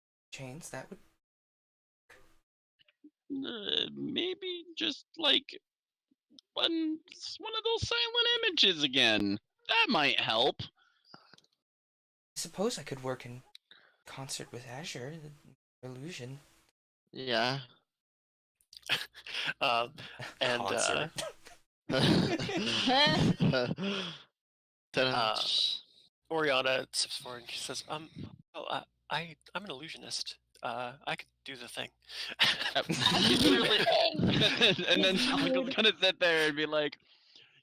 would... Maybe just like one of those silent images again. That might help. I suppose I could work in concert with Azure, the illusion. yeah. And Concert. Oriana steps forward and she says, I'm an illusionist. I could do the thing. And then Zogle's gonna sit there and be like,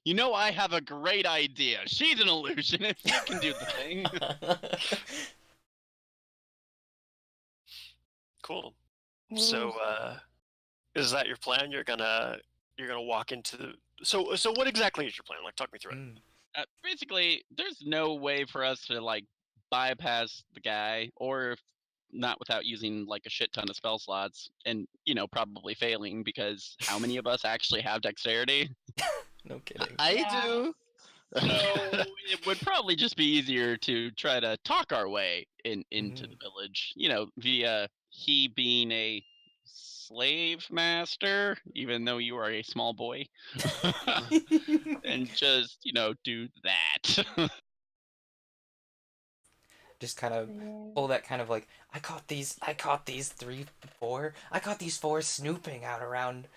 you know, I have a great idea. She's an illusionist. You can do the thing. Cool. So, is that your plan? You're gonna walk into the... So what exactly is your plan? Like, talk me through it. Basically, there's no way for us to like bypass the guy, or if not without using like a shit ton of spell slots, and probably failing, because how many of us actually have dexterity? No kidding. I do. So it would probably just be easier to try to talk our way into the village, via he being a slave master, even though you are a small boy, and just do that. Just kind of pull that kind of like, I caught these 4 snooping out around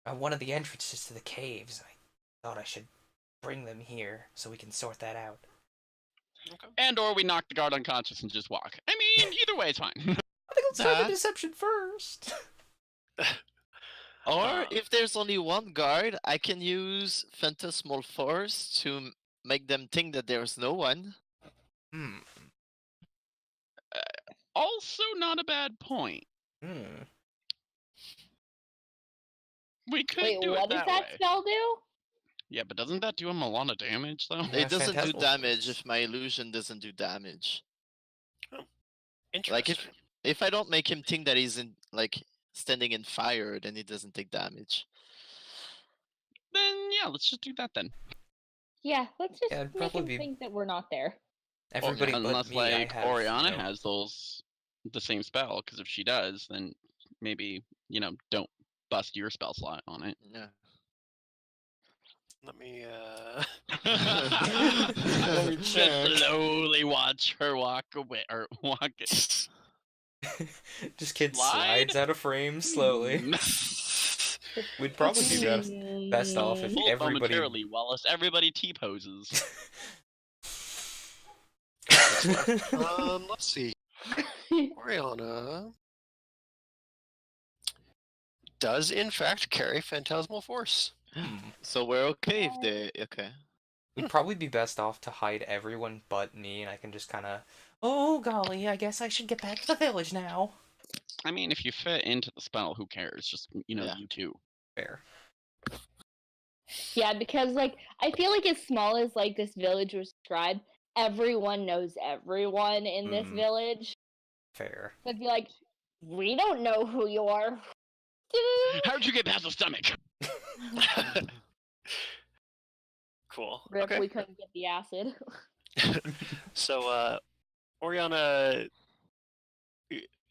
one of the entrances to the caves. I thought I should bring them here so we can sort that out. Okay. And or we knock the guard unconscious and just walk. I mean, either way is fine. I think let's try the deception first. Or if there's only one guard, I can use Phantasmal Force to make them think that there's no one. Also not a bad point. We could Wait, do what it does that that way. spell do? Yeah, but doesn't that do him a lot of damage, though? Yeah, It doesn't do Phantasmal damage Force. if my illusion doesn't do damage. Interesting. Like if I don't make him think that he's standing in fire, then he doesn't take damage. Then yeah, let's just do that then. Yeah, let's just it'd make probably him be- think that we're not there. Everybody but Unless me, I have, Oriana has the same spell, because if she does, then maybe don't bust your spell slot on it. Yeah. Let me Just slowly watch her walk away, or walk it. Just kid Slide? slides out of frame slowly. We'd probably be best off if Full everybody. momentarily, whilst everybody T-poses. Let's see. Oriana does in fact carry Phantasmal Force. So we're okay if they okay. We'd probably be best off to hide everyone but me, and I can just kind of. Oh golly, I guess I should get back to the village now. I mean, if you fit into the spell, who cares? Just, Yeah. you two. Fair. Yeah, because like I feel like as small as like this village was described, everyone knows everyone in this village. Fair. They'd be like, we don't know who you are. How'd you get past the stomach? Cool. Rip, Okay. we couldn't get the acid. So, Oriana,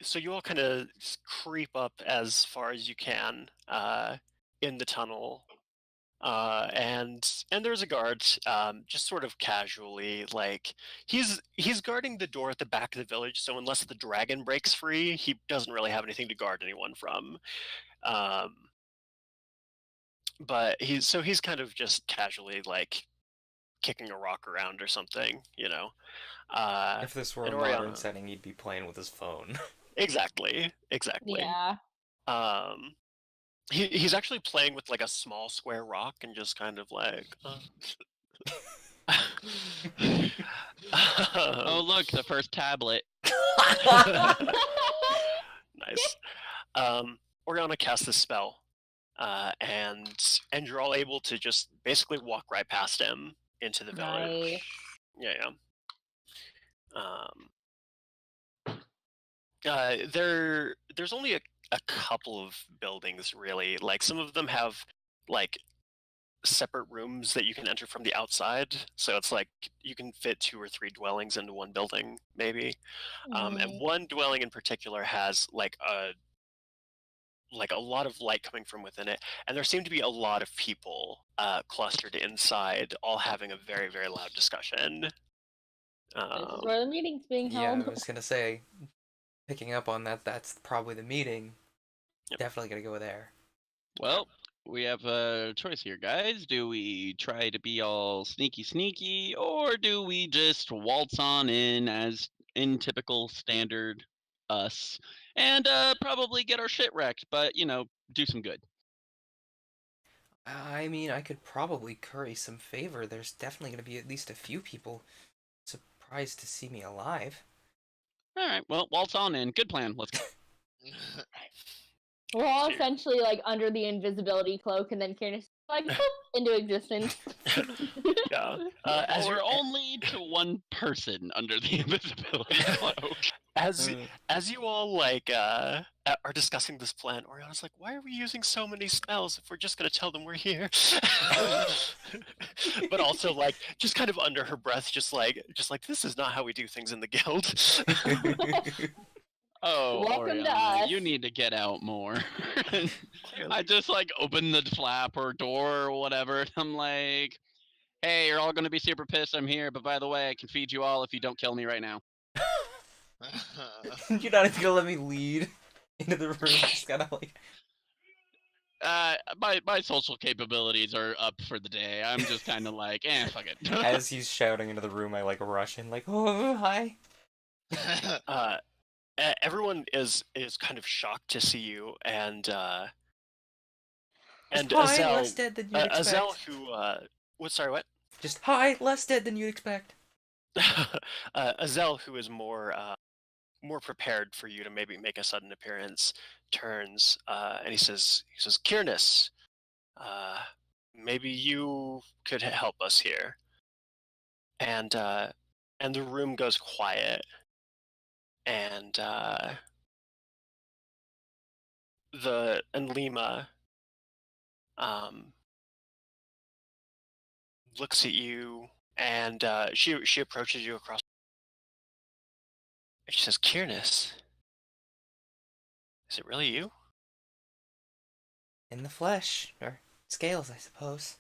so you all kind of creep up as far as you can in the tunnel, and there's a guard, just sort of casually, like he's guarding the door at the back of the village. So unless the dragon breaks free, he doesn't really have anything to guard anyone from. But he's kind of just casually like kicking a rock around or something, If this were a and modern Oriana- setting, he'd be playing with his phone. Exactly. Yeah. He's actually playing with like a small square rock and just kind of like. Oh, look, the first tablet. Nice. Oriana casts this spell, and you're all able to just basically walk right past him into the village. Nice. Yeah. There's only a couple of buildings really. Like some of them have like separate rooms that you can enter from the outside. So it's like you can fit 2 or 3 dwellings into one building, maybe. And one dwelling in particular has like a lot of light coming from within it, and there seem to be a lot of people clustered inside, all having a very, very loud discussion. This is where the meeting's being Yeah, held. I was gonna say, picking up on that, that's probably the meeting. Yep. Definitely gonna go there. Well, we have a choice here, guys. Do we try to be all sneaky, or do we just waltz on in as in typical standard us, and probably get our shit wrecked, but, do some good? I mean, I could probably curry some favor. There's definitely gonna be at least a few people surprised to see me alive. All right, well, waltz on in. Good plan. Let's go. We're all Sure. essentially like under the invisibility cloak, and then Kyr'nes like poof, into existence. Yeah. We're only to one person under the invisibility cloak. As you all like are discussing this plan, Oriana's like, "Why are we using so many spells if we're just gonna tell them we're here?" But also like just kind of under her breath, just like this is not how we do things in the guild. Oh, Welcome to Oriana, us. you need to get out more. I just like open the flap or door or whatever, and I'm like, "Hey, you're all gonna be super pissed I'm here, but by the way, I can feed you all if you don't kill me right now." You're not even gonna let me lead into the room. Just gotta like. My social capabilities are up for the day. I'm just kind of like, fuck it. As he's shouting into the room, I like rush in, like, oh hi. Everyone is kind of shocked to see you, and Hi, Azelle, less dead than you'd expect. Azelle, who what? Just hi, less dead than you'd expect. Azelle, who is more prepared for you to maybe make a sudden appearance, turns and he says, "Kyr'nes, maybe you could help us here." And the room goes quiet, and Lima looks at you, and she approaches you across. And she says, "Kyr'nes, is it really you?" In the flesh, or scales, I suppose.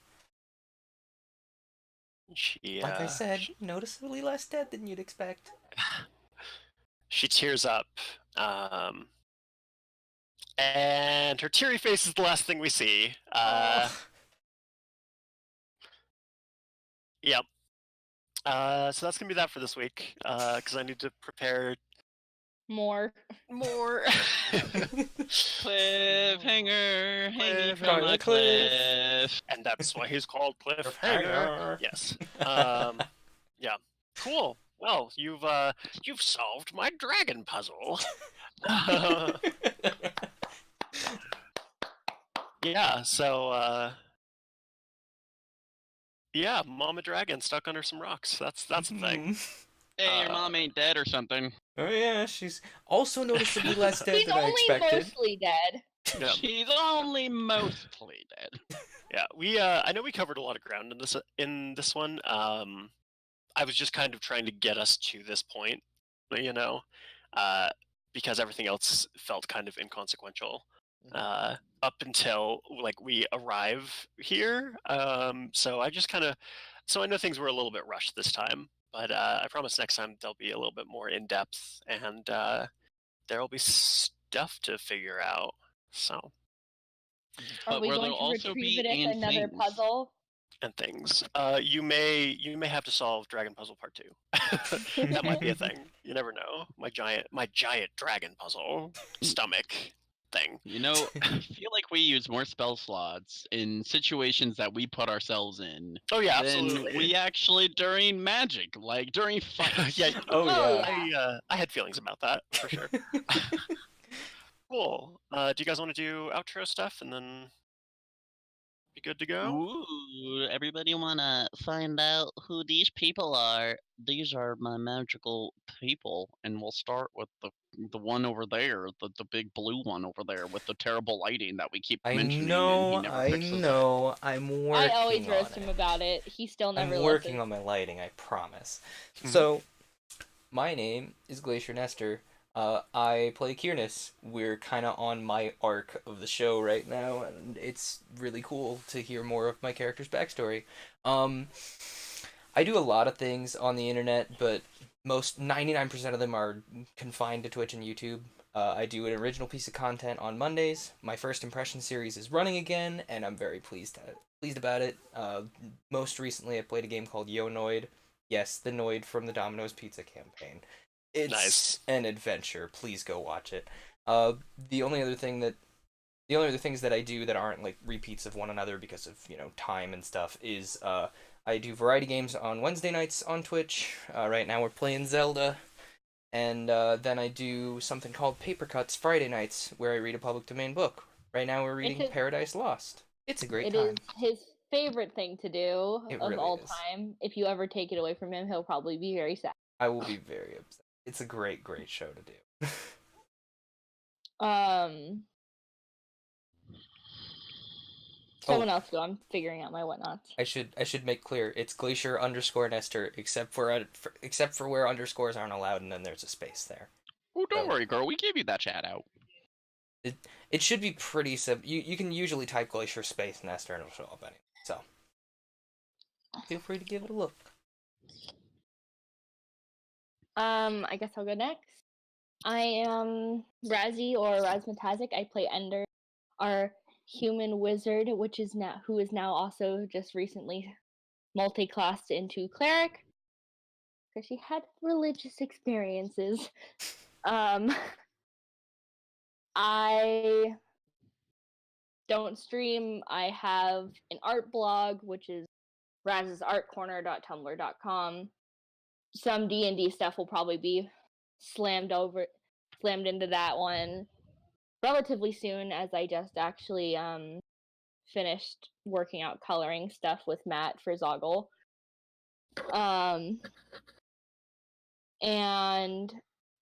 She, Like I said, noticeably less dead than you'd expect. She tears up, And her teary face is the last thing we see. Yep. So that's gonna be that for this week. Because I need to prepare More. more. Cliffhanger, hanging from Cliff. a cliff. And that's why he's called Cliffhanger. Cliffhanger. Yes. Yeah. Cool. Well, you've solved my dragon puzzle. Yeah. So yeah, Mama Dragon stuck under some rocks. That's the thing. Hey, your mom ain't dead or something. Oh yeah, she's also noticeably less dead He's than I only expected. mostly dead. Yeah. She's only mostly dead. Yeah, I know we covered a lot of ground in this one. I was just kind of trying to get us to this point, because everything else felt kind of inconsequential up until like we arrive here. So I just so I know things were a little bit rushed this time, but I promise next time they'll be a little bit more in depth, and there will be stuff to figure out. So. Are But we where going there'll to also retrieve be it as another things. puzzle? And things. You may have to solve Dragon Puzzle Part 2. That might be a thing. You never know. My giant dragon puzzle stomach thing. I feel like we use more spell slots in situations that we put ourselves in Oh yeah, than absolutely. we actually during Magic, like during fights. Yeah. Oh Oh, yeah. I had feelings about that for sure. Cool. Do you guys want to do outro stuff and then be good to go? Ooh, everybody wanna find out who these people are? These are my magical people, and we'll start with the one over there, the big blue one over there with the terrible lighting that we keep I mentioning, and he know, never I fixes it. know. I'm working I always on roast it. him about it. He still never I'm listens. working on my lighting, I promise. So, my name is Glacier Nester. I play Kyr'nes. We're kind of on my arc of the show right now, and it's really cool to hear more of my character's backstory. I do a lot of things on the internet, but 99% of them are confined to Twitch and YouTube. I do an original piece of content on Mondays. My first impression series is running again, and I'm very pleased about it. Most recently, I played a game called Yo Noid. Yes, the Noid from the Domino's Pizza campaign. It's Nice. an adventure. Please go watch it. The only other things that I do that aren't like repeats of one another because of time and stuff is I do variety games on Wednesday nights on Twitch. Right now we're playing Zelda, and then I do something called Paper Cuts Friday nights where I read a public domain book. Right now we're reading Paradise Lost. It's a great time. It is his favorite thing to do It of really all is. time. If you ever take it away from him, he'll probably be very sad. I will be very upset. It's a great show to do. Someone else go. I'm figuring out my whatnots. I should make clear it's Glacier_Nester except for where underscores aren't allowed, and then there's a space there. Oh, don't worry, girl. We gave you that chat out. It should be pretty simple. You can usually type Glacier space Nester and it'll show up anyway. So feel free to give it a look. I guess I'll go next. I am Razzie or Razzmatazzic. I play Endr, our human wizard, who is now also just recently multi-classed into Cleric because she had religious experiences. I don't stream. I have an art blog, which is razzesartcorner.tumblr.com. Some D&D stuff will probably be slammed into that one relatively soon, as I just actually finished working out coloring stuff with Matt for Zogle. And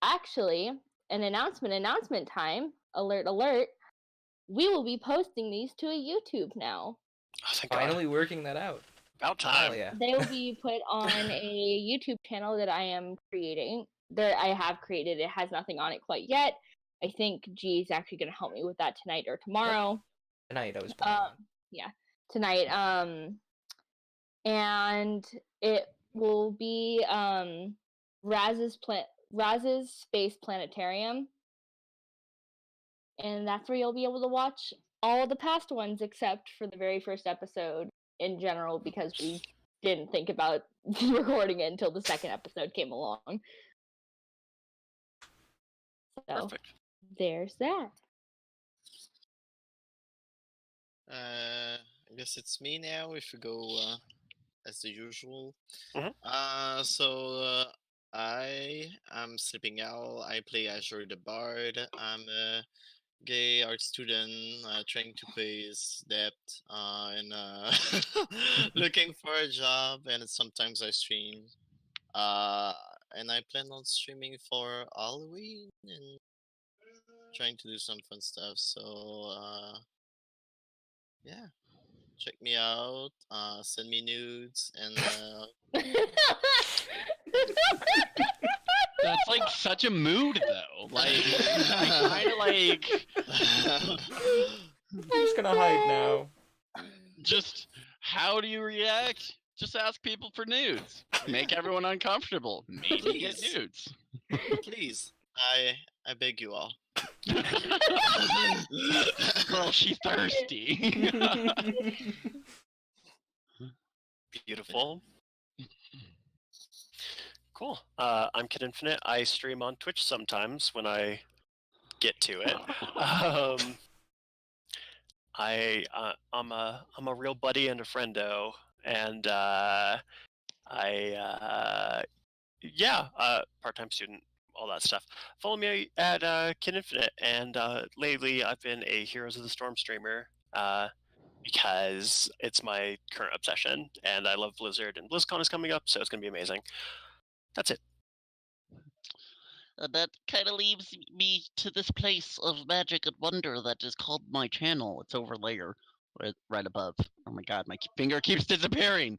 actually, an announcement time, alert, we will be posting these to a YouTube now. Oh, thank God. Finally working that out. About time. Oh, yeah. They will be put on a YouTube channel that I am creating. That I have created. It has nothing on it quite yet. I think G's actually going to help me with that tonight or tomorrow. Tonight I was planning. Yeah, tonight. And it will be Razz's Space Planetarium. and that's where you'll be able to watch all the past ones except for the very first episode in general, because we didn't think about recording it until the second episode came along. So Perfect. there's that. I guess it's me now. If we go as the usual. Mhm. I am SleepingOwl. I play Azure the Bard. I'm a gay art student trying to pay his debt and looking for a job. And sometimes I stream. And I plan on streaming for Halloween and trying to do some fun stuff. So yeah, check me out. Send me nudes and. That's like such a mood, though. Like, kind of like I'm just gonna hide now. just how do you react? Just ask people for nudes. Make everyone uncomfortable. Maybe get Please. nudes. Please, I beg you all. Girl, she's thirsty. Beautiful. Cool. I'm Kid Infinite. I stream on Twitch sometimes when I get to it. I'm a real buddy and a friendo, and part-time student, all that stuff. Follow me at Kid Infinite, and lately I've been a Heroes of the Storm streamer. Because it's my current obsession, and I love Blizzard, and BlizzCon is coming up, so it's going to be amazing. That's it. That kind of leaves me to this place of magic and wonder that is called my channel. It's over there, right above. Oh my god, my finger keeps disappearing.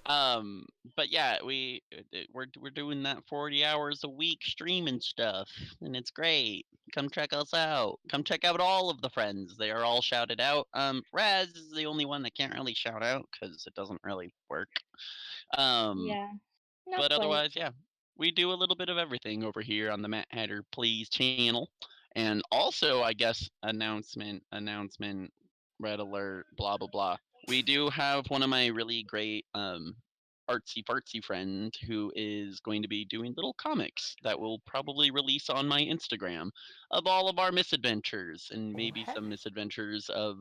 But yeah, we're doing that 40 hours a week streaming stuff, and it's great. Come check us out. Come check out all of the friends. They are all shouted out. Razz is the only one that can't really shout out because it doesn't really work. Yeah. Not But quite. otherwise, yeah, we do a little bit of everything over here on the Matthatter Please channel. And also, I guess, announcement, red alert, blah, blah, blah. We do have one of my really great artsy fartsy friend who is going to be doing little comics that will probably release on my Instagram of all of our misadventures and maybe some misadventures of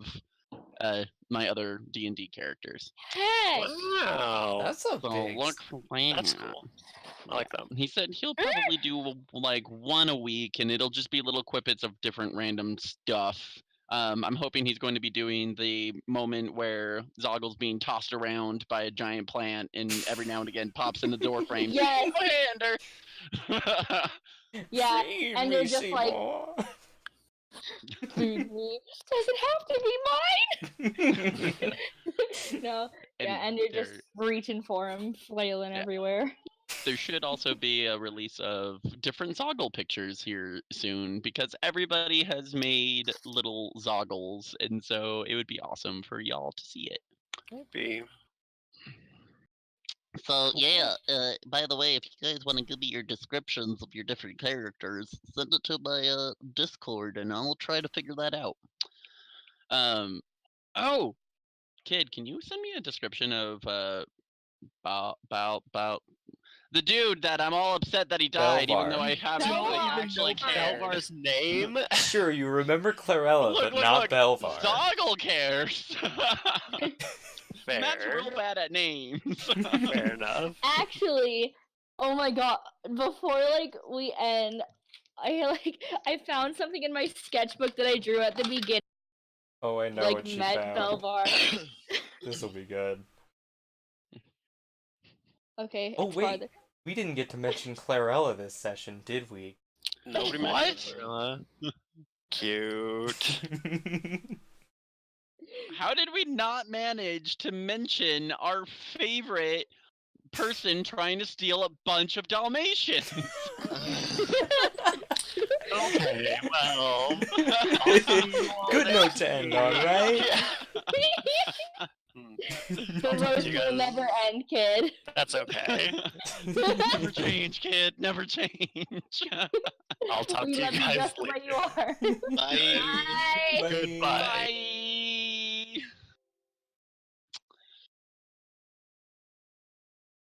my other D&D characters. Heck! Wow. That's a So big. look for that. That's cool. I like that. He said he'll probably do like one a week, and it'll just be little quippets of different random stuff. I'm hoping he's going to be doing the moment where Zogle's being tossed around by a giant plant, and every now and again pops in the door frame. Yes. Endr. Yeah, Free and me, they're just like, Seymour. "Feed me. Does it have to be mine?" No. Yeah, and you're just reaching for him, flailing everywhere. There should also be a release of different Zogle pictures here soon, because everybody has made little Zogles, and so it would be awesome for y'all to see it. Maybe. So yeah, by the way, if you guys want to give me your descriptions of your different characters, send it to my Discord, and I'll try to figure that out. Oh, Kid, can you send me a description of about the dude that I'm all upset that he died, even though I haven't Belvar. really actually cared. Belvar's name? Sure, you remember Clarella, but not Belvar. Zogle cares. Fair. Matt's real bad at names. Fair enough. Actually, oh my god, before we end, I found something in my sketchbook that I drew at the beginning. Oh, I know what you met found. Belvar. This will be good. Okay. Oh it's wait, farther. we didn't get to mention Clarella this session, did we? Nobody What? mentioned Clarella. Cute. How did we not manage to mention our favorite person trying to steal a bunch of Dalmatians? Okay, well. Good note to end on, right? The roast will never end, kid. That's okay. Never change, kid. Never change. I'll talk to We you love you guys just the way later. you are. Bye. Bye. Goodbye. Bye.